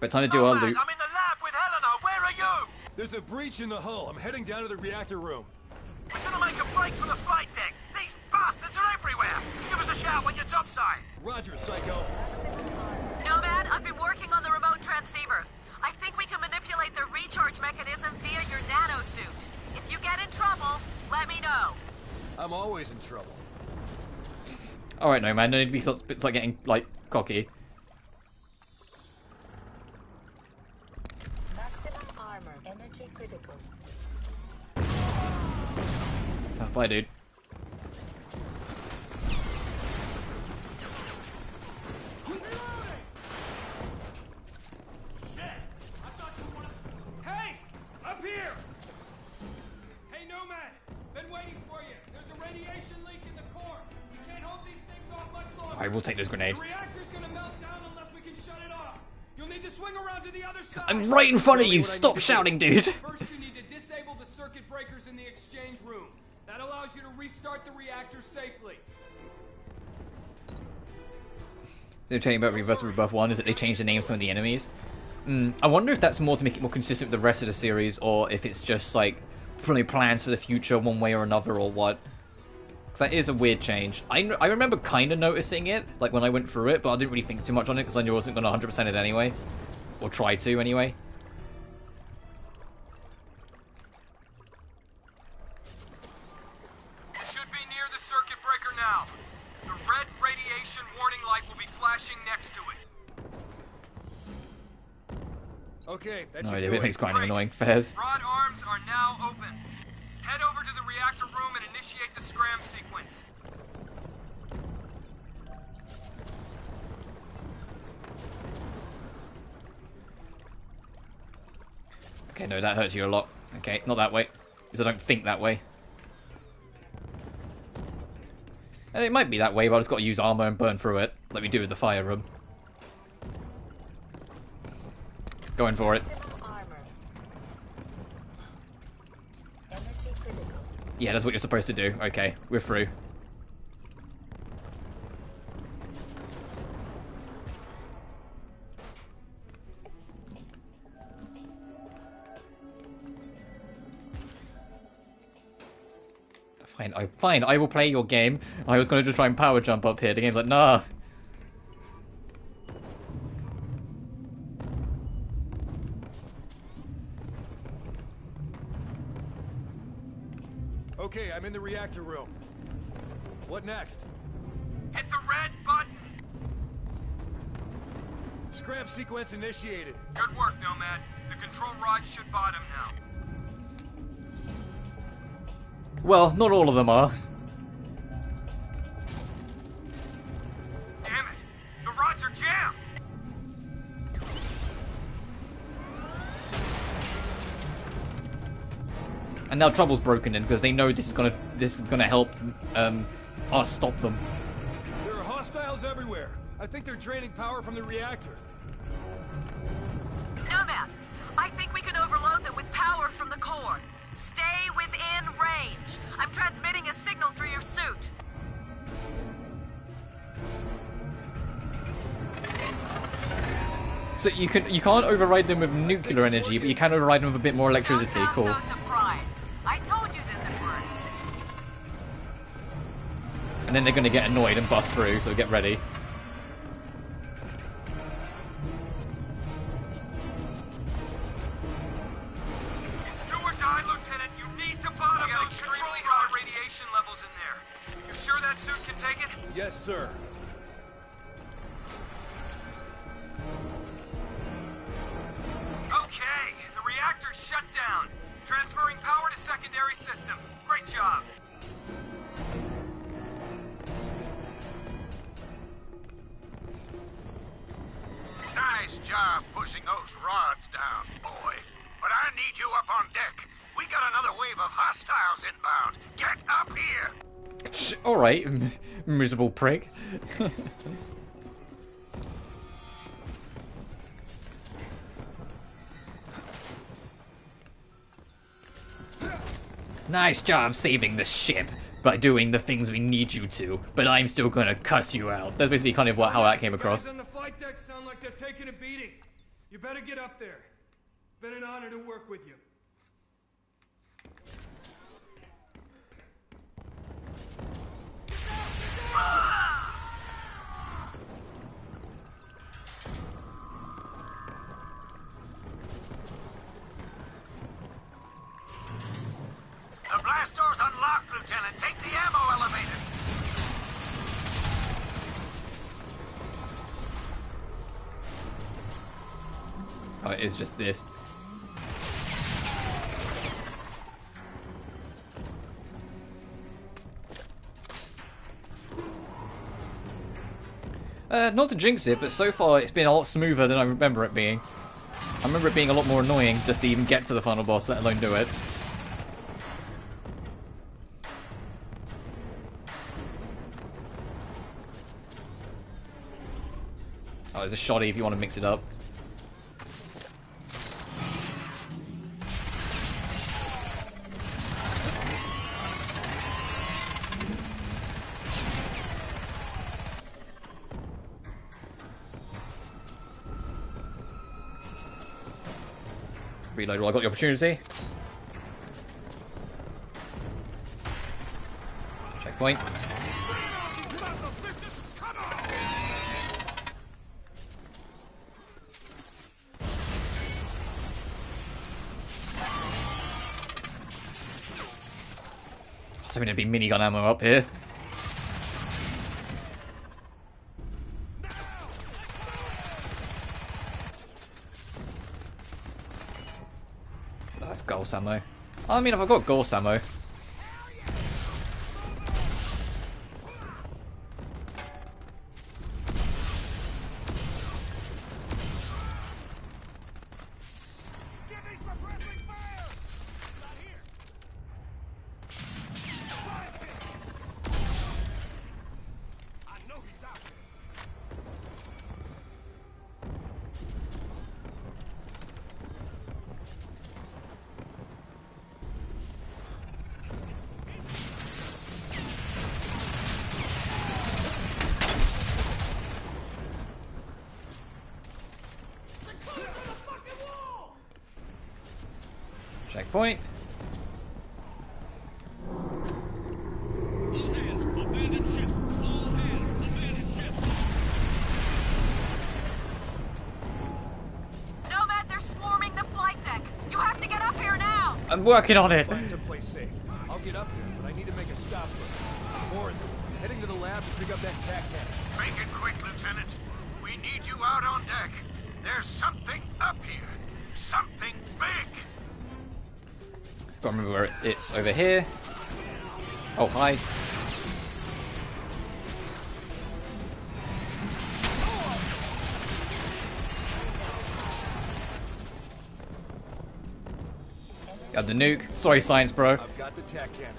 But time to do our loop. I'm in the lab with Helena. Where are you? There's a breach in the hull. I'm heading down to the reactor room. We're gonna make a break for the flight deck. These bastards are everywhere. Give us a shout when you're topside. Roger, Psycho. Nomad, I've been working on the remote transceiver. I think we can manipulate the recharge mechanism via your nanosuit. If you get in trouble, let me know. I'm always in trouble. Alright, no man, no need to be start getting, like, cocky. Maximum armor, energy critical. Oh, bye, dude. Hey! Up here! Hey, Nomad! Been waiting for you. There's a radiation leak in the core. We can't hold these things off much longer. Alright, we'll take those grenades. The reactor's gonna melt down unless we can shut it off. You'll need to swing around to the other side. I'm right in front of you! Stop shouting, dude! First, you need to disable the circuit breakers in the exchange room. That allows you to restart the reactor safely. They're talking about Reverse Rebuff 1 is that they changed the names of some of the enemies. I wonder if that's more to make it more consistent with the rest of the series, or if it's just like probably plans for the future one way or another, or what. Because that is a weird change. I remember kind of noticing it, like when I went through it, but I didn't really think too much on it because I knew I wasn't going to 100% it anyway. Or try to anyway. You should be near the circuit breaker now. The red radiation warning light will be flashing next to it. Okay, that's No idea, it makes kind of annoying. Fairs. Rod arms are now open. Head over to the reactor room and initiate the scram sequence. Okay, no, that hurts you a lot. Okay, not that way. Because I don't think that way. And it might be that way, but I've just got to use armor and burn through it, like we do with the fire room. Going for it. Yeah, that's what you're supposed to do. Okay, we're through. Fine, I will play your game. I was going to just try and power jump up here. The game's like, nah. Okay, I'm in the reactor room. What next? Hit the red button! Scram sequence initiated. Good work, Nomad. The control rods should bottom now. Well, not all of them are. Damn it! The rods are jammed! And now trouble's broken in because they know this is gonna help us stop them. There are hostiles everywhere. I think they're draining power from the reactor. Nomad, I think we can overload them with power from the core. Stay within range. I'm transmitting a signal through your suit. So you can't override them with nuclear energy, but you can override them with a bit more electricity. Don't sound Cool. so surprised. I told you this would work. And then they're gonna get annoyed and bust through, so get ready. Levels in there. You sure that suit can take it? Yes, sir. Okay, the reactor's shut down. Transferring power to secondary system. Great job. Nice job pushing those rods down, boy. But I need you up on deck. We got another wave of hostiles inbound. Get up here! Alright, miserable prick. Nice job saving the ship by doing the things we need you to, but I'm still gonna cuss you out. That's basically kind of how that came across. Guys on the flight deck sound like they're taking a beating. You better get up there. Been an honor to work with you. The blast door's unlocked, Lieutenant. Take the ammo elevator. Oh, it is just this. Not to jinx it, but so far it's been a lot smoother than I remember it being. I remember it being a lot more annoying just to even get to the final boss, let alone do it. Oh, there's a shoddy if you want to mix it up. Reload while I got the opportunity. Checkpoint. So gonna be minigun ammo up here. That's Ghost ammo. I mean, if I've got Ghost ammo. Checkpoint. All hands, abandon ship! All hands, abandon ship! Nomad, they're swarming the flight deck. You have to get up here now. I'm working on it. Find someplace safe. I'll get up there, but I need to make a stop first. Morris, heading to the lab to pick up that tac cannon. Make it quick, Lieutenant. We need you out on deck. There's something up here. Something big. Don't remember where it's over here. Oh, hi. Got the nuke. Sorry, science bro. I've got the tac cannon.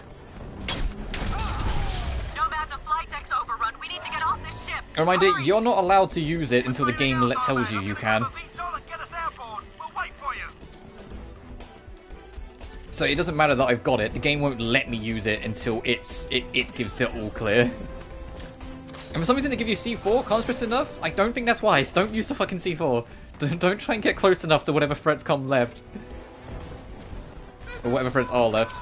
Nomad, the flight deck's overrun. We need to get off this ship. A reminder, you're not allowed to use it until the game tells you you can. So it doesn't matter that I've got it. The game won't let me use it until it gives it all clear. And for some reason they give you C4. Can't stress enough. I don't think that's wise. Don't use the fucking C4. Don't try and get close enough to whatever threats come left. Or whatever threats are left.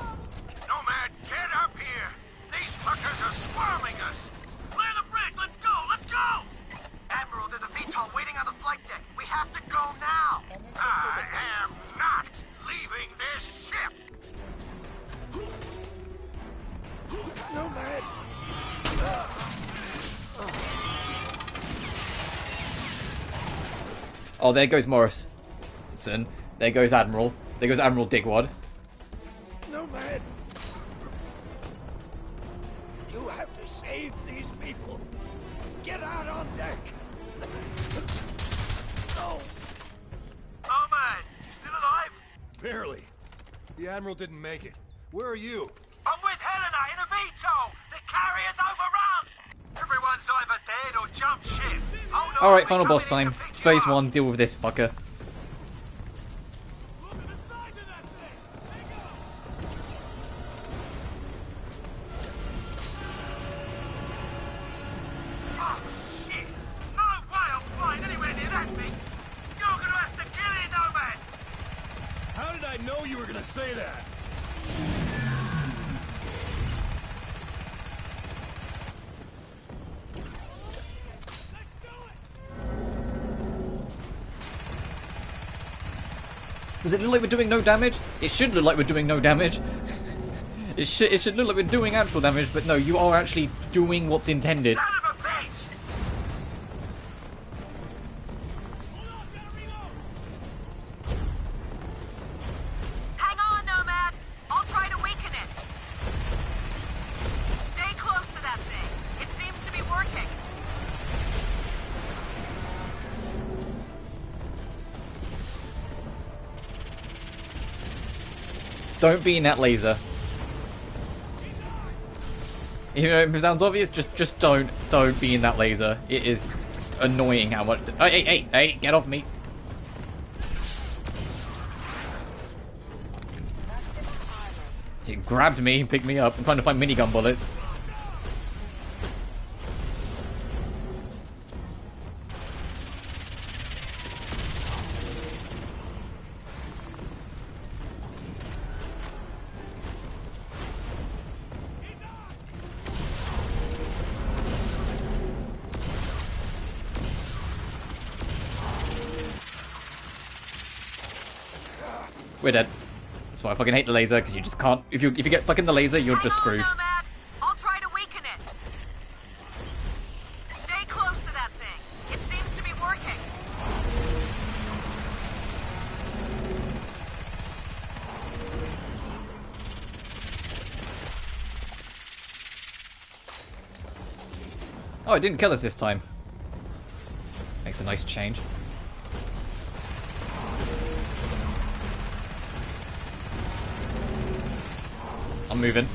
Nomad, get up here! These fuckers are swarming us! Clear the bridge! Let's go! Let's go! Admiral, there's a VTOL waiting on the flight deck. We have to go now! I am not leaving this ship! Nomad! Oh, there goes Morris. There goes Admiral. There goes Admiral Digwad. Nomad! You have to save these people! Get out on deck! No! Nomad! You still alive? Barely. The Admiral didn't make it. Where are you? I'm with Helena in a VTOL! The carrier's overrun! Everyone's either dead or jumped ship! Hold on, Alright, we're final boss coming in time. to pick you Phase up. 1, deal with this fucker. Oh, shit! No way I'm flying anywhere near that thing! You're gonna have to kill it, Nomad! How did I know you were gonna say that? Does it look like we're doing no damage? It should look like we're doing no damage. It should look like we're doing actual damage, but no, you are actually doing what's intended. Son of a bitch! Hang on, Nomad. I'll try to weaken it. Stay close to that thing. It seems to be working. Don't be in that laser. You know, if it sounds obvious, just don't be in that laser. It is annoying how much. Hey, get off me! It grabbed me and picked me up. I'm trying to find minigun bullets. We're dead. That's why I fucking hate the laser, because you just can't. If you get stuck in the laser, you're just screwed. Nomad. I'll try to weaken it. Stay close to that thing. It seems to be working. Oh, it didn't kill us this time. Makes a nice change. I'm moving.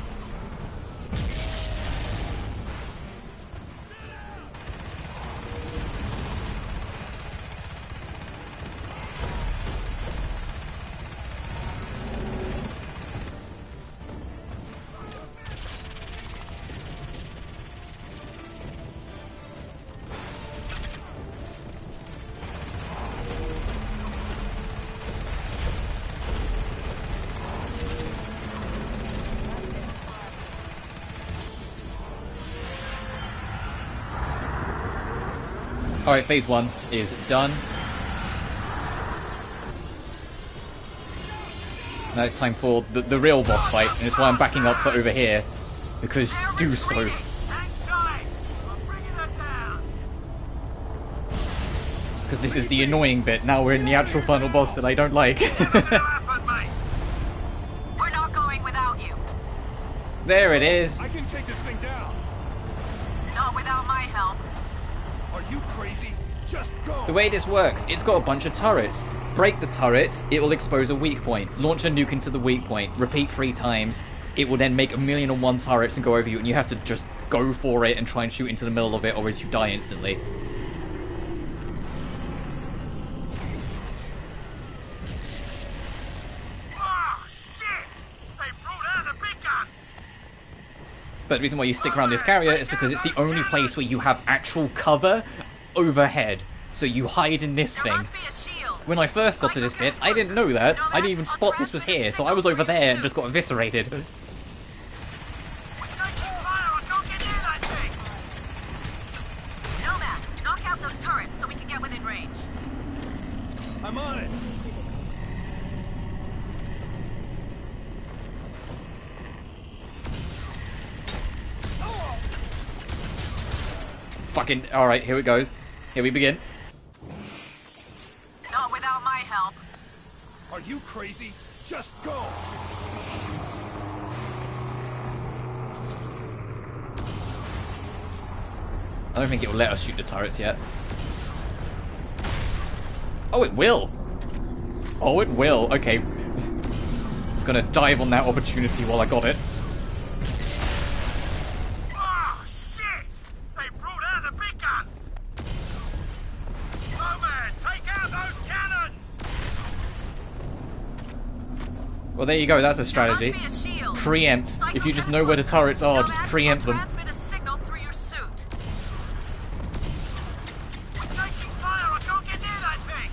Alright, phase 1 is done. Now it's time for the real boss fight, and it's why I'm backing up to over here. Because do so. Hang tight! I'm bringing her down! Because this is the annoying bit. Now we're in the actual final boss that I don't like. We're not going without you. There it is. I can take this thing down. Not without my help. Are you crazy? Just go. The way this works, it's got a bunch of turrets. Break the turrets, it will expose a weak point. Launch a nuke into the weak point. Repeat 3 times. It will then make 1,000,001 turrets and go over you, and you have to just go for it and try and shoot into the middle of it, or else you die instantly. Oh, shit! They brought out the big guns! But the reason why you stick around this carrier is because it's the only place where you have actual cover overhead. So you hide in this thing. When I first got to this bit, I didn't know that. I didn't even spot this was here, so I was over there and just got eviscerated. We're taking fire! I can't get near that thing! Nomad, knock out those turrets so we can get within range. I'm on it. Fucking... Alright, here it goes. Here we begin. Not without my help. Are you crazy? Just go. I don't think it will let us shoot the turrets yet. Oh, it will! Oh, it will. Okay. It's gonna dive on that opportunity while I got it. Oh, shit! They brought out the big guns! Oh, man, take out those cannons! Well, there you go. That's a strategy. There must be a shield. Preempt. If you just know where the turrets are, just preempt them. Transmit a signal through your suit. We're taking fire! I can't get near that thing!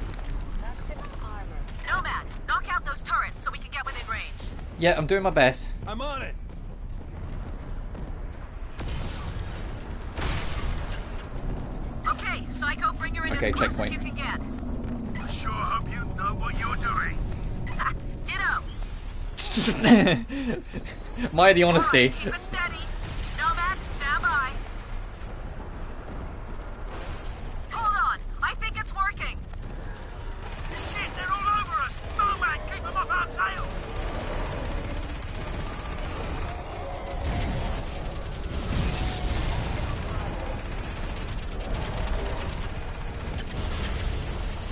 Nomad, knock out those turrets so we can get within range. Yeah, I'm doing my best. I'm on it. Okay, Psycho, bring her in Okay, as close as checkpoint. you can get. I sure hope you know what you're doing. Ditto. My the honesty. Keep it steady. Nomad, stand by. Hold on. I think it's working. Shit, they're all over us! No, man, keep them off our tail!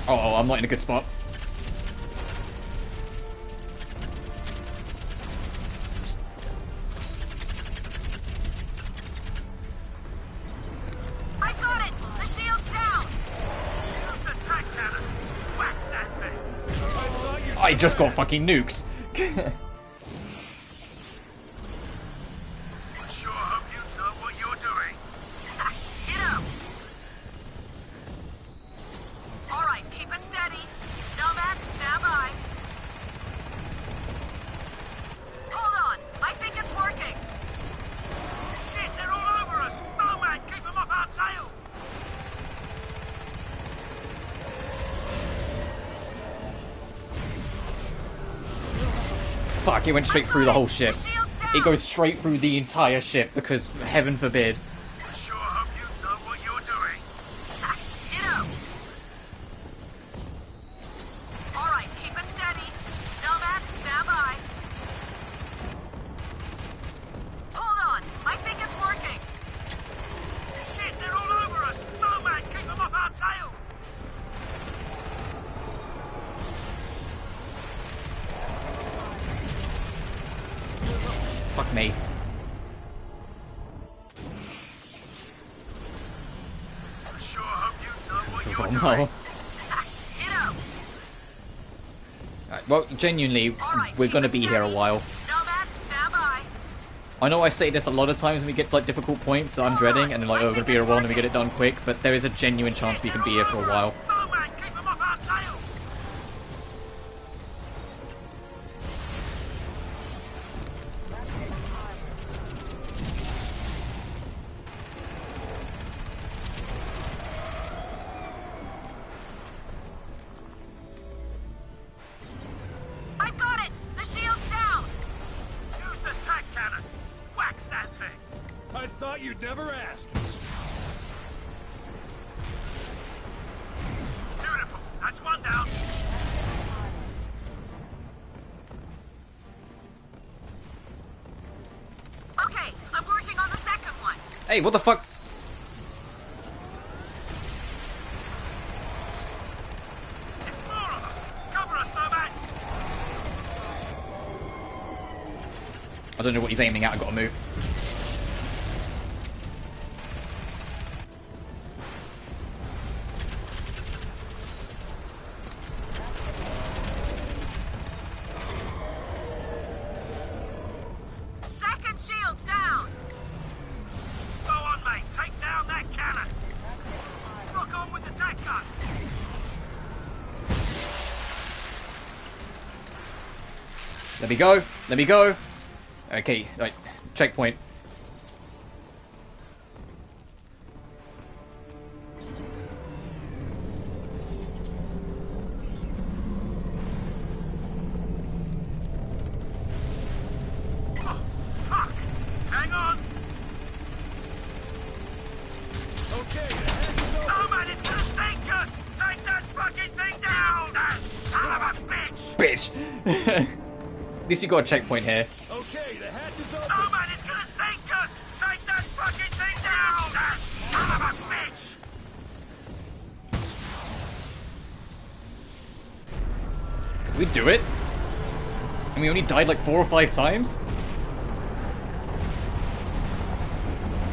Oh, I'm not in a good spot. I got it. The shield's down. Use the tank cannon! Wax that thing! I just got fucking nuked. I sure hope you know what you're doing. Ditto. All right, keep it steady. Nomad, stand by. Hold on. I think it's working. Shit, they're all over us! No, man, keep them off our tail! Fuck, it went straight through the whole ship. It goes straight through the entire ship because, heaven forbid. I sure hope you know what you're doing. Ditto. All right, keep it steady. Nomad, stand by. Hold on. I think it's working. Shit, they're all over us! No, man, keep them off our tail! Fuck me. I sure hope you know what you're Oh doing. no. Ditto. Alright, well, genuinely, we're gonna be here a while. Nomad, stand by. I know I say this a lot of times when we get to like difficult points that I'm dreading, and then like, oh, we're gonna be here a while and we get it done quick, but there is a genuine chance we can be here for a while. No, man, keep them off our tail! you'd never ask. Beautiful. That's one down. Okay, I'm working on the second one. Hey, what the fuck? It's more of them. Cover us, Nomad. I don't know what he's aiming at. I gotta move. Second shield's down. Go on, mate. Take down that cannon. Rock on with the tack gun. Let me go. Let me go. Okay, right. Checkpoint. Oh, fuck. Hang on. Okay, the hatch is open. Nomad, it's gonna sink us. Take that fucking thing down. That son of a bitch. Bitch. At least we got a checkpoint here. Okay, the hatch is open. Nomad, it's gonna sink us. Take that fucking thing down. That son of a bitch. Did we do it? And we only died like 4 or 5 times?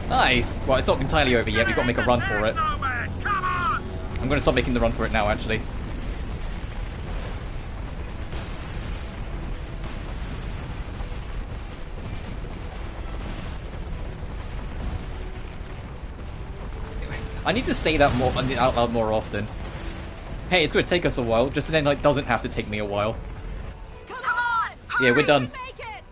Nice! Well, it's not entirely over yet, we've got to make a run for it. Nomad, come on. I'm going to stop making the run for it now, actually. I need to say that more out loud more often. Hey, it's going to take us a while, just so then it doesn't have to take me a while. Come on! Yeah, we're done. Make it!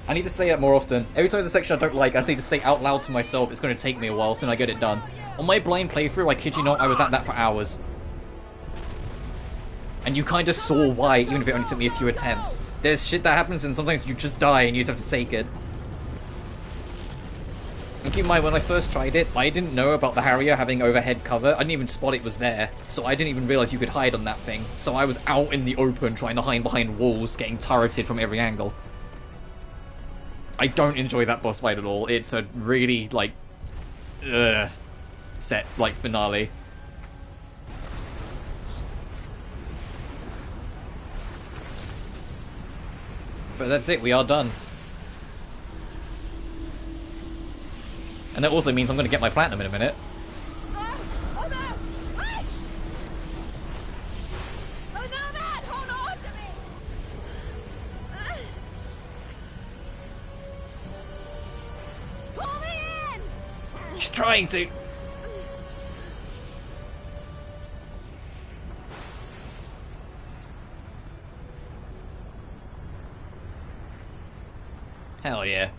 I need to say that more often. Every time there's a section I don't like, I just need to say out loud to myself, it's going to take me a while, so then I get it done. On my blind playthrough, I kid you not, I was at that for hours. And you kind of saw why, even if it only took me a few attempts. There's shit that happens and sometimes you just die and you just have to take it. And keep in mind, when I first tried it, I didn't know about the Harrier having overhead cover. I didn't even spot it was there, so I didn't even realize you could hide on that thing. So I was out in the open trying to hide behind walls, getting turreted from every angle. I don't enjoy that boss fight at all. It's a really, like, set, like, finale. But that's it, we are done. And that also means I'm going to get my platinum in a minute. Oh no! Wait! Oh no, man! Hold on to me! Pull me in! She's trying to. Hell yeah.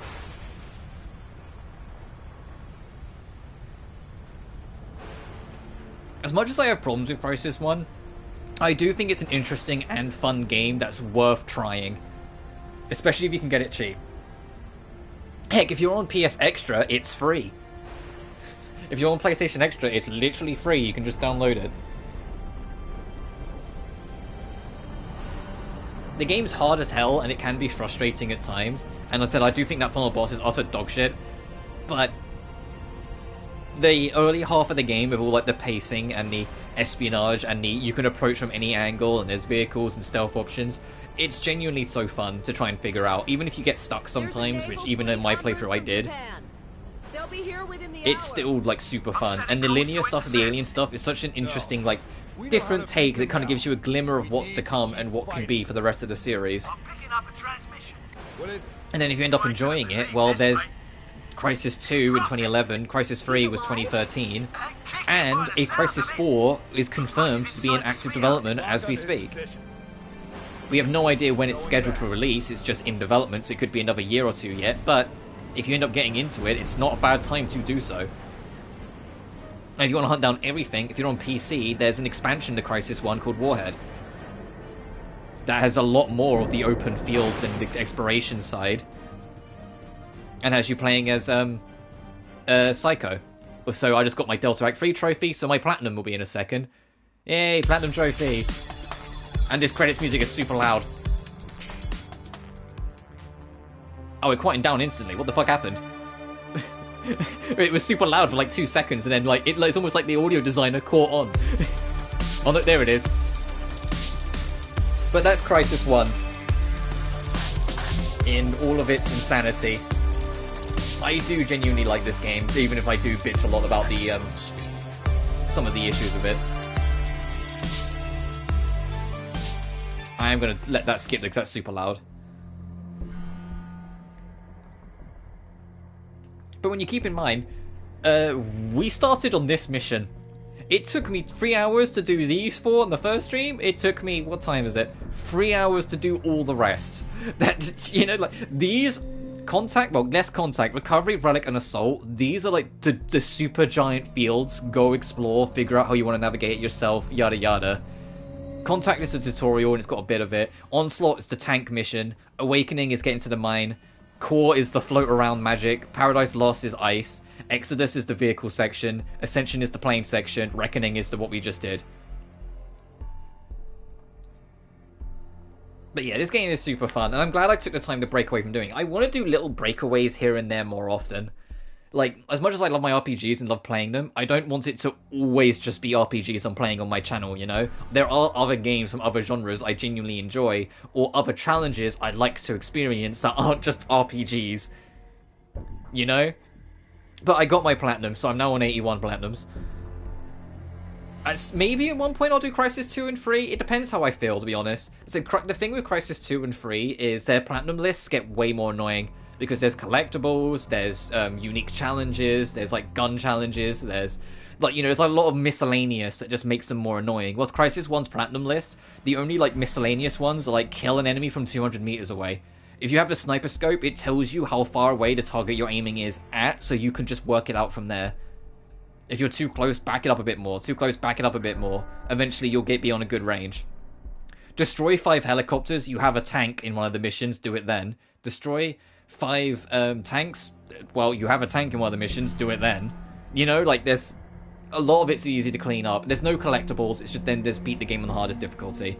As much as I have problems with Crysis 1, I do think it's an interesting and fun game that's worth trying. Especially if you can get it cheap. Heck, if you're on PS Extra, it's free. If you're on PlayStation Extra, it's literally free. You can just download it. The game's hard as hell, and it can be frustrating at times. And like I said, I do think that final boss is utter dogshit. But the early half of the game, with all like the pacing and the espionage and the you can approach from any angle and there's vehicles and stealth options, it's genuinely so fun to try and figure out. Even if you get stuck sometimes, which even in my playthrough I did, They'll be here within the it's hour. still like super fun. And the linear stuff of the alien stuff is such an interesting like different take that kind of gives you a glimmer of what's to come and what can be for the rest of the series. I'm picking up a transmission. What is it? And then if you end up enjoying it, well, there's Crysis 2 in 2011, Crysis 3 was 2013, and a Crysis 4 is confirmed to be in active development as we speak. We have no idea when it's scheduled for release, it's just in development, so it could be another year or two yet, but if you end up getting into it, it's not a bad time to do so. And if you want to hunt down everything, if you're on PC, there's an expansion to Crysis 1 called Warhead. That has a lot more of the open fields and the exploration side. And has you playing as Psycho. So I just got my Delta Act 3 trophy, so my Platinum will be in a second. Yay, Platinum trophy! And this credits music is super loud. Oh, it quieted down instantly. What the fuck happened? It was super loud for like 2 seconds, and then like it's almost like the audio designer caught on. Oh, look, there it is. But that's Crysis 1 in all of its insanity. I do genuinely like this game, even if I do bitch a lot about the some of the issues of it. I am gonna let that skip because that's super loud. But when you keep in mind, we started on this mission. It took me 3 hours to do these 4 on the first stream. It took me, what time is it? 3 hours to do all the rest. That, you know, like, these contact, well, less contact, recovery, relic, and assault, these are like the super giant fields. Go explore, figure out how you want to navigate it yourself, yada yada. Contact is the tutorial, and it's got a bit of it. Onslaught is the tank mission. Awakening is getting to the mine. Core is the float around magic. Paradise Lost is ice. Exodus is the vehicle section. Ascension is the plane section. Reckoning is the what we just did. But yeah, this game is super fun, and I'm glad I took the time to break away from doing it. I want to do little breakaways here and there more often. Like, as much as I love my RPGs and love playing them, I don't want it to always just be RPGs I'm playing on my channel, you know? There are other games from other genres I genuinely enjoy, or other challenges I'd like to experience that aren't just RPGs. You know? But I got my Platinum, so I'm now on 81 Platinums. Maybe at one point I'll do Crysis 2 and 3. It depends how I feel, to be honest. So the thing with Crysis 2 and 3 is their Platinum lists get way more annoying. Because there's collectibles, there's unique challenges, there's like gun challenges, there's like, you know, there's like a lot of miscellaneous that just makes them more annoying. Whilst Crysis 1's Platinum list, the only like miscellaneous ones are like kill an enemy from 200 meters away. If you have the sniper scope, it tells you how far away the target you're aiming is at, so you can just work it out from there. If you're too close, back it up a bit more. Too close, back it up a bit more. Eventually you'll get beyond a good range. Destroy 5 helicopters, you have a tank in one of the missions, do it then. Destroy 5 tanks, well, you have a tank in one of the missions, do it then. You know, like, there's a lot of it's easy to clean up. There's no collectibles, it's just then just beat the game on the hardest difficulty.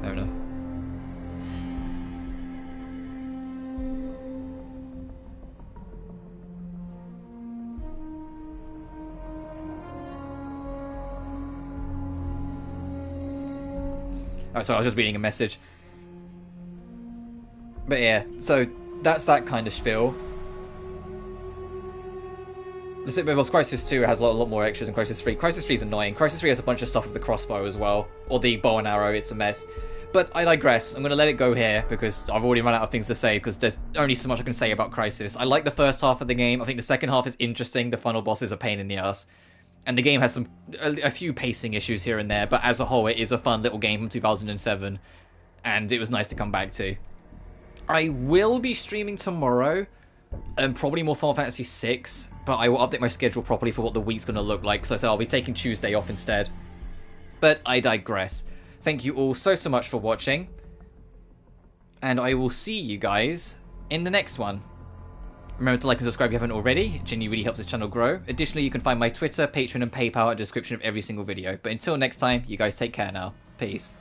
Fair enough. Oh, sorry, I was just reading a message. But yeah, so that's that kind of spiel. The Crysis 2 has a lot more extras than Crysis 3. Crysis 3 is annoying. Crysis 3 has a bunch of stuff with the crossbow as well. Or the bow and arrow, it's a mess. But I digress. I'm going to let it go here because I've already run out of things to say because there's only so much I can say about Crysis. I like the first half of the game. I think the second half is interesting. The final boss is a pain in the ass. And the game has a few pacing issues here and there, but as a whole, it is a fun little game from 2007, and it was nice to come back to. I will be streaming tomorrow, probably more Final Fantasy VI, but I will update my schedule properly for what the week's going to look like, so I said I'll be taking Tuesday off instead. But I digress. Thank you all so much for watching, and I will see you guys in the next one. Remember to like and subscribe if you haven't already. It genuinely really helps this channel grow. Additionally, you can find my Twitter, Patreon, and PayPal in the description of every single video. But until next time, you guys take care now. Peace.